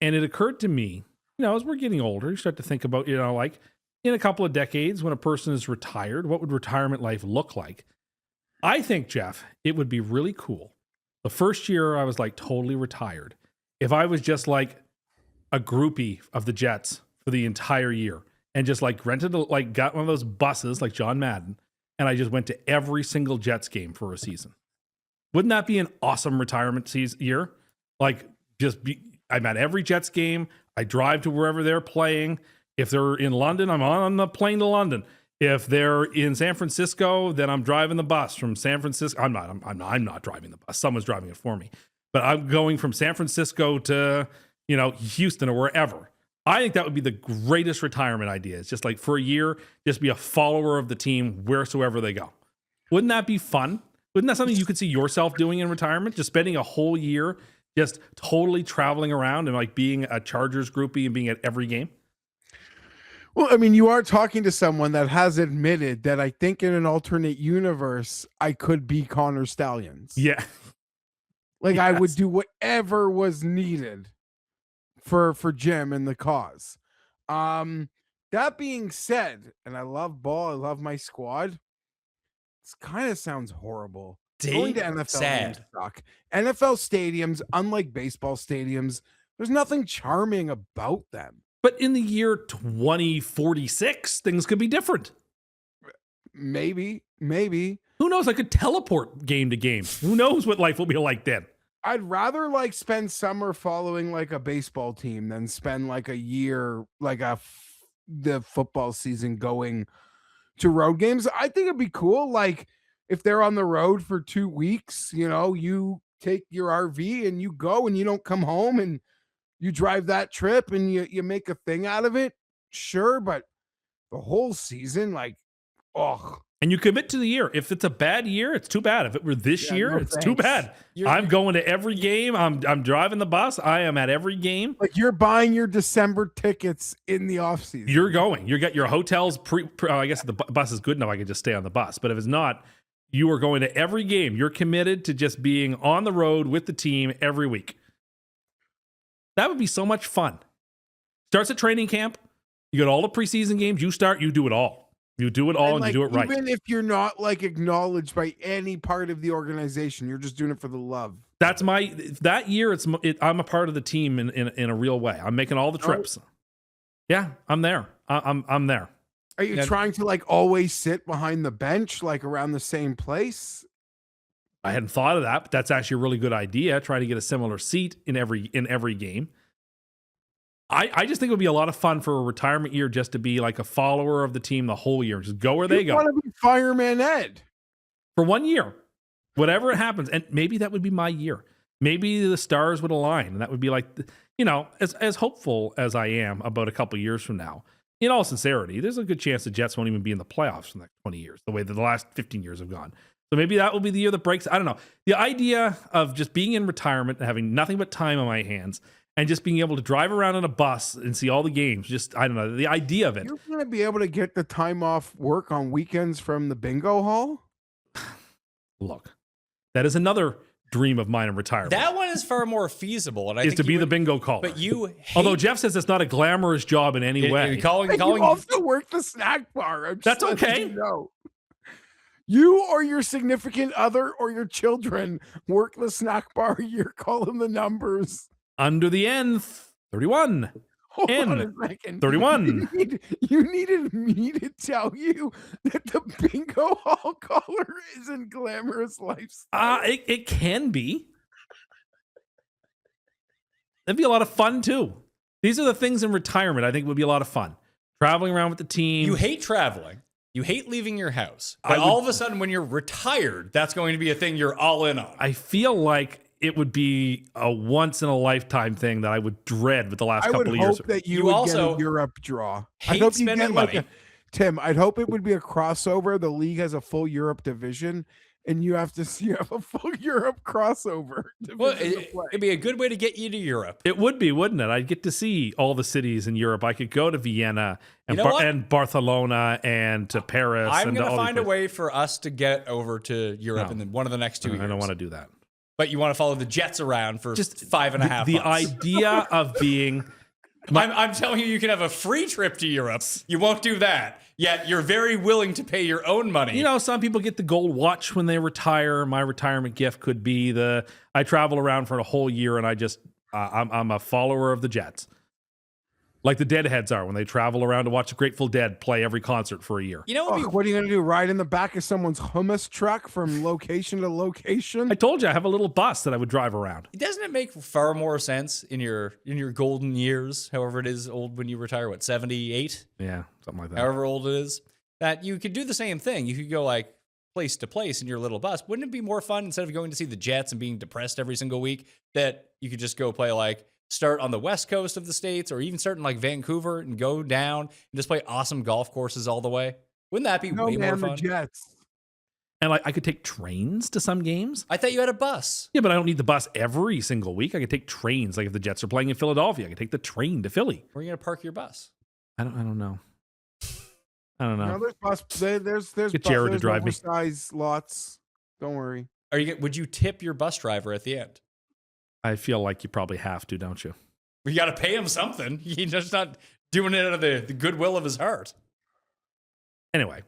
And it occurred to me, as we're getting older, you start to think about, like in a couple of decades when a person is retired, what would retirement life look like? I think, Geoff, it would be really cool. The first year I was like totally retired. If I was just like a groupie of the Jets for the entire year and just like got one of those buses like John Madden, and I just went to every single Jets game for a season. Wouldn't that be an awesome retirement year? I'm at every Jets game. I drive to wherever they're playing. If they're in London, I'm on the plane to London. If they're in San Francisco, then I'm driving the bus from San Francisco. I'm not driving the bus. Someone's driving it for me. But I'm going from San Francisco to, Houston or wherever. I think that would be the greatest retirement idea. It's just like for a year, just be a follower of the team wheresoever they go. Wouldn't that be fun? Wouldn't that something you could see yourself doing in retirement? Just spending a whole year just totally traveling around and like being a Chargers groupie and being at every game? Well, I mean, you are talking to someone that has admitted that I think in an alternate universe, I could be Connor Stallions. Yeah. Like I would do whatever was needed for Jim and the cause. That being said, and I love ball, I love my squad. This kind of sounds horrible. Going to NFL games suck. NFL stadiums, unlike baseball stadiums, there's nothing charming about them. But in the year 2046, things could be different. Maybe. Who knows? I could teleport game to game. Who knows what life will be like then? I'd rather like spend summer following like a baseball team than spend like a year like the football season going to road games. I think it'd be cool. Like if they're on the road for 2 weeks, you take your RV and you go and you don't come home and you drive that trip and you make a thing out of it. Sure, but the whole season, like, oh. And you commit to the year. If it's a bad year, it's too bad. If it were this year, no it's too thanks. bad. I'm going to every game. I'm driving the bus. I am at every game. Like you're buying your December tickets in the off season. You're going. You got your hotels. I guess the bus is good enough. I could just stay on the bus. But if it's not, you are going to every game. You're committed to just being on the road with the team every week. That would be so much fun. Starts at training camp. You got all the preseason games. You do it all. You do it all and like, you do it right. Even if you're not like acknowledged by any part of the organization, you're just doing it for the love. That's that year. I'm a part of the team in a real way. I'm making all the trips. Yeah, I'm there. I'm there. Are you trying to like always sit behind the bench, like around the same place? I hadn't thought of that, but that's actually a really good idea. Try to get a similar seat in every game. I just think it would be a lot of fun for a retirement year just to be like a follower of the team the whole year. Just go where they go. You want to be Fireman Ed. For 1 year. Whatever it happens. And maybe that would be my year. Maybe the stars would align. And that would be like, as hopeful as I am about a couple years from now, in all sincerity, there's a good chance the Jets won't even be in the playoffs for the next 20 years, the way that the last 15 years have gone. So maybe that will be the year that breaks. I don't know. The idea of just being in retirement and having nothing but time on my hands and just being able to drive around on a bus and see all the games, I don't know, the idea of it. You're going to be able to get the time off work on weekends from the bingo hall? Look, that is another dream of mine in retirement. That one is far more feasible. And I think to be the bingo caller. But you although Geoff says it's not a glamorous job in any way. You also work the snack bar. That's okay. You or your significant other or your children work the snack bar. You're calling the numbers. Under the N, 31. Hold N, on a second. 31. You needed me to tell you that the bingo hall caller isn't glamorous lifestyle. It can be. That'd be a lot of fun too. These are the things in retirement I think would be a lot of fun. Traveling around with the team. You hate traveling. You hate leaving your house. But all of a sudden, when you're retired, that's going to be a thing you're all in on. I feel like it would be a once in a lifetime thing that I would dread with the last couple of years. I would hope that you would also get a Europe draw. Hate I hope you spending get money. Tim, I'd hope it would be a crossover. The league has a full Europe division, and you have a full Europe crossover. Well, it'd be a good way to get you to Europe. It would be, wouldn't it? I'd get to see all the cities in Europe. I could go to Vienna and, and Barcelona and to Paris. I'm going to find a way for us to get over to Europe in one of the next 2 years. I don't want to do that. But you want to follow the Jets around for just 5.5 months. The idea of being... I'm telling you, you can have a free trip to Europe. You won't do that. Yet you're very willing to pay your own money. Some people get the gold watch when they retire. My retirement gift could be I travel around for a whole year and I'm a follower of the Jets. Like the Deadheads are when they travel around to watch the Grateful Dead play every concert for a year. What are you going to do? Ride in the back of someone's hummus truck from location to location? I told you I have a little bus that I would drive around. Doesn't it make far more sense in your golden years, however it is old when you retire, 78? Yeah, something like that. However old it is, that you could do the same thing. You could go like place to place in your little bus. Wouldn't it be more fun instead of going to see the Jets and being depressed every single week that you could just go play start on the west coast of the States or even start in Vancouver and go down and just play awesome golf courses all the way? Wouldn't that be way more fun? The Jets. And I could take trains to some games. I thought you had a bus. Yeah, but I don't need the bus every single week. I could take trains. Like if the Jets are playing in Philadelphia, I could take the train to Philly. Where are you going to park your bus? I don't know. I don't know. No, there's bus. There's Get Jared to drive me. Size lots. Don't worry. Would you tip your bus driver at the end? I feel like you probably have to, don't you? You got to pay him something. He's just not doing it out of the goodwill of his heart. Anyway,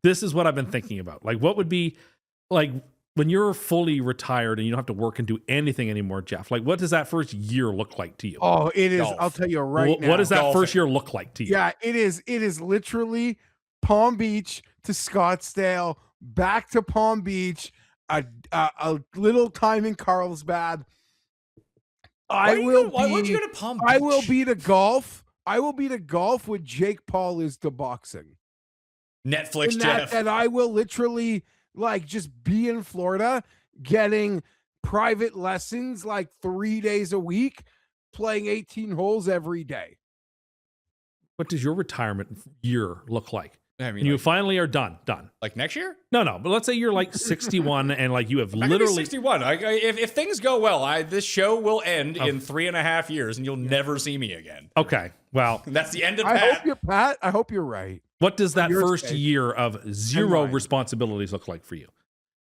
this is what I've been thinking about. What would be when you're fully retired and you don't have to work and do anything anymore, Geoff? What does that first year look like to you? Oh, it is. Golf. I'll tell you right now. What does that first year look like to you? Yeah, it is. It is literally Palm Beach to Scottsdale, back to Palm Beach, a little time in Carlsbad. Why would you go to Palm Beach? I will be to golf. I will be to golf what Jake Paul is to boxing. Netflix, that, Geoff. I will literally like just be in Florida getting private lessons like 3 days a week, playing 18 holes every day. What does your retirement year look like? I mean, And you like, finally are done. like next year? No, but let's say you're like 61 and like you have I could be literally 61. If things go well, this show will end in 3.5 years, and you'll never see me again. Okay. Well, And that's the end of I that. hope you're Pat. I hope you're right. what does that Your first sake. year of zero mine. responsibilities look like for you?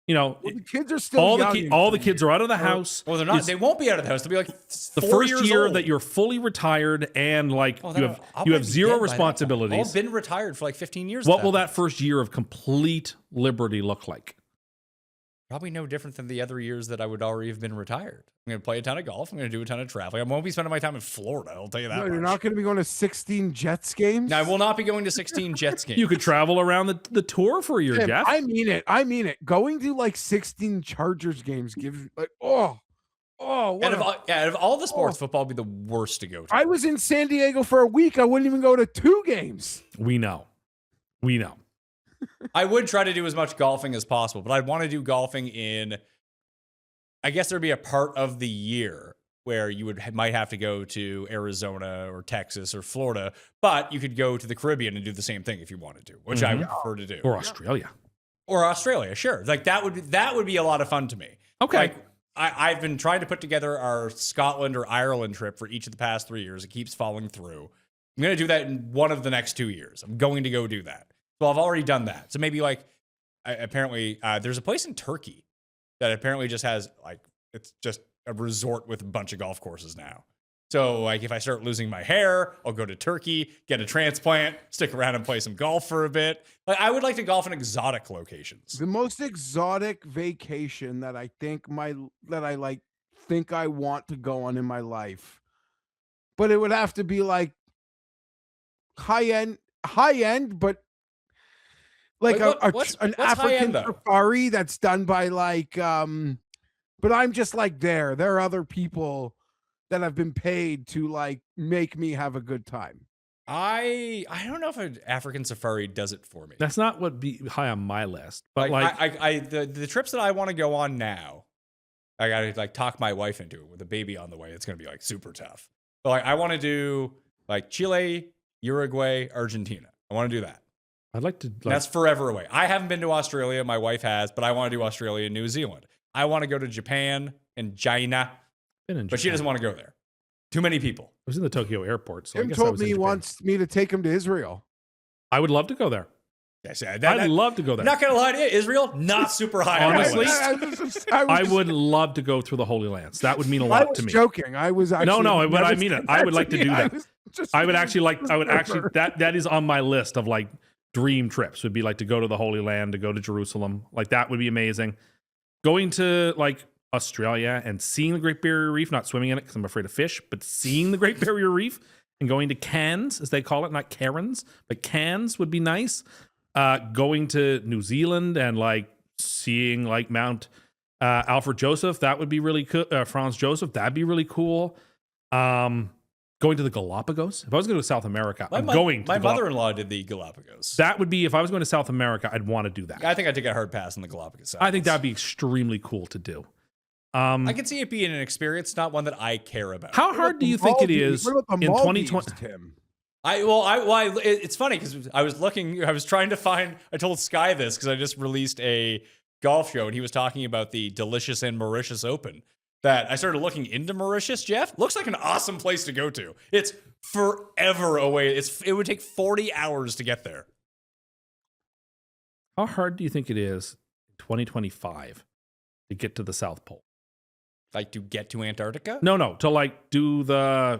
You know, Well, the kids are still all young the in all the 3 kids are out of the house. Well, they're not. It's They won't be out of the house. They'll be like the 4 first years year old. that you're fully retired and like Oh, you then have I'll you probably have be zero dead by that time. responsibilities. I've been retired for like 15 years. What at will point. that first year of complete liberty look like? Probably no different than the other years that I would already have been retired. I'm going to play a ton of golf. I'm going to do a ton of traveling. I won't be spending my time in Florida. I'll tell you that. No, you're much. not going to be going to 16 Jets games. No, I will not be going to 16 Jets games. You could travel around the tour for a year, Tim, Jeff. I mean it. I mean it. Going to like 16 Chargers games gives like what Out of all the sports, football would be the worst to go to. I was in San Diego for a week. I wouldn't even go to 2 games. We know. I would try to do as much golfing as possible, but I'd want to do golfing in, I guess there'd be a part of the year where you might have to go to Arizona or Texas or Florida, but you could go to the Caribbean and do the same thing if you wanted to, which I would prefer to do. Or Australia. Or Australia, sure. Like that would be a lot of fun to me. Okay. Like I've been trying to put together our Scotland or Ireland trip for each of the past 3 years. It keeps falling through. I'm going to do that in one of the next 2 years. I'm going to go do that. Well, I've already done that. So maybe like apparently there's a place in Turkey that apparently just has like, it's just a resort with a bunch of golf courses now. So like if I start losing my hair, I'll go to Turkey, get a transplant, stick around and play some golf for a bit. Like I would like to golf in exotic locations. The most exotic vacation that I think think I want to go on in my life, but it would have to be like high end, but like what's an high African end, though? safari that's done by like but I'm just like there are other people that have been paid to like make me have a good time. I don't know if an African safari does it for me. That's not what be high on my list. But The trips that I want to go on now, I gotta like talk my wife into it with a baby on the way. It's gonna be like super tough. But like I want to do like Chile, Uruguay, Argentina. I want to do that. I'd like to. That's forever away. I haven't been to Australia. My wife has, but I want to do Australia and New Zealand. I want to go to Japan and China, but she doesn't want to go there. Too many people. I was in the Tokyo airport, so I Tim guess I told was me in he Japan. wants me to take him to Israel. I would love to go there. Yes, I'd love to go there. Not gonna lie to you, Israel, not super high Honestly, on my list. I would love to go through the Holy Lands. That would mean a I lot was to me. joking. I was actually No, but I never mean it. said I would to like to me. do that. was just I would being actually clever. that is on my list of like dream trips would be like to go to the Holy Land, to go to Jerusalem. Like that would be amazing. Going to like Australia and seeing the Great Barrier Reef, not swimming in it because I'm afraid of fish, but seeing the Great Barrier Reef and going to Cairns, as they call it, not Cairns, but Cairns would be nice. Going to New Zealand and like seeing like Mount Alfred Joseph, that would be really cool. Franz Joseph, that'd be really cool. Going to the Galapagos. If I was going to South America, My mother-in-law did the Galapagos. That would be, if I was going to South America, I'd want to do that. I think I'd take a hard pass on the Galapagos. I think that'd be extremely cool to do. I can see it being an experience, not one that I care about. How hard do you think it is What about the in Maldives, 2020? Tim? It's funny because I was trying to find, I told Sky this because I just released a golf show and he was talking about the Delicious and Mauritius Open. That I started looking into Mauritius, Geoff. Looks like an awesome place to go to. It's forever away. It would take 40 hours to get there. How hard do you think it is in 2025 to get to the South Pole? Like to get to Antarctica? No, to like do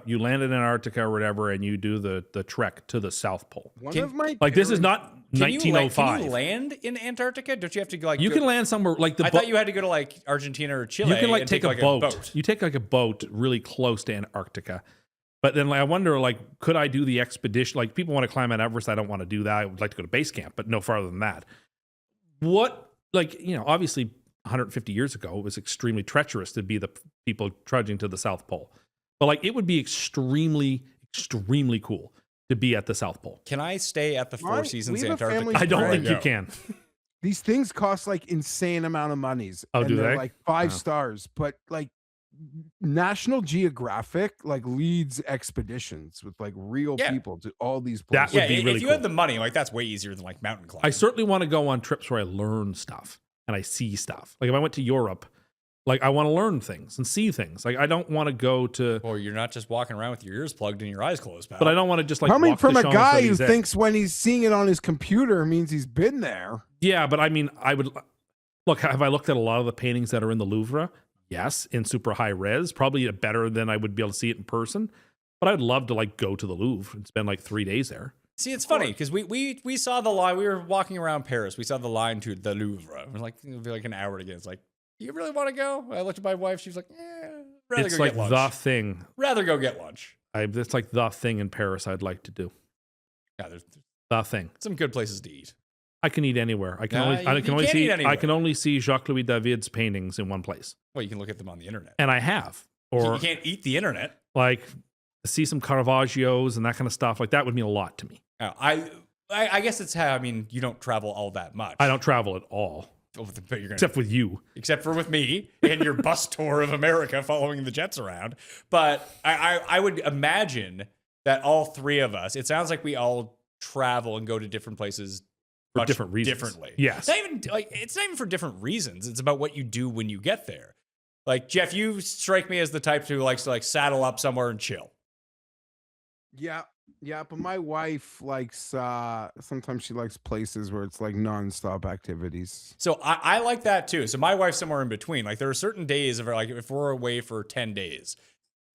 you land in Antarctica or whatever and you do the trek to the South Pole. This is not 1905. Can you land in Antarctica? Don't you have to like? You can land somewhere like I thought you had to go to like Argentina or Chile. You can like and take a boat. You take like a boat really close to Antarctica. But then like, I wonder, like, could I do the expedition? Like, people want to climb Mount Everest. I don't want to do that. I would like to go to base camp, but no farther than that. What, like, obviously 150 years ago, it was extremely treacherous to be the people trudging to the South Pole. But like, it would be extremely, extremely cool to be at the South Pole. Can I stay at the Four Right, Seasons we have a Antarctica? family I don't before think you go? can. These things cost like insane amount of monies. Oh, and do they're they? like 5 Wow. stars, but like National Geographic like leads expeditions with like real Yeah. people to all these That places. would Yeah, be if really you cool. had the money, like that's way easier than like mountain climbing. I certainly want to go on trips where I learn stuff and I see stuff. Like if I went to Europe, like I want to learn things and see things. Like I don't want to go to, Or you're not just walking around with your ears plugged and your eyes closed, pal. but I don't want to just like Coming walk from the a guy who Champs-Élysées. thinks when he's seeing it on his computer means he's been there. Yeah, but I mean, I would look. Have I looked at a lot of the paintings that are in the Louvre? Yes, in super high res, probably better than I would be able to see it in person. But I'd love to like go to the Louvre and spend like 3 days there. See, it's funny because we saw the line. We were walking around Paris. We saw the line to the Louvre. It was like it'll be like an hour to get. It's like, you really want to go? I looked at my wife. She was like, rather It's go like get lunch. the thing. Rather go get lunch. It's like the thing in Paris. I'd like to do Yeah, there's the thing. some good places to eat. I can eat anywhere. I can Nah, only. I you can only can't see. eat anywhere. I can only see Jacques Louis David's paintings in one place, Well, you can look at them on the internet. and I have. You Or can't eat the internet. like see some Caravaggios and that kind of stuff. Like that would mean a lot to me. Oh, I guess it's how. I mean, you don't travel all that much. I don't travel at all, But you're gonna, except with you. except for with me and your bus tour of America following the Jets around. But I would imagine that all three of us, it sounds like we all travel and go to different places For much different reasons. differently. Yes. It's not even for different reasons. It's about what you do when you get there. Like, Geoff, you strike me as the type who likes to like saddle up somewhere and chill. Yeah. Yeah, but my wife likes sometimes she likes places where it's like nonstop activities. So I like that too. So my wife's somewhere in between. Like there are certain days of like if we're away for 10 days,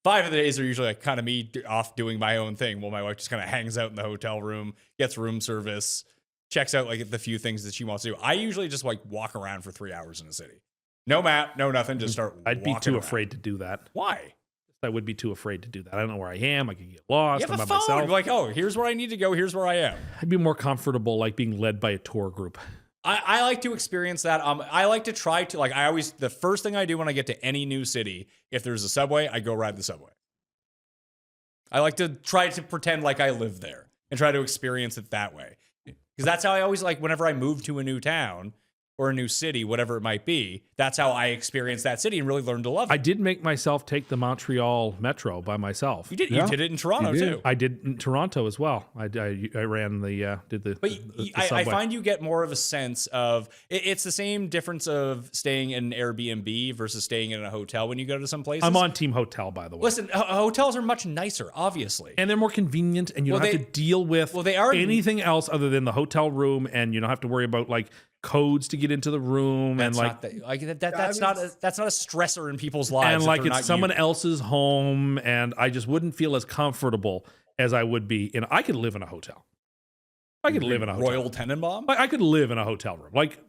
5 of the days are usually like kind of me off doing my own thing. Well, my wife just kind of hangs out in the hotel room, gets room service, checks out like the few things that she wants to do. I usually just like walk around for 3 hours in a city. No map, no nothing. Just start. I'd be walking too around. afraid to do that. Why? I would be too afraid to do that. I don't know where I am. I could get lost. You have I'm a by phone. myself. Like, oh, here's where I need to go. Here's where I am. I'd be more comfortable like being led by a tour group. I like to experience that. I like to try to like. The first thing I do when I get to any new city, if there's a subway, I go ride the subway. I like to try to pretend like I live there and try to experience it that way. Because that's how I always like whenever I move to a new town or a new city, whatever it might be, that's how I experience that city and really learn to love it. I did make myself take the Montreal Metro by myself. You did. Yeah, You did it in Toronto you did. too. I did in Toronto as well. I ran the did the. But the I subway. find you get more of a sense of it's the same difference of staying in an Airbnb versus staying in a hotel when you go to some places. I'm on Team Hotel, by the way. Listen, hotels are much nicer, obviously. And they're more convenient, and you Well, don't have they- to deal with well, they are- anything else other than the hotel room, and you don't have to worry about like codes to get into the room, That's and that's not a stressor in people's lives. and if like they're it's not someone you. else's home, and I just wouldn't feel as comfortable as I would be in. I could live in a hotel. I could live in a hotel. Royal Tenenbaum. I could live in a hotel room. Like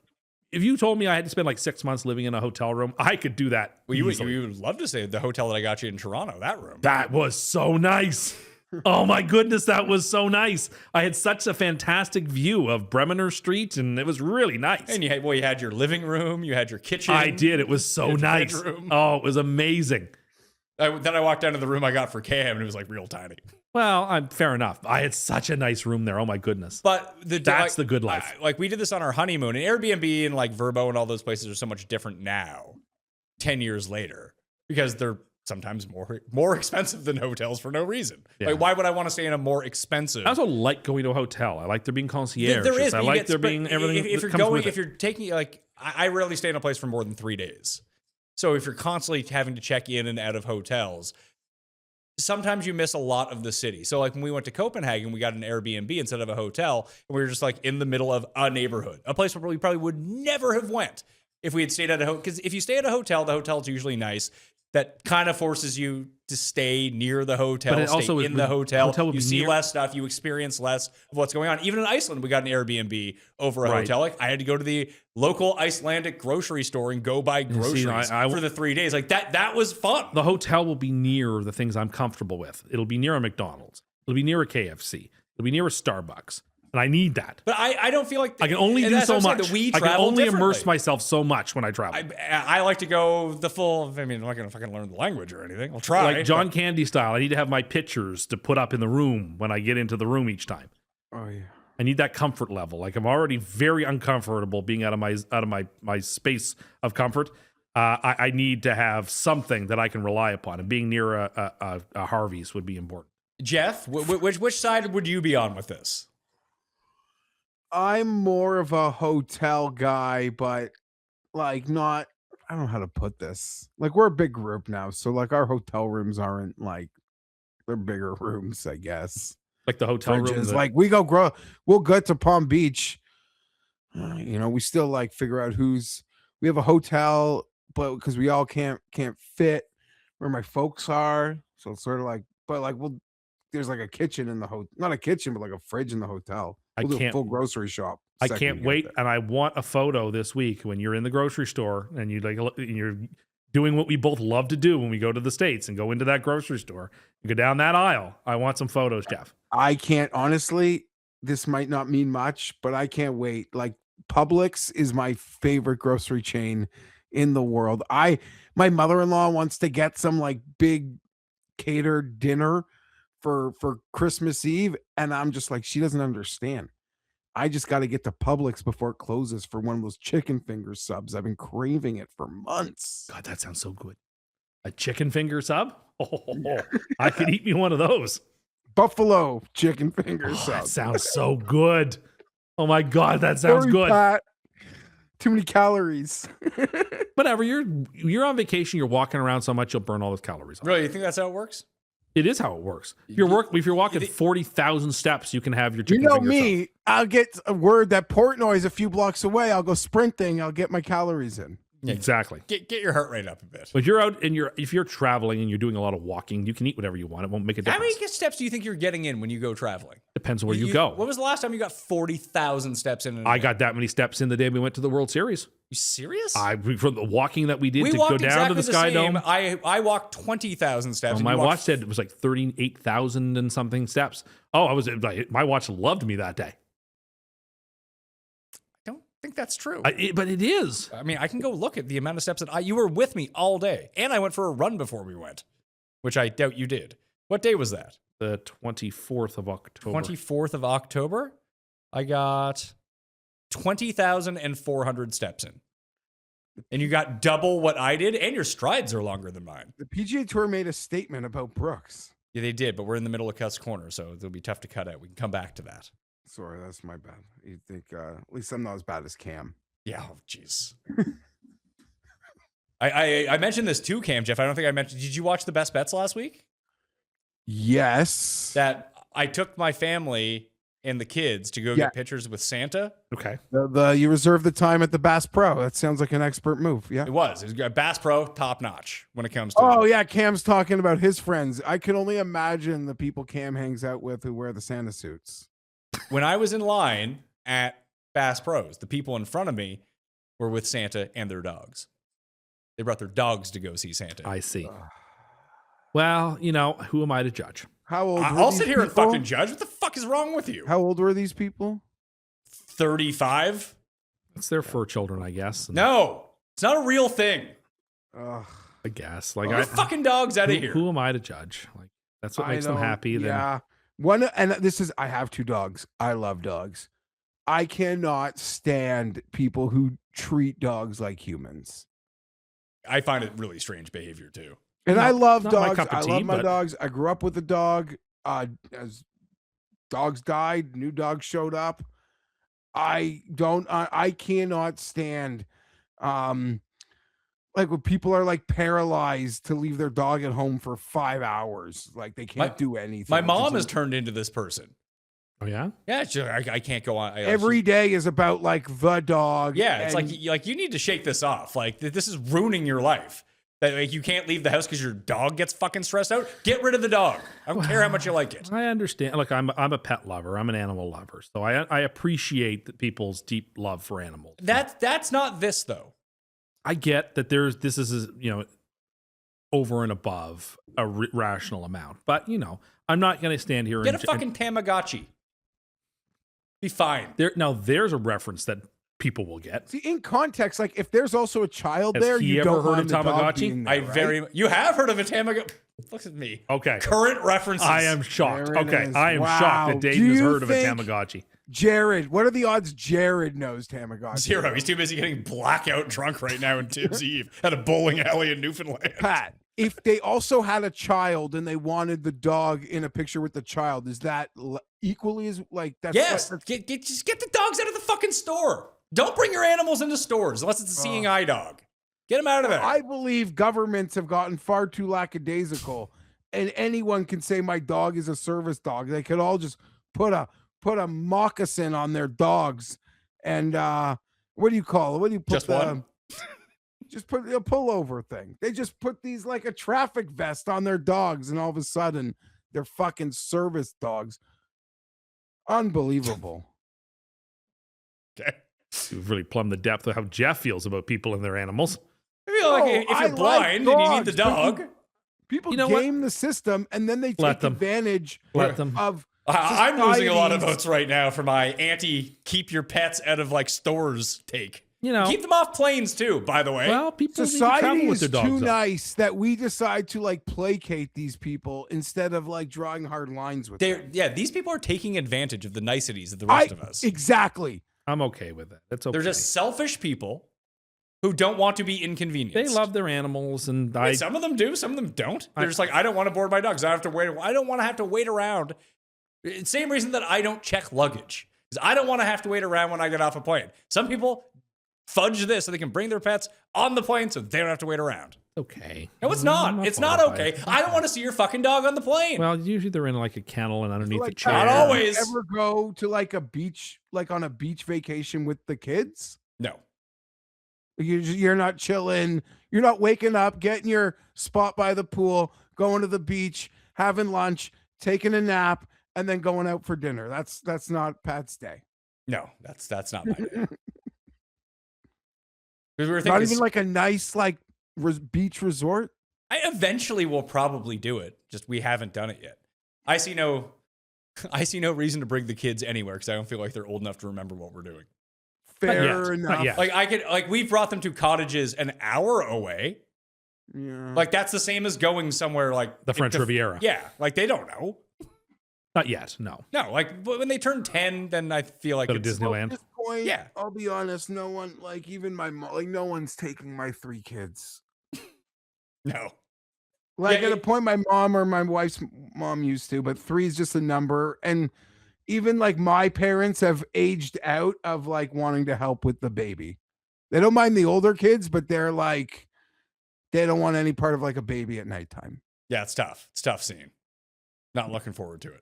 if you told me I had to spend like 6 months living in a hotel room, I could do that. Well, you easily. would love to say the hotel that I got you in Toronto. That room. That was so nice. Oh my goodness, that was so nice. I had such a fantastic view of Bremener Street, and it was really nice. And you had your living room. You had your kitchen. I did. It was so Your nice. bedroom. Oh, it was amazing. Then I walked down to the room I got for Cam, and it was like real tiny. Well, fair enough. I had such a nice room there. Oh my goodness. But That's the good life. Like we did this on our honeymoon, and Airbnb and like Vrbo and all those places are so much different now, 10 years later, because they're sometimes more expensive than hotels for no reason. Yeah. Like, why would I want to stay in a more expensive? I also like going to a hotel. I like there being concierge. There is. I but you like get- there but being everything. If that you're comes going, with if it. you're taking like, I rarely stay in a place for more than 3 days. So if you're constantly having to check in and out of hotels, sometimes you miss a lot of the city. So like when we went to Copenhagen, we got an Airbnb instead of a hotel, and we were just like in the middle of a neighborhood, a place where we probably would never have went if we had stayed at a hotel. Because if you stay at a hotel, the hotel's usually nice. That kind of forces you to stay near the hotel, But it stay also in the hotel. hotel would You be see near- less stuff. You experience less of what's going on. Even in Iceland, we got an Airbnb over a Right. hotel. Like I had to go to the local Icelandic grocery store and go buy groceries I- for the 3 days. Like that was fun. The hotel will be near the things I'm comfortable with. It'll be near a McDonald's. It'll be near a KFC. It'll be near a Starbucks. and I need that. But I don't feel like I can only and do that's so what I'm saying, much. that we I can travel only immerse differently. myself so much when I travel. I like to go the full. I mean, I'm not gonna fucking learn the language or anything. I'll try. Like John Candy style, I need to have my pictures to put up in the room when I get into the room each time. Oh yeah. I need that comfort level. Like I'm already very uncomfortable being out of my space of comfort. I need to have something that I can rely upon, and being near a Harvey's would be important. Jeff, which side would you be on with this? I'm more of a hotel guy, but like not. I don't know how to put this. Like we're a big group now, so like our hotel rooms aren't like they're bigger rooms, I guess. Like the hotel room. Fridges. Like we'll go to Palm Beach. We still like figure out we have a hotel, but because we all can't fit where my folks are, so it's sort of like, but like there's like a kitchen in the hotel, not a kitchen, but like a fridge in the hotel. We'll do a full grocery shop. I can't wait, and I want a photo this week when you're in the grocery store and you're doing what we both love to do when we go to the States and go into that grocery store and go down that aisle. I want some photos, Jeff. I can't, honestly, this might not mean much, but I can't wait. Like Publix is my favorite grocery chain in the world. My mother-in-law wants to get some like big catered dinner for Christmas Eve, and I'm just like, she doesn't understand. I just got to get to Publix before it closes for one of those chicken finger subs. I've been craving it for months. God, that sounds so good. A chicken finger sub? Oh, I could eat me one of those. Buffalo chicken finger That sub. sounds so good. Oh my God, that sounds Sorry, good. Pat. Too many calories. Whatever. You're on vacation. You're walking around so much you'll burn all those calories. Really, you think that's how it works? It is how it works. If you're walking 40,000 steps, you can have your chicken. You know finger me. sub. I'll get a word that Portnoy's a few blocks away. I'll go sprinting. I'll get my calories in. Exactly. Get your heart rate up a bit. But if you're out and if you're traveling and you're doing a lot of walking, you can eat whatever you want. It won't make a How difference. many steps do you think you're getting in when you go traveling? Depends where you go. When was the last time you got 40,000 steps in? I got that many steps in the day we went to the World Series. You serious? From the walking that we did to walked go down to the Sky same. Dome. I walked 20,000 steps. Well, and my you watch walked said it was like 38,000 and something steps. Oh, my watch loved me that day. I don't think that's true. But it is. I mean, I can go look at the amount of steps that you were with me all day, and I went for a run before we went, which I doubt you did. What day was that? The 24th of October. 24th of October. I got 20,400 steps in. And you got double what I did, and your strides are longer than mine. The PGA Tour made a statement about Brooks. Yeah, they did, but we're in the middle of Cust Corner, so it'll be tough to cut out. We can come back to that. Sorry, that's my bad. You think at least I'm not as bad as Cam. Yeah, oh, jeez. I mentioned this too, Cam, Jeff. I don't think I mentioned. Did you watch the Best Bets last week? Yes. That I took my family and the kids to go get pictures with Santa. Okay. You reserve the time at the Bass Pro. That sounds like an expert move. Yeah. It was Bass Pro, top notch when it comes to. Oh yeah, Cam's talking about his friends. I can only imagine the people Cam hangs out with who wear the Santa suits. When I was in line at Bass Pros, the people in front of me were with Santa and their dogs. They brought their dogs to go see Santa. I see. Well, who am I to judge? How old? I'll sit here and fucking judge. What the fuck is wrong with you? How old were these people? 35? It's their fur children, I guess. No, it's not a real thing. Ugh. I guess. Get the fucking dogs out of here. Who am I to judge? Like that's what makes them happy. Yeah. I have 2 dogs. I love dogs. I cannot stand people who treat dogs like humans. I find it really strange behavior too. And I love not my dogs. cup of I tea, love my but- dogs. I grew up with a dog. As dogs died, new dogs showed up. I cannot stand like when people are like paralyzed to leave their dog at home for 5 hours. Like they can't do anything. My mom has turned into this person. Oh yeah? Yeah, it's just, I can't go on. Every day is about like the dog. Yeah, it's and like you need to shake this off. Like this is ruining your life. That like you can't leave the house because your dog gets fucking stressed out. Get rid of the dog. I don't care how much you like it. I understand. Look, I'm a pet lover. I'm an animal lover. So I appreciate people's deep love for animals. That's not this though. I get that this is over and above a rational amount, but I'm not going to stand here Get and a fucking Tamagotchi. Be fine. There's a reference that people will get. See, in context, like if there's also a child Has there, he you ever don't heard mind of the dog Tamagotchi? being there, right? You have heard of a Tamagotchi. Look at me. Okay. Current references. I am shocked. There it Okay. is. I am Wow. shocked that Do Dayton has you heard of a think- Tamagotchi. Jared, what are the odds Jared knows Tamagotchi? 0. He's too busy getting blackout drunk right now in Tibbs Eve at a bowling alley in Newfoundland. Pat, if they also had a child and they wanted the dog in a picture with the child, is that equally as like that's Yes. what- Just get the dogs out of the fucking store. Don't bring your animals into stores unless it's a seeing eye dog. Get them out of there. I believe governments have gotten far too lackadaisical, and anyone can say my dog is a service dog. They could all just put a moccasin on their dogs, and what do you call it? What do you put? Just one? Just put a pullover thing. They just put these like a traffic vest on their dogs, and all of a sudden they're fucking service dogs. Unbelievable. Okay. You've really plumbed the depth of how Geoff feels about people and their animals. I feel like No, if I you're like blind and you need the dogs, but dog, People You know what? game the system, and then they Let take them. advantage Let them. of. I'm losing a lot of society's- votes right now for my anti-keep your pets out of like stores take. You know, Keep them off planes too, by the way. well, people need to Society travel with is their dogs. too though. nice that we decide to like placate these people instead of like drawing hard lines with them. These people are taking advantage of the niceties of the rest of us. Exactly. I'm okay with that. That's okay. They're just selfish people who don't want to be inconvenienced. They love their animals, and I mean, some of them do, some of them don't. They're just like, I don't want to board my dogs. I have to wait. I don't want to have to wait around. Same reason that I don't check luggage. Is I don't want to have to wait around when I get off a plane. Some people fudge this so they can bring their pets on the plane so they don't have to wait around. okay. No, it's I'm not. It's not bothered by okay. it. I don't want to see your fucking dog on the plane. Well, usually they're in like a kennel and underneath the Like, chair. Not always. Ever go to like a beach, like on a beach vacation with the kids? No. You're not chilling. You're not waking up, getting your spot by the pool, going to the beach, having lunch, taking a nap, and then going out for dinner. That's not Pat's day. No, that's not my day. Because we were Not thinking, even like a nice like beach resort. I eventually will probably do it. Just we haven't done it yet. I see no reason to bring the kids anywhere because I don't feel like they're old enough to remember what we're doing. Fair yet. Not enough. yet. Like we've brought them to cottages an hour away. Yeah. Like that's the same as going somewhere like The French Riviera. Yeah, like they don't know. Not yet. No. No, like when they turn 10, then I feel like Go to it's Disneyland. At this point, Yeah. I'll be honest. No one, like even my mom, like no one's taking my 3 kids. No. Like Yeah, at a point, my mom or my wife's mom used to, but 3 is just a number. And even like my parents have aged out of like wanting to help with the baby. They don't mind the older kids, but they're like, they don't want any part of like a baby at nighttime. Yeah, it's tough. It's tough scene. Not looking forward to it.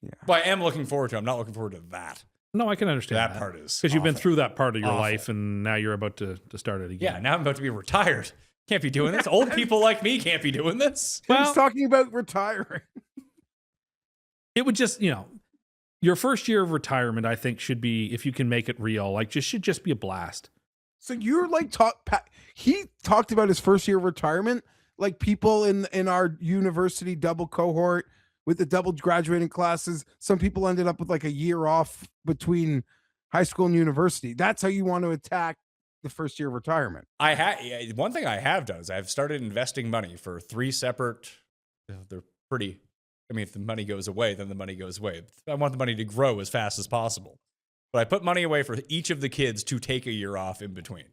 Yeah. Well, I am looking forward to it. I'm not looking forward to that. No, I can understand That part is because you've been awful. through that part of your Awful. life, and now you're about to start it Yeah, again. now I'm about to be retired. Can't be doing this. Old people like me can't be doing this. He's Well, talking about retiring. it would just, your first year of retirement, I think, should be, if you can make it real, like should just be a blast. So you're like he talked about his first year of retirement, like people in our university double cohort with the double graduating classes. Some people ended up with like a year off between high school and university. That's how you want to attack the first year of retirement. One thing I have done is I've started investing money for 3 separate. They're pretty. I mean, if the money goes away, then the money goes away. I want the money to grow as fast as possible. But I put money away for each of the kids to take a year off in between.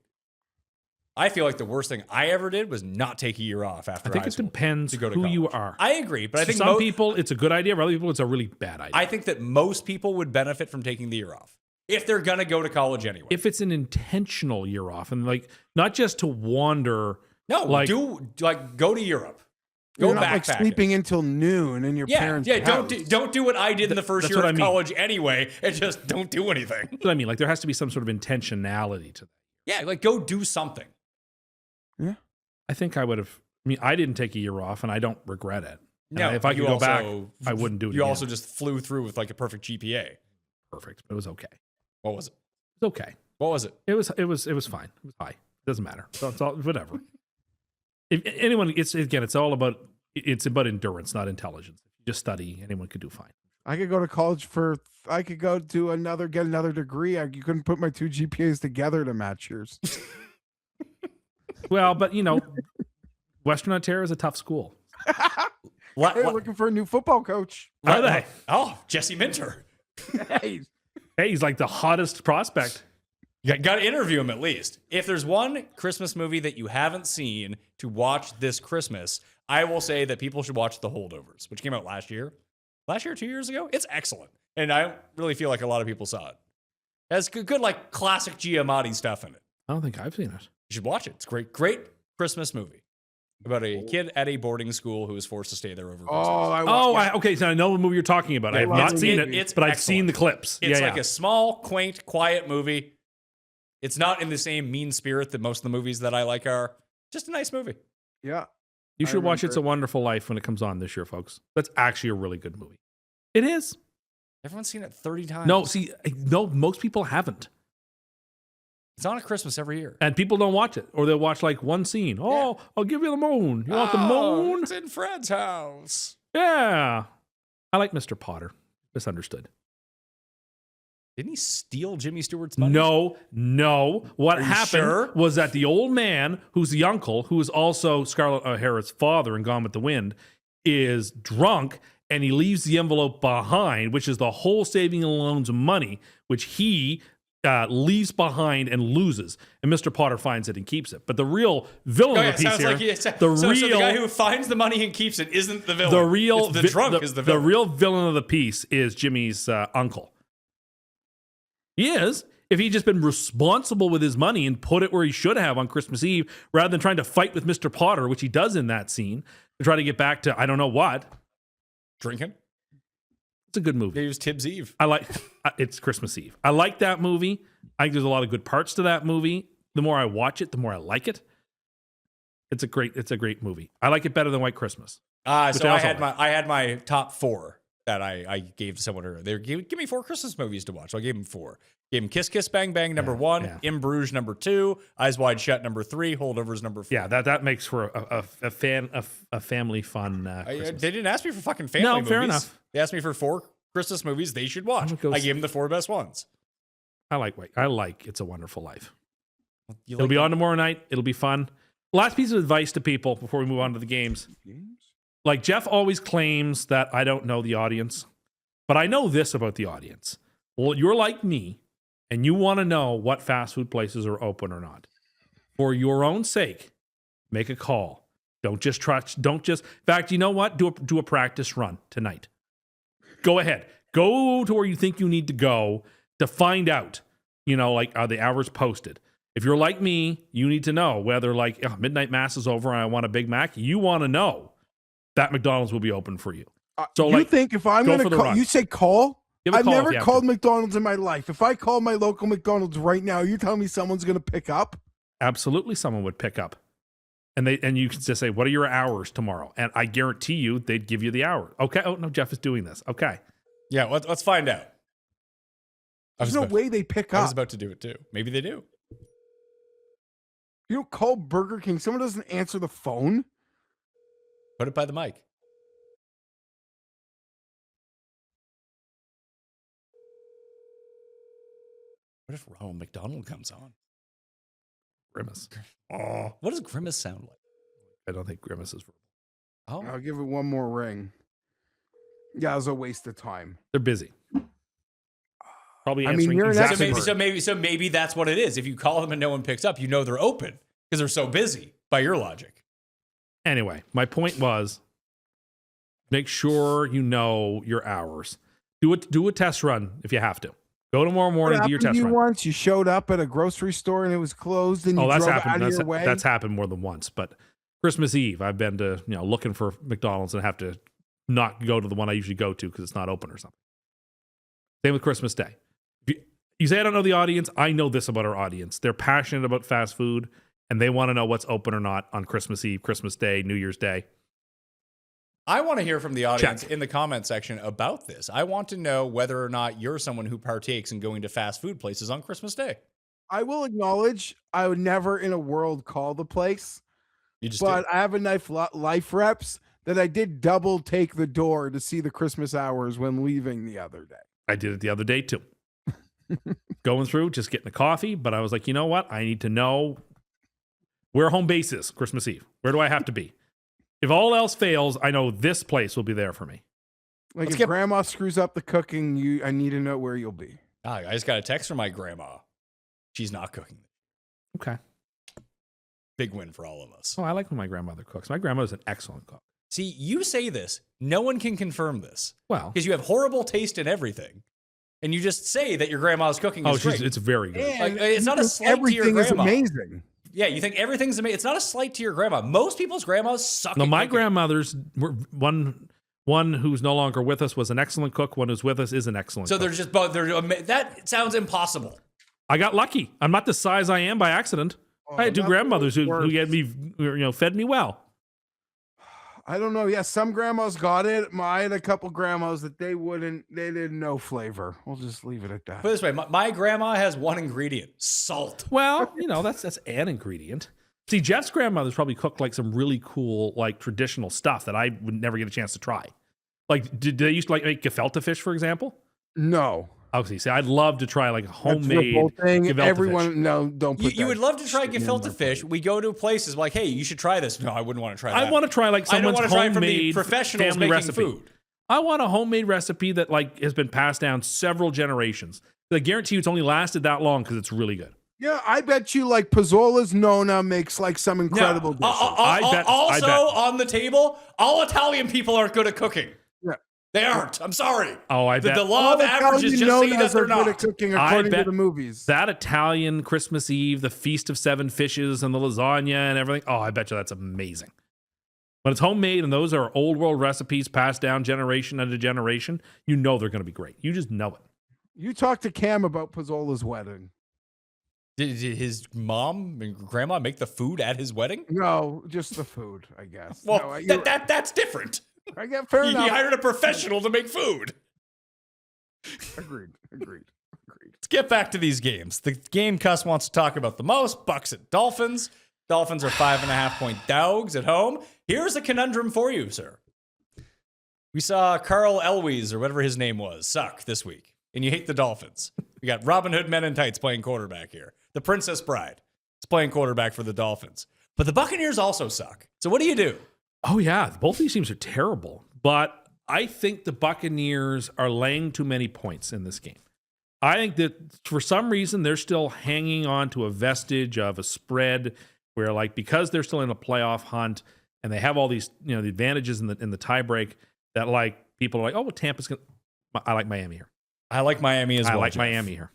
I feel like the worst thing I ever did was not take a year off after I think high it school depends to go to who you college. are. I agree, but I For think some people it's a good idea. For other people, it's a really bad idea. I think that most people would benefit from taking the year off if they're gonna go to college anyway. if it's an intentional year off, and like not just to wander. No, like- go to Europe. Go You're not like backpacking. sleeping until noon in your parents' don't house. don't do what I did in the first That's year what of I mean. college anyway, and just don't do anything. That's what I mean, like there has to be some sort of intentionality to that. Yeah, like go do something. I think I would have. I mean, I didn't take a year off, and I don't regret it. And No, if I you could go back, also- I wouldn't do it. You again. also just flew through with like a perfect GPA. Perfect, but it was okay. What was it? It was okay. What was it? It was fine. It was high. It doesn't matter. So it's all whatever. If anyone, it's all about endurance, not intelligence. If you just study, anyone could do fine. I could go to college I could go to get another degree. You couldn't put my 2 GPAs together to match yours. Well, but Western Ontario is a tough school. They're looking for a new football coach. Are they? Oh, Jesse Minter. Hey, He's like the hottest prospect. You got to interview him at least. If there's one Christmas movie that you haven't seen to watch this Christmas, I will say that people should watch The Holdovers, which came out last year. 2 years ago? It's excellent. And I don't really feel like a lot of people saw it. It has good like classic Giamatti stuff in it. I don't think I've seen it. You should watch it. It's great Christmas movie about a kid at a boarding school who is forced to stay there over Christmas. Okay. So I know what movie you're talking about. I have not seen it, but I've seen the clips. It's like a small, quaint, quiet movie. It's not in the same mean spirit that most of the movies that I like are. Just a nice movie. Yeah. You should watch It's a Wonderful Life when it comes on this year, folks. That's actually a really good movie. It is. Everyone's seen it 30 times. No, most people haven't. It's on at Christmas every year. And people don't watch it. Or they'll watch like one scene. Oh, yeah. I'll give you the moon. You want the moon? It's in Fred's house. Yeah. I like Mr. Potter. Misunderstood. Didn't he steal Jimmy Stewart's money? No. What happened was that the old man, who's the uncle, who is also Scarlett O'Hara's father in Gone with the Wind, is drunk, and he leaves the envelope behind, which is the whole saving and loans money, which he leaves behind and loses. And Mr. Potter finds it and keeps it. But the real villain of the piece here, so the guy who finds the money and keeps it isn't the villain. The drunk is the villain. The real villain of the piece is Jimmy's uncle. He is. If he'd just been responsible with his money and put it where he should have on Christmas Eve, rather than trying to fight with Mr. Potter, which he does in that scene, to try to get back to I don't know what. Drinking. It's a good movie. They use Tibbs Eve. I like it's Christmas Eve. I like that movie. I think there's a lot of good parts to that movie. The more I watch it, the more I like it. It's a great movie. I like it better than White Christmas. So I had my top 4 that I gave to someone earlier. They give me 4 Christmas movies to watch. So I gave them 4. Gave him Kiss Kiss Bang Bang number 1, In Bruges number 2, Eyes Wide Shut number 3, Holdovers number 4. Yeah, that makes for a family fun Christmas. They didn't ask me for fucking family movies. No, fair enough. They asked me for 4 Christmas movies they should watch. I gave them the 4 best ones. I like It's a Wonderful Life. It'll be on tomorrow night. It'll be fun. Last piece of advice to people before we move on to the games. Like Geoff always claims that I don't know the audience, but I know this about the audience. Well, you're like me, and you want to know what fast food places are open or not. For your own sake, make a call. Don't just trust. In fact, you know what? Do a practice run tonight. Go ahead. Go to where you think you need to go to find out, are the hours posted? If you're like me, you need to know whether midnight mass is over and I want a Big Mac. You want to know that McDonald's will be open for you. So you think if I'm going to call, you say call? I've never called McDonald's in my life. If I call my local McDonald's right now, you telling me someone's going to pick up? Absolutely, someone would pick up. And you can just say, what are your hours tomorrow? And I guarantee you they'd give you the hour. Okay. Oh, no, Geoff is doing this. Okay. Yeah, let's find out. There's no way they pick up. I was about to do it too. Maybe they do. You don't call Burger King. Someone doesn't answer the phone. Put it by the mic. What if Ronald McDonald comes on? Grimace. Oh, what does Grimace sound like? I don't think Grimace is verbal. Oh, I'll give it one more ring. Yeah, it was a waste of time. They're busy. Probably answering so maybe that's what it is. If you call them and no one picks up, they're open because they're so busy by your logic. Anyway, my point was make sure you know your hours. Do a test run if you have to. Go tomorrow morning, do your test run. Once you showed up at a grocery store and it was closed and you drove out of your way? That's happened more than once. But Christmas Eve, I've been to looking for McDonald's and have to not go to the one I usually go to because it's not open or something. Same with Christmas Day. You say I don't know the audience. I know this about our audience. They're passionate about fast food, and they want to know what's open or not on Christmas Eve, Christmas Day, New Year's Day. I want to hear from the audience in the comment section about this. I want to know whether or not you're someone who partakes in going to fast food places on Christmas Day. I will acknowledge I would never in a world call the place. You just I have enough life reps that I did double take the door to see the Christmas hours when leaving the other day. I did it the other day too. Going through, just getting a coffee, but I was like, you know what? I need to know where home base is Christmas Eve. Where do I have to be? If all else fails, I know this place will be there for me. Like if grandma screws up the cooking, I need to know where you'll be. I just got a text from my grandma. She's not cooking. Okay. Big win for all of us. Oh, I like when my grandmother cooks. My grandmother's an excellent cook. See, you say this. No one can confirm this. Well, because you have horrible taste in everything. And you just say that your grandma's cooking is great. It's very good. Like, it's not a slight to your grandma. Everything is amazing. Yeah, you think everything's amazing. It's not a slight to your grandma. Most people's grandmas suck No, at my cooking. grandmother's one who's no longer with us was an excellent cook. One who's with us is an excellent So cook. they're just both. That sounds impossible. I got lucky. I'm not the size I am by accident. I had two grandmothers who had me, fed me well. I don't know. Yeah, some grandmas got it. I had a couple grandmas that they didn't know flavor. We'll just leave it at that. Put it this way, my grandma has one ingredient: salt. Well, that's an ingredient. See, Jeff's grandmother's probably cooked like some really cool, like traditional stuff that I would never get a chance to try. Like, did they used to like make gefilte fish, for example? No. Okay, see, I'd love to try like a homemade thing. gefilte Everyone, fish. no, don't put You would love to try gefilte fish. We go to places like, hey, you should try this. No, I wouldn't want to try that. I want to try like someone's I don't want to try from the homemade professionals family making recipe. food. I want a homemade recipe that like has been passed down several generations. I guarantee you it's only lasted that long because it's really good. Yeah, I bet you like Pozzola's Nonna makes like some incredible dishes. Also on the table, all Italian people aren't good at cooking. Yeah. They aren't. I'm sorry. Oh, I bet. The law of averages just say that they're good at not. cooking according to the movies. That Italian Christmas Eve, the Feast of Seven Fishes and the lasagna and everything. Oh, I bet you that's amazing. When it's homemade and those are old world recipes passed down generation after generation, you know they're going to be great. You just know it. You talked to Cam about Pozzola's wedding. Did his mom and grandma make the food at his wedding? No, just the food, I guess. Well, no, that's different. I get fair He enough. hired a professional to make food. Agreed. Let's get back to these games. The game Cust wants to talk about the most, Bucks at Dolphins. Dolphins are 5.5-point dogs at home. Here's a conundrum for you, sir. We saw Carl Elwes, or whatever his name was, suck this week, and you hate the Dolphins. We got Robin Hood Men in Tights playing quarterback here. The Princess Bride is playing quarterback for the Dolphins. But the Buccaneers also suck. So what do you do? Oh, yeah. Both these teams are terrible. But I think the Buccaneers are laying too many points in this game. I think that for some reason, they're still hanging on to a vestige of a spread where, like, because they're still in a playoff hunt and they have all these, the advantages in the tiebreak that, like, people are like, oh, well, Tampa's going to. I like Miami here. I like Miami as well. I like Geoff. Miami here.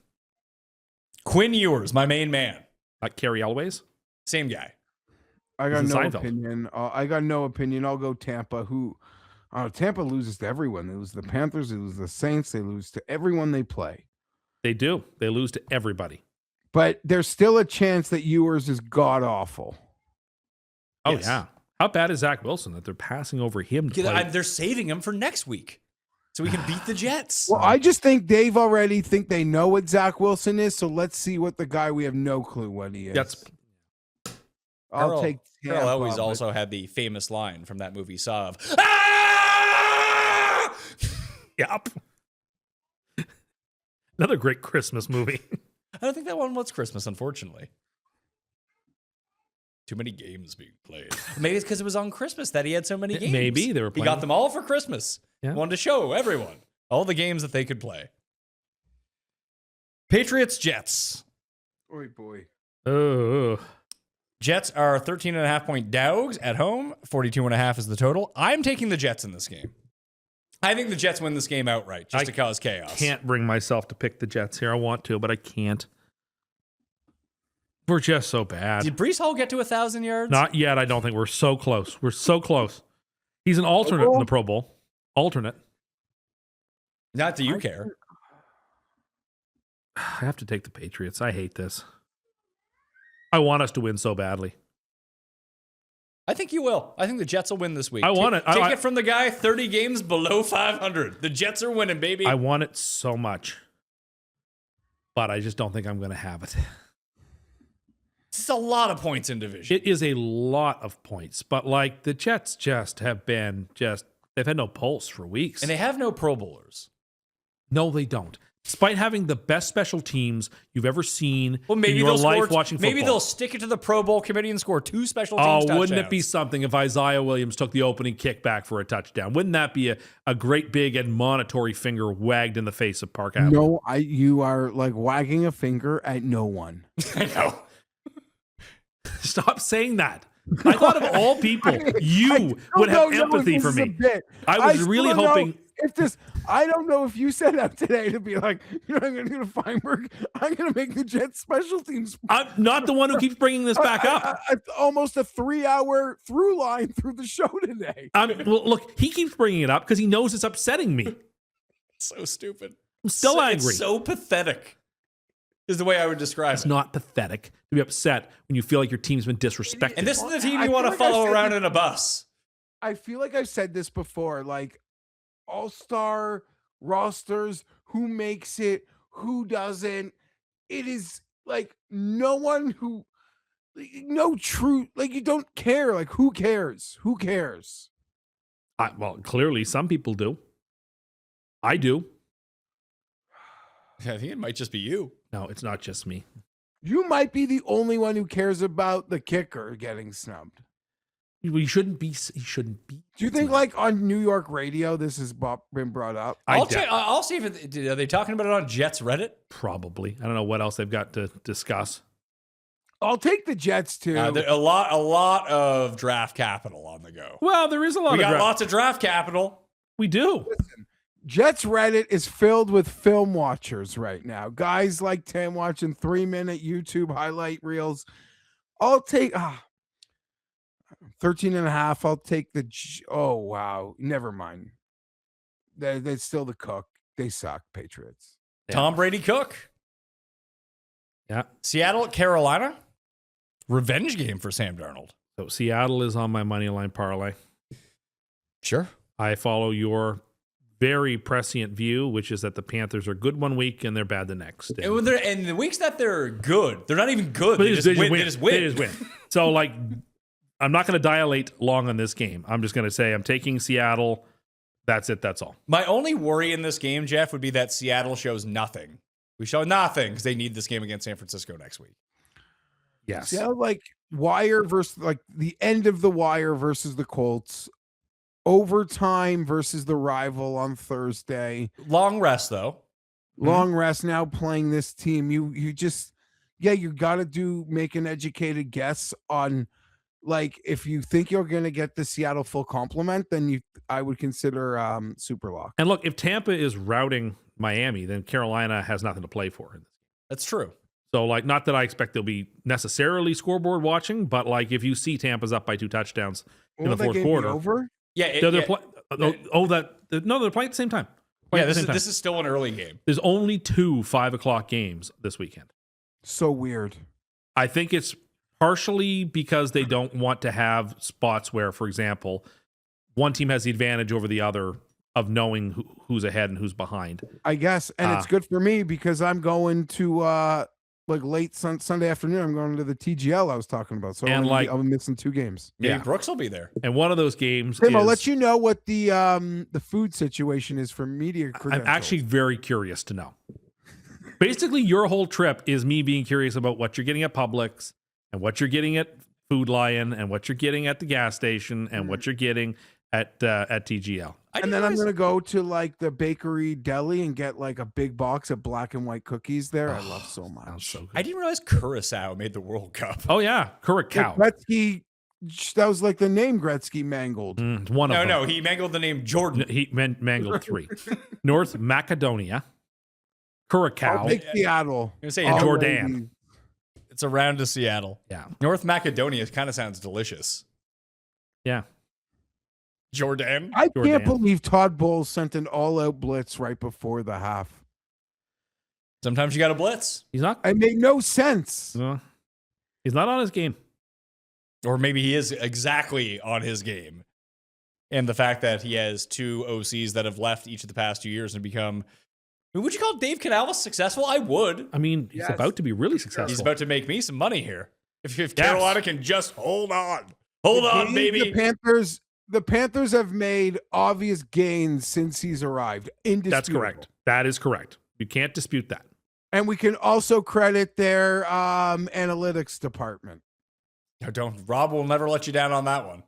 Quinn Ewers, my main man. Like Carrie Elways. Same guy. I got He's no in Seinfeld. opinion. I got no opinion. I'll go Tampa. Tampa loses to everyone. They lose to the Panthers. They lose to the Saints. They lose to everyone they play. They do. They lose to everybody. But there's still a chance that Ewers is god awful. Oh, Yes. yeah. How bad is Zach Wilson that they're passing over him to play? They're saving him for next week so we can beat the Jets. Well, I just think they've already think they know what Zach Wilson is. So let's see what the guy we have no clue what he is. I'll take Tampa. Carl Elwes but- also had the famous line from that movie Saw of, "Ah!" Yep. Another great Christmas movie. I don't think that one was Christmas, unfortunately. Too many games being played. Maybe it's because it was on Christmas that he had so many games. Maybe they were He playing. got them all for Christmas. Yeah. Wanted to show everyone all the games that they could play. Patriots, Jets. Oy boy. Oh, Jets are 13.5-point dogs at home. 42.5 is the total. I'm taking the Jets in this game. I think the Jets win this game outright just to cause chaos. can't bring myself to pick the Jets here. I want to, but I can't. We're just so bad. Did Breece Hall get to 1,000 yards? Not yet. I don't think we're so close. We're so close. He's an alternate in the Pro Bowl. Alternate. Not do you care. I have to take the Patriots. I hate this. I want us to win so badly. I think you will. I think the Jets will win this week. I want it. Take it from the guy 30 games below 500. The Jets are winning, baby. I want it so much. But I just don't think I'm going to have it. It's a lot of points in division. It is a lot of points, but like the Jets just have been they've had no pulse for weeks. And they have no Pro Bowlers. No, they don't. Despite having the best special teams you've ever seen Well, maybe in your they'll life score, watching football. maybe they'll stick it to the Pro Bowl committee and score 2 special teams touchdowns. Wouldn't it be something if Isaiah Williams took the opening kickback for a touchdown? Wouldn't that be a great big admonitory finger wagged in the face of Park Avenue? No, you are like wagging a finger at no one. I know. Stop saying that. I thought of all people, you would have empathy for me. I was really hoping. I don't know if you set up today to be like, you know what I'm going to do to Fienberg? I'm going to make the Jets special teams. I'm not the one who keeps bringing this back up. Almost a 3-hour through line through the show today. Well, look, he keeps bringing it up because he knows it's upsetting me. So stupid. I'm still angry. It's so pathetic is the way I would describe It's it. not pathetic to be upset when you feel like your team's been disrespected. And this is the team I you want to feel like follow I said around this- in a bus. I feel like I've said this before, like all-star rosters, who makes it, who doesn't. It is like no one who, no true, like you don't care. Like who cares? Who cares? Well, clearly some people do. I do. I think it might just be you. No, it's not just me. You might be the only one who cares about the kicker getting snubbed. He shouldn't be. He shouldn't be. Do you think, like on New York radio, this has been brought up? I'll see if are they talking about it on Jets Reddit. Probably. I don't know what else they've got to discuss. I'll take the Jets too. A lot of draft capital on the go. Well, there is a lot. We got lots of draft capital. We do. Jets Reddit is filled with film watchers right now. Guys like Tim watching 3-minute YouTube highlight reels. I'll take 13.5. I'll take the. Oh, wow. Never mind. They're still the cook. They suck, Patriots. Yeah. Tom Brady Cook. Yeah. Seattle at Carolina. Revenge game for Sam Darnold. So Seattle is on my money line parlay. Sure. I follow your very prescient view, which is that the Panthers are good one week and they're bad the next. And the weeks that they're good, they're not even good. But They just win. So, like, I'm not going to dilate long on this game. I'm just going to say I'm taking Seattle. That's it. That's all. My only worry in this game, Jeff, would be that Seattle shows nothing. We show nothing because they need this game against San Francisco next week. Yes. Yeah, like wire versus like the end of the wire versus the Colts. Overtime versus the rival on Thursday. Long rest, though. Long rest now playing this team. You just, you got to make an educated guess on, like, if you think you're going to get the Seattle full complement, then I would consider Superlocks. And look, if Tampa is routing Miami, then Carolina has nothing to play for. That's true. So, like, not that I expect they'll be necessarily scoreboard watching, but like if you see Tampa's up by 2 touchdowns in the fourth quarter, over. Yeah. they're playing at the same time. This is still an early game. There's only 2 5:00 games this weekend. So weird. I think it's partially because they don't want to have spots where, for example, one team has the advantage over the other of knowing who's ahead and who's behind. I guess. And it's good for me because I'm going to like late Sunday afternoon. I'm going to the TGL I was talking about. So I'll be missing 2 games. Maybe Brooks will be there. And one of those games Tim, I'll let you know what the food situation is for media credentials. I'm actually very curious to know. Basically, your whole trip is me being curious about what you're getting at Publix and what you're getting at Food Lion and what you're getting at the gas station and what you're getting at TGL. And then I'm going to go to like the bakery deli and get like a big box of black and white cookies there. I love so much. Sounds so good. I didn't realize Curacao made the World Cup. Oh, yeah. Curacao. Gretzky, that was like the name Gretzky mangled. One of them. No, he mangled the name Jordan. He mangled 3. North Macedonia, Curacao, I'll take Seattle. I'm gonna say and All Jordan. ladies. It's around to Seattle. Yeah. North Macedonia kind of sounds delicious. Yeah. Jordan. I Jordan. can't believe Todd Bowles sent an all-out blitz right before the half. Sometimes you got to blitz. He's not. It made no sense. No, he's not on his game. Or maybe he is exactly on his game. And the fact that he has 2 OCs that have left each of the past 2 years and become... I mean, would you call Dave Canales successful? I would. I mean, he's Yes. about to be really successful. He's about to make me some money here. If Carolina can just hold on. Hold on, baby. The Panthers have made obvious gains since he's arrived. Indisputable. That's correct. That is correct. You can't dispute that. And we can also credit their analytics department. No, don't. Rob will never let you down on that one.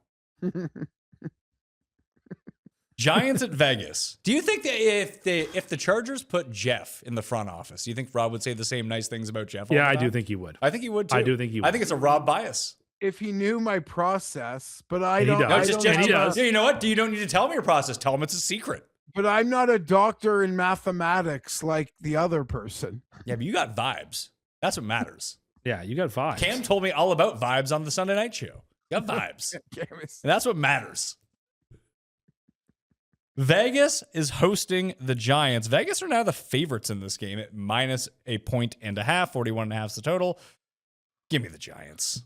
Giants at Vegas. Do you think that if the Chargers put Geoff in the front office, do you think Rob would say the same nice things about Geoff? Yeah, I do think he would. I think he would too. I do think he would. I think it's a Rob bias. If he knew my process, but I And he don't. does. I No, don't he have does. a- Yeah, you know what? You don't need to tell me your process. Tell him it's a secret. But I'm not a doctor in mathematics like the other person. Yeah, but you got vibes. That's what matters. Yeah, you got vibes. Cam told me all about vibes on the Sunday night show. You got vibes. And that's what matters. Vegas is hosting the Giants. Vegas are now the favorites in this game at minus a 1.5 points. 41.5 is the total. Give me the Giants.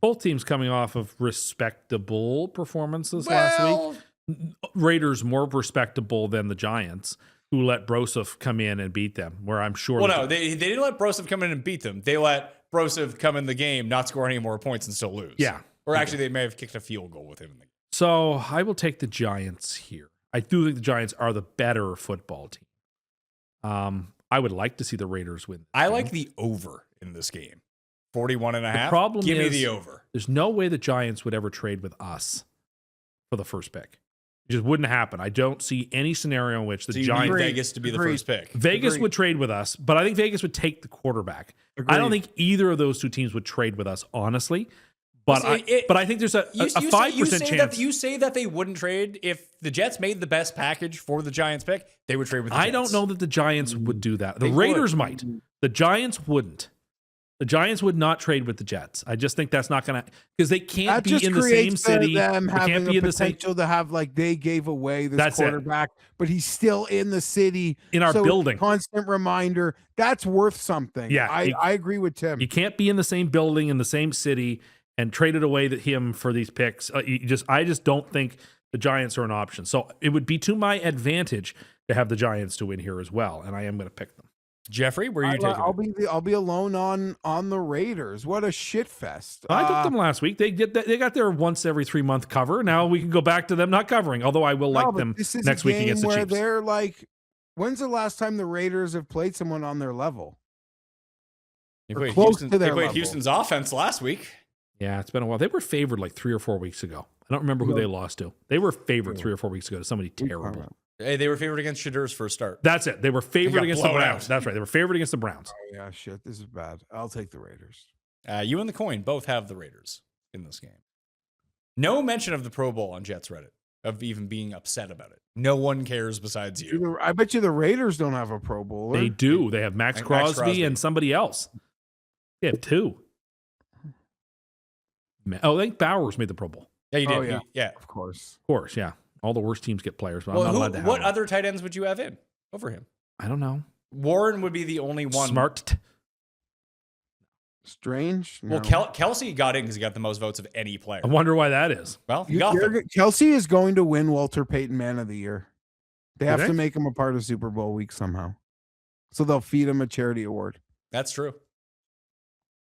Both teams coming off of respectable performances last week. Raiders more respectable than the Giants, who let Broseph come in and beat them, where I'm sure. Well, no, they didn't let Broseph come in and beat them. They let Broseph come in the game, not score any more points, and still lose. Yeah. Or actually, they may have kicked a field goal with him in the game. So I will take the Giants here. I do think the Giants are the better football team. I would like to see the Raiders win. I like the over in this game. 41.5. The problem Give me is the over. There's no way the Giants would ever trade with us for the first pick. It just wouldn't happen. I don't see any scenario in which the So you Giants. need Vegas to be the first pick. Vegas Agreed. would trade with us, but I think Vegas would take the quarterback. I don't think either of those two teams would trade with us, honestly. But I think there's a 5% chance. You say that they wouldn't trade if the Jets made the best package for the Giants pick. They would trade with the Jets. I don't know that the Giants would do that. The They Raiders would. might. The Giants wouldn't. The Giants would not trade with the Jets. I just think that's not going to, because they can't That be just in the same creates city. them They having can't a be in the same potential to have like they gave away this That's it. quarterback, but he's still in the city In our so building. Constant reminder that's worth something. Yeah, I agree with Tim. You can't be in the same building in the same city and traded away him for these picks. I just don't think the Giants are an option. So it would be to my advantage to have the Giants to win here as well, and I am going to pick them. Jeffrey, where are you taking? I'll be alone on the Raiders. What a shit fest. I took them last week. They got their once every 3 month cover. Now we can go back to them not covering. Although I will like them this is next a week game against the where Chiefs. they're like, when's the last time the Raiders have played someone on their level? They Or played close Houston- to their they played level. Houston's offense last week. Yeah, it's been a while. They were favored like 3 or 4 weeks ago. I don't remember who they lost to. They were favored 3 or 4 weeks ago to somebody terrible. Hey, they were favored against Shadur's first start. That's it. They were favored got against the blown Browns. out. That's right. They were favored against the Browns. Oh yeah, shit. This is bad. I'll take the Raiders. You and the coin both have the Raiders in this game. No mention of the Pro Bowl on Jets Reddit, of even being upset about it. No one cares besides you. I bet you the Raiders don't have a Pro Bowler. They do. They have Max Like Max Crosby, Crosby. and somebody else. They have 2. Oh, I think Bowers made the Pro Bowl. Yeah, you did. Oh, yeah. Yeah. Of course. Of course, yeah. All the worst teams get players, but I'm Well, not allowed to have what them. other tight ends would you have in over him? I don't know. Warren would be the only one. Smart. Strange. Well, No. Kelsey got in because he got the most votes of any player. I wonder why that is. Well, he got them. Kelsey is going to win Walter Payton Man of the Year. They Do have they? to make him a part of Super Bowl week somehow. So they'll feed him a charity award. That's true.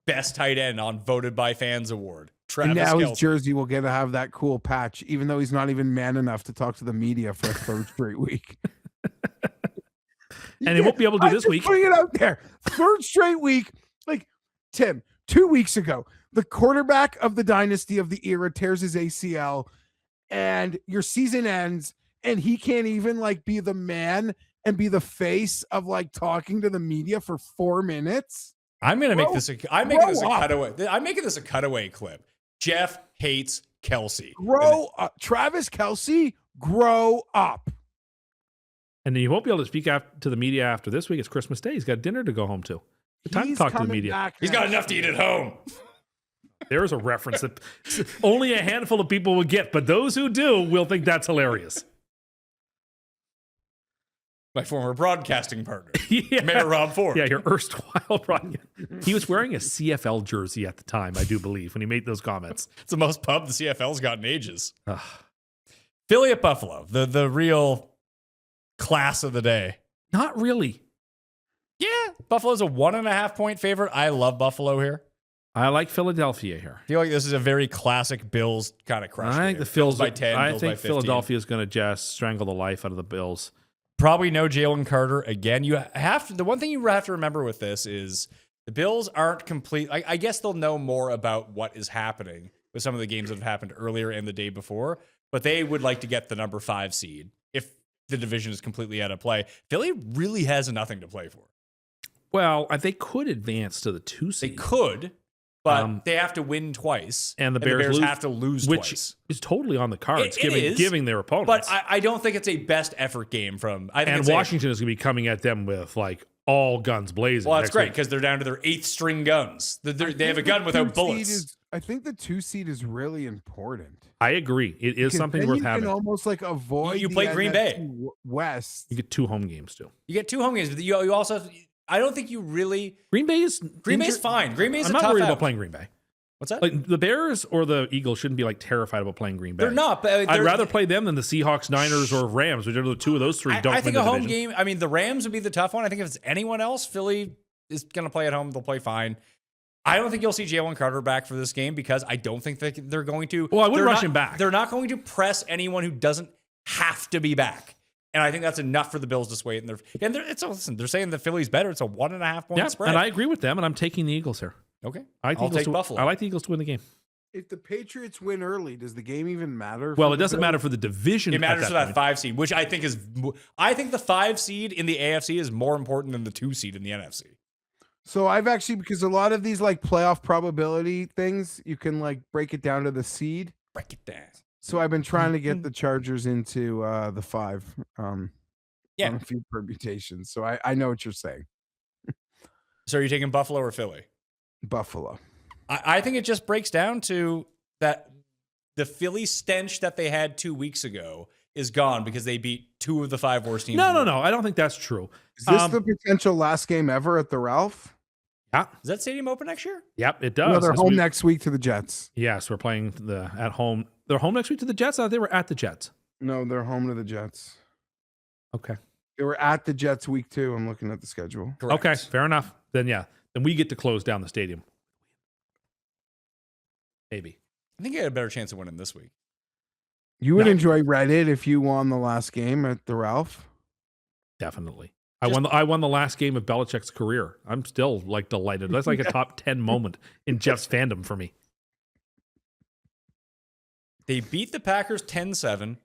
Best tight end on Voted by Fans award. And Travis now his Kelce. jersey will get to have that cool patch, even though he's not even man enough to talk to the media for a third straight week. And he won't be able to do this week. Putting it out there. Third straight week. Like, Tim, 2 weeks ago, the quarterback of the dynasty of the era tears his ACL and your season ends and he can't even like be the man and be the face of like talking to the media for 4 minutes. I'm gonna make this. I'm making this a grow up. cutaway. I'm making this a cutaway clip. Jeff hates Kelsey. Grow up. Travis Kelce, grow up. And he won't be able to speak to the media after this week. It's Christmas Day. He's got dinner to go home to. Good time to He's talk to the coming media. back He's got next enough to eat year. at home. There is a reference that only a handful of people will get, but those who do will think that's hilarious. My former broadcasting partner, Yeah. Mayor Rob Ford. Yeah, your erstwhile broadcast. He was wearing a CFL jersey at the time, I do believe, when he made those comments. It's the most pub the CFL's got in ages. Philly at Buffalo, the real class of the day. Not really. Yeah, Buffalo's a 1.5 point favorite. I love Buffalo here. I like Philadelphia here. I feel like this is a very classic Bills kind of crush. I think game. the Phils by 10. I Bills by think 15. Philadelphia is going to just strangle the life out of the Bills. Probably no Jalen Carter again. You have to. The one thing you have to remember with this is the Bills aren't complete. I guess they'll know more about what is happening with some of the games that have happened earlier and the day before, but they would like to get the number 5 seed if the division is completely out of play. Philly really has nothing to play for. Well, they could advance to the 2 seed. They could, but they have to win twice, and the Bears have to lose which twice. is totally on the cards, It is, giving their opponents. But I don't think it's a best effort game from. I think and it's Washington is going to be coming at them with like all guns blazing. Well, that's great because they're down to their 8th string guns. They have a gun without bullets. I think the 2 seed is really important. I agree. It is something worth having. You can almost like avoid. You play Green Bay West. You get 2 home games too. You get 2 home games, but you also. I don't think you really. Green Bay's fine. Green Bay's. I'm not worried about playing Green Bay. What's that? Like the Bears or the Eagles shouldn't be like terrified about playing Green Bay. They're not. But I'd rather play them than the Seahawks, Niners, or Rams, which are the 2 of those 3. I think a home game. I mean, the Rams would be the tough one. I think if it's anyone else, Philly is going to play at home. They'll play fine. I don't think you'll see Jalen Carter back for this game because I don't think that they're going to. Well, I wouldn't rush him back. They're not going to press anyone who doesn't have to be back. And I think that's enough for the Bills to sway it. Listen, they're saying the Philly's better. It's a 1.5 point spread. And I agree with them, and I'm taking the Eagles here. Okay. I'll take Buffalo. I like the Eagles to win the game. If the Patriots win early, does the game even matter? Well, it doesn't matter for the division. It matters for that 5 seed, which I think is. I think the 5 seed in the AFC is more important than the 2 seed in the NFC. So I've actually, because a lot of these like playoff probability things, you can like break it down to the seed. Break it down. So I've been trying to get the Chargers into the 5. On a few permutations. So I know what you're saying. So are you taking Buffalo or Philly? Buffalo. I think it just breaks down to that the Philly stench that they had 2 weeks ago is gone because they beat 2 of the 5 worst teams. No. I don't think that's true. Is this the potential last game ever at the Ralph? Yeah. Is that stadium open next year? Yep, it does. No, they're home next week to the Jets. Yes, we're playing at home. They're home next week to the Jets. I thought they were at the Jets. No, they're home to the Jets. Okay. They were at the Jets week 2. I'm looking at the schedule. Correct. Okay, fair enough. Then we get to close down the stadium. Maybe. I think you had a better chance of winning this week. You would enjoy Reddit if you won the last game at the Ralph. Definitely. I won the last game of Belichick's career. I'm still like delighted. That's like a top 10 moment in Jeff's fandom for me. They beat the Packers 10-7.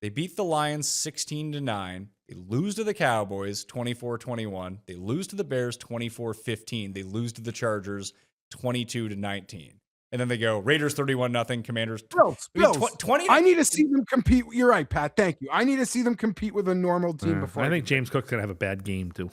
They beat the Lions 16-9. They lose to the Cowboys 24-21. They lose to the Bears 24-15. They lose to the Chargers 22-19. And then they go Raiders 31-0, Commanders Bills. 20. I need to see them compete. You're right, Pat. Thank you. I need to see them compete with a normal team before. I think James Cook's going to have a bad game too.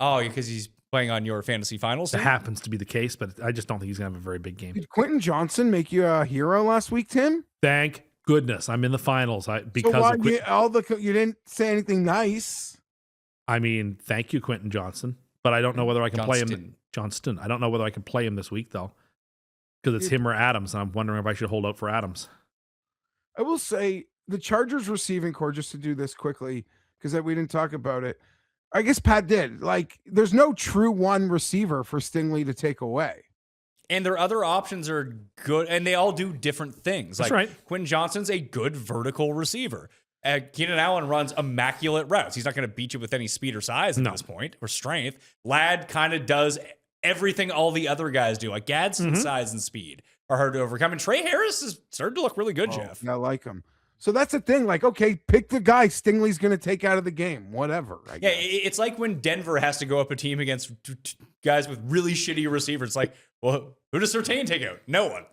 Oh, because he's playing on your fantasy finals. It happens to be the case, but I just don't think he's going to have a very big game. Did Quentin Johnson make you a hero last week, Tim? Thank goodness I'm in the finals. You didn't say anything nice. I mean, thank you, Quentin Johnson, but I don't know whether I can play him. Johnston. I don't know whether I can play him this week though, because it's him or Adams, and I'm wondering if I should hold out for Adams. I will say the Chargers receiving core, just to do this quickly, because we didn't talk about it. I guess Pat did. Like, there's no true one receiver for Stingley to take away. And their other options are good, and they all do different things. That's like right. Quentin Johnston's a good vertical receiver. Keenan Allen runs immaculate routes. He's not going to beat you with any speed or size at this point, or strength. Ladd kind of does everything all the other guys do. Like Gadsden's size and speed are hard to overcome. And Trey Harris is starting to look really good, Geoff. I like him. So that's the thing. Like, okay, pick the guy Stingley's going to take out of the game. Whatever. Yeah, it's like when Denver has to go up a team against guys with really shitty receivers. It's like, well, who does Surtain take out? No one.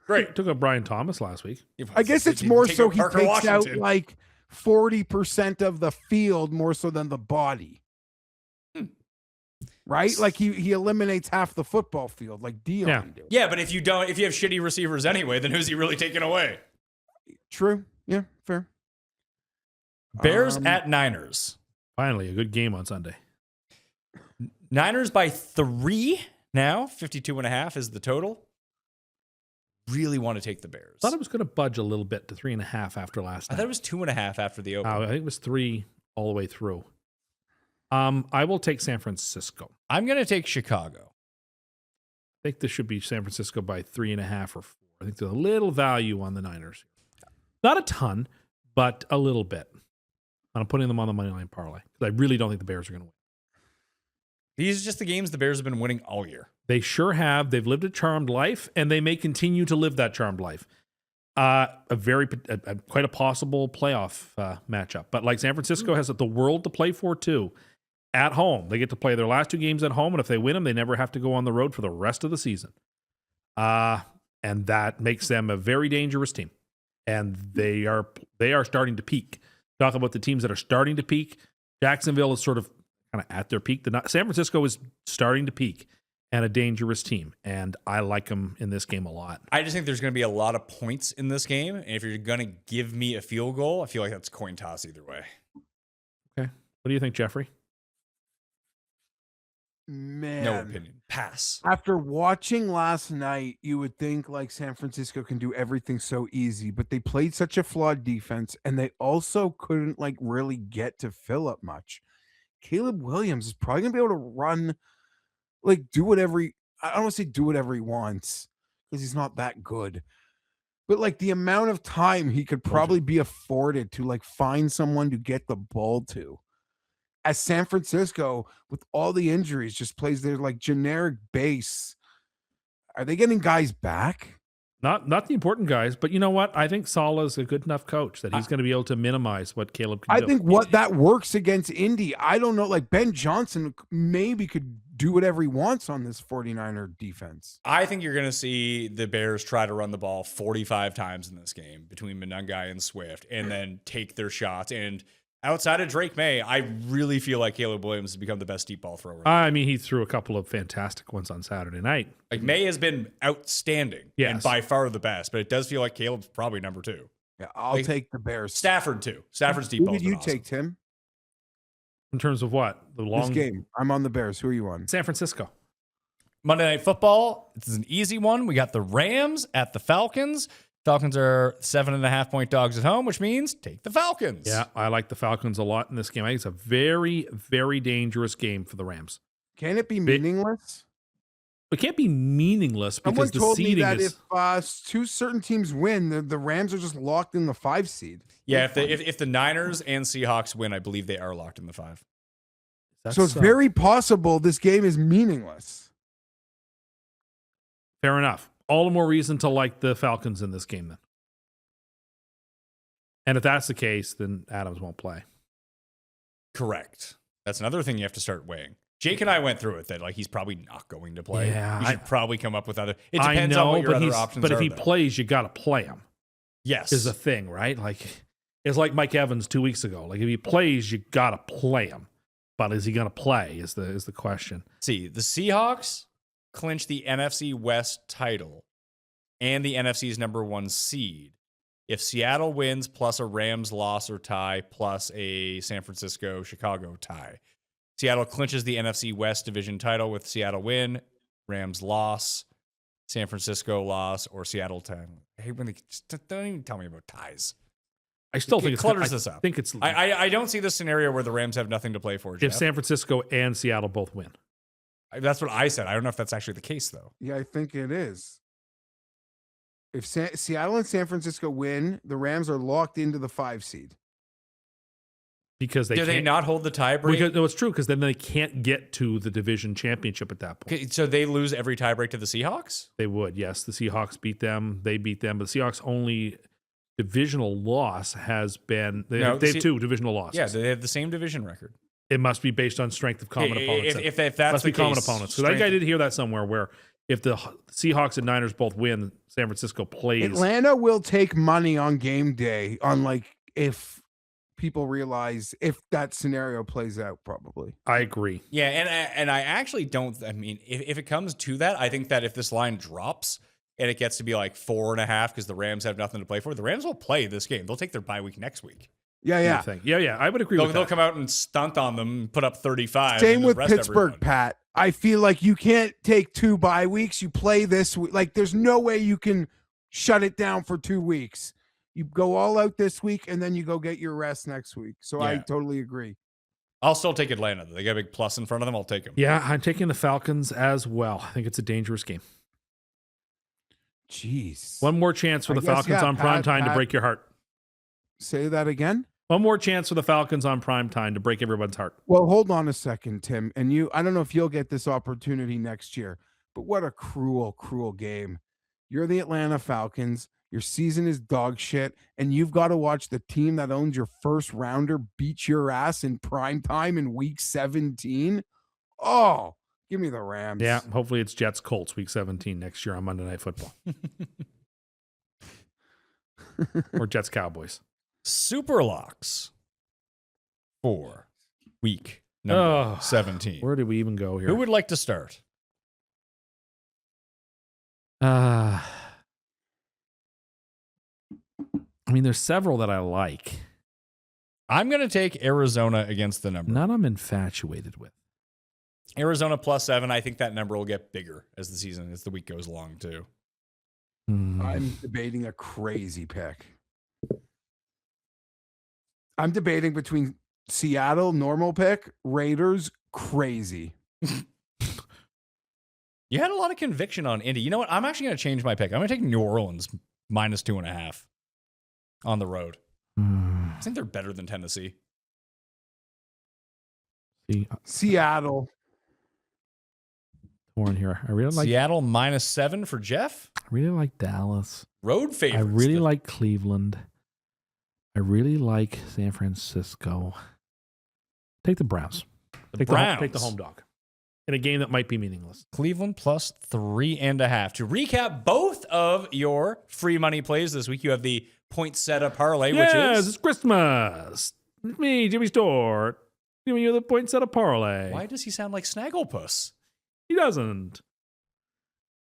Great. Took up Brian Thomas last week. I guess it's more so he takes out like 40% of the field more so than the body. Right? Like he eliminates half the football field like Dion did. Yeah, but if you have shitty receivers anyway, then who's he really taking away? True. Yeah, fair. Bears at Niners. Finally, a good game on Sunday. Niners by 3 now. 52.5 is the total. Really want to take the Bears. I thought it was going to budge a little bit to 3.5 after last night. I thought it was 2.5 after the open. I think it was 3 all the way through. I will take San Francisco. I'm going to take Chicago. think this should be San Francisco by 3.5 or 4. I think there's a little value on the Niners. Not a ton, but a little bit. I'm putting them on the money line parlay because I really don't think the Bears are going to win. These are just the games the Bears have been winning all year. They sure have. They've lived a charmed life, and they may continue to live that charmed life. Quite a possible playoff matchup. But like San Francisco has the world to play for too. At home, they get to play their last 2 games at home, and if they win them, they never have to go on the road for the rest of the season. And that makes them a very dangerous team. And they are starting to peak. Talk about the teams that are starting to peak. Jacksonville is sort of kind of at their peak. San Francisco is starting to peak and a dangerous team. And I like them in this game a lot. I just think there's going to be a lot of points in this game. And if you're going to give me a field goal, I feel like that's coin toss either way. Okay. What do you think, Jeffrey? Man, No opinion. Pass. After watching last night, you would think like San Francisco can do everything so easy, but they played such a flawed defense, and they also couldn't like really get to Phillip much. Caleb Williams is probably gonna be able to run, like do whatever I don't want to say do whatever he wants because he's not that good. But like the amount of time he could probably be afforded to like find someone to get the ball to. As San Francisco, with all the injuries, just plays their like generic base. Are they getting guys back? Not the important guys, but you know what? I think Salah's a good enough coach that he's going to be able to minimize what Caleb can do. I think what that works against Indy. I don't know. Like Ben Johnson maybe could do whatever he wants on this 49er defense. I think you're going to see the Bears try to run the ball 45 times in this game between Monangai and Swift and then take their shots. And outside of Drake May, I really feel like Caleb Williams has become the best deep ball thrower. I mean, he threw a couple of fantastic ones on Saturday night. Like May has been outstanding and by far the best, but it does feel like Caleb's probably number 2. Yeah, I'll take the Bears. Stafford too. Stafford's deep Who ball. did you take, Tim? In terms of what? This game. I'm on the Bears. Who are you on? San Francisco. Monday Night Football. This is an easy one. We got the Rams at the Falcons. Falcons are 7.5-point dogs at home, which means take the Falcons. Yeah, I like the Falcons a lot in this game. I think it's a very, very dangerous game for the Rams. Can it be meaningless? It can't be meaningless because the seeding is. If 2 certain teams win, the Rams are just locked in the 5 seed. Yeah, if the Niners and Seahawks win, I believe they are locked in the 5. So it's very possible this game is meaningless. Fair enough. All the more reason to like the Falcons in this game then. And if that's the case, then Adams won't play. Correct. That's another thing you have to start weighing. Jake and I went through it that like he's probably not going to play. Yeah, you should probably come up with other. It depends on what your other options but are. But if he though. plays, you got to play him. Yes, is a thing, right? Like it's like Mike Evans 2 weeks ago. Like if he plays, you got to play him. But is he going to play? Is the question. See, the Seahawks clinch the NFC West title and the NFC's number 1 seed if Seattle wins plus a Rams loss or tie plus a San Francisco-Chicago tie. Seattle clinches the NFC West division title with Seattle win, Rams loss, San Francisco loss, or Seattle tie. I hate when they just don't even tell me about ties. I still think it clutters this up. I don't see the scenario where the Rams have nothing to play for. Geoff. If San Francisco and Seattle both win. That's what I said. I don't know if that's actually the case, though. Yeah, I think it is. If Seattle and San Francisco win, the Rams are locked into the 5 seed. Because do they not hold the tiebreak? No, it's true because then they can't get to the division championship at that point. Okay, so they lose every tiebreak to the Seahawks? They would, yes. The Seahawks beat them. They beat them. But the Seahawks' only divisional loss has been they have 2 divisional losses. Yeah, they have the same division record. It must be based on strength of common opponents. If that's must the be common case, opponents. Because I think I did hear that somewhere where if the Seahawks and Niners both win, San Francisco plays. Atlanta will take money on game day on like if people realize if that scenario plays out, probably. I agree. Yeah, and I actually don't. I mean, if it comes to that, I think that if this line drops and it gets to be like 4.5 because the Rams have nothing to play for, the Rams will play this game. They'll take their bye week next week. Yeah. Yeah. I would agree with that. They'll come out and stunt on them and put up 35. Same with Pittsburgh, everyone. Pat. I feel like you can't take 2 bye weeks. You play this week. Like, there's no way you can shut it down for 2 weeks. You go all out this week, and then you go get your rest next week. So I totally agree. I'll still take Atlanta. They got a big plus in front of them. I'll take them. Yeah, I'm taking the Falcons as well. I think it's a dangerous game. Jeez. One more chance for the Falcons on prime time to break your heart. Say that again? One more chance for the Falcons on prime time to break everyone's heart. Well, hold on a second, Tim. And I don't know if you'll get this opportunity next year, but what a cruel, cruel game. You're the Atlanta Falcons. Your season is dog shit, and you've got to watch the team that owns your first rounder beat your ass in prime time in week 17. Oh, give me the Rams. Yeah, hopefully it's Jets Colts week 17 next year on Monday Night Football. Or Jets Cowboys. Superlocks for week number 17. Where did we even go here? Who would like to start? I mean, there's several that I like. I'm going to take Arizona against the number. None I'm infatuated with. Arizona +7. I think that number will get bigger as the week goes along too. I'm debating a crazy pick. I'm debating between Seattle, normal pick, Raiders, crazy. You had a lot of conviction on Indy. You know what? I'm actually going to change my pick. I'm going to take New Orleans -2.5 on the road. I think they're better than Tennessee. Seattle. Torn here. I really like Seattle -7 for Geoff. I really like Dallas. Road favorites. I really like Cleveland. I really like San Francisco. Take the Browns. Take the home dog in a game that might be meaningless. Cleveland +3.5. To recap both of your free money plays this week, you have the point setup parlay, which is it's Christmas. It's me, Jimmy Stewart, giving you the point setup parlay. Why does he sound like Snagglepuss? He doesn't.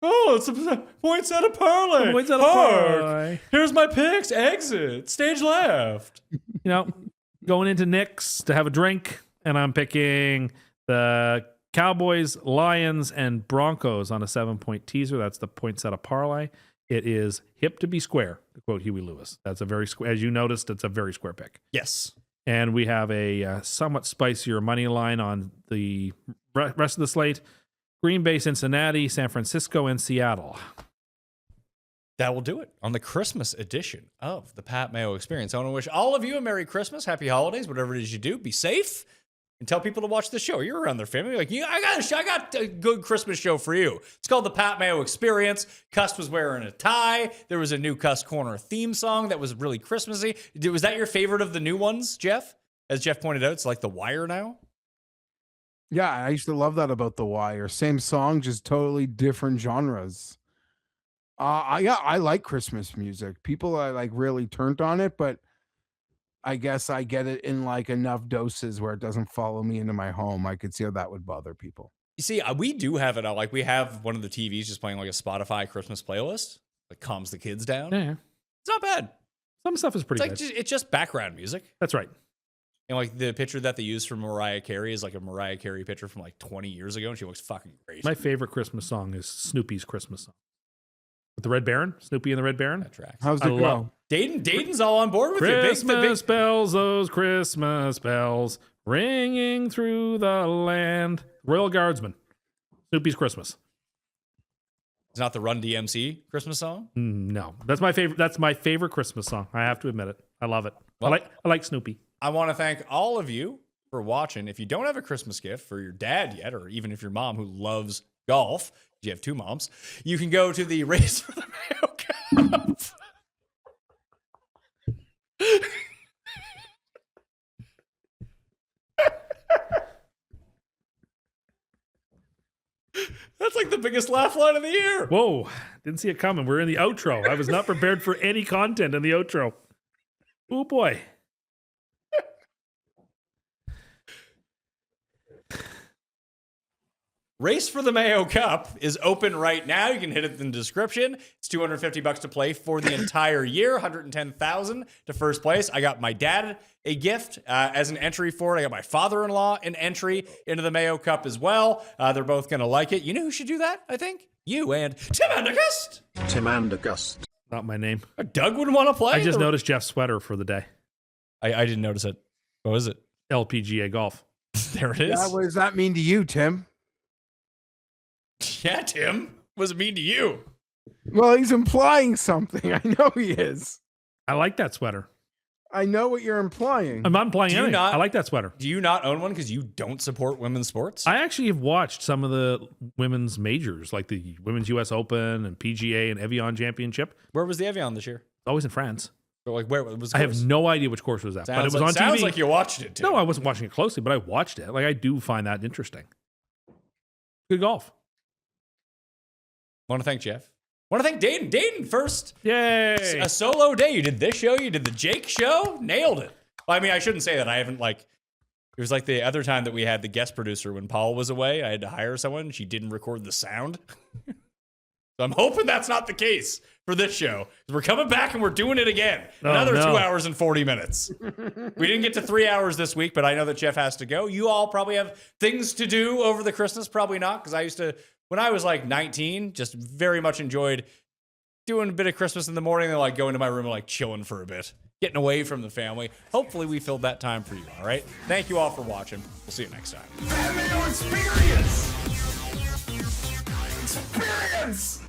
Oh, it's a point setup parlay. Point setup parlay. Here's my picks. Exit. Stage left. You know, going into Nick's to have a drink, and I'm picking the Cowboys, Lions, and Broncos on a 7-point teaser. That's the point setup parlay. It is hip to be square, to quote Huey Lewis. That's a very square, as you noticed, it's a very square pick. Yes. And we have a somewhat spicier money line on the rest of the slate. Green Bay, Cincinnati, San Francisco, and Seattle. That will do it on the Christmas edition of the Pat Mayo Experience. I want to wish all of you a Merry Christmas, Happy Holidays, whatever it is you do. Be safe and tell people to watch the show. You're around their family. Like, I got a good Christmas show for you. It's called the Pat Mayo Experience. Cust was wearing a tie. There was a new Cust Corner theme song that was really Christmassy. Was that your favorite of the new ones, Geoff? As Geoff pointed out, it's like The Wire now. Yeah, I used to love that about The Wire. Same song, just totally different genres. I like Christmas music. People are like really turned on it, but I guess I get it in like enough doses where it doesn't follow me into my home. I could see how that would bother people. You see, we do have it out. Like, we have one of the TVs just playing like a Spotify Christmas playlist that calms the kids down. Yeah. It's not bad. Some stuff is pretty good. It's just background music. That's right. And like the picture that they used for Mariah Carey is like a Mariah Carey picture from like 20 years ago, and she looks fucking great. My favorite Christmas song is Snoopy's Christmas song. With the Red Baron? Snoopy and the Red Baron? That tracks. How's it go? Dayton's all on board with Christmas bells, those Christmas bells, ringing through the land. Royal Guardsman. Snoopy's Christmas. It's not the Run DMC Christmas song? No. That's my favorite. That's my favorite Christmas song. I have to admit it. I love it. Well, I like Snoopy. I want to thank all of you for watching. If you don't have a Christmas gift for your dad yet, or even if your mom who loves golf, you have two moms, you can go to the Race for the Mayo Cup. That's like the biggest laugh line of the year. Whoa. Didn't see it coming. We're in the outro. I was not prepared for any content in the outro. Oh, boy. Race for the Mayo Cup is open right now. You can hit it in the description. It's $250 to play for the entire year, $110,000 to first place. I got my dad a gift as an entry for it. I got my father-in-law an entry into the Mayo Cup as well. They're both going to like it. You know who should do that, I think? You and Tim Andergust. Tim Andergust. Not my name. Doug would want to play. I just noticed Jeff's sweater for the day. I didn't notice it. What was it? LPGA golf. There it is. Yeah, what does that mean to you, Tim? Yeah, Tim. What does it mean to you? Well, he's implying something. I know he is. I like that sweater. I know what you're implying. I'm not implying Do you anything. not- I like that sweater. Do you not own one because you don't support women's sports? I actually have watched some of the women's majors, like the Women's U.S. Open and PGA and Evian Championship. Where was the Evian this year? Always in France. Or like where was? I have no idea which course it was at, but it was on TV. Sounds like you watched it too. No, I wasn't watching it closely, but I watched it. Like, I do find that interesting. Good golf. Want to thank Geoff. Want to thank Dayton. Dayton first. Yay. A solo day. You did this show. You did the Jake show. Nailed it. Well, I mean, I shouldn't say that. I haven't like. It was like the other time that we had the guest producer when Paul was away. I had to hire someone. She didn't record the sound. So I'm hoping that's not the case for this show. We're coming back and we're doing it again. Another 2 hours and 40 minutes. We didn't get to 3 hours this week, but I know that Geoff has to go. You all probably have things to do over the Christmas. Probably not, because I used to, when I was like 19, just very much enjoyed doing a bit of Christmas in the morning and like going to my room and like chilling for a bit, getting away from the family. Hopefully we filled that time for you. All right. Thank you all for watching. We'll see you next time. Mayo experience! Experience!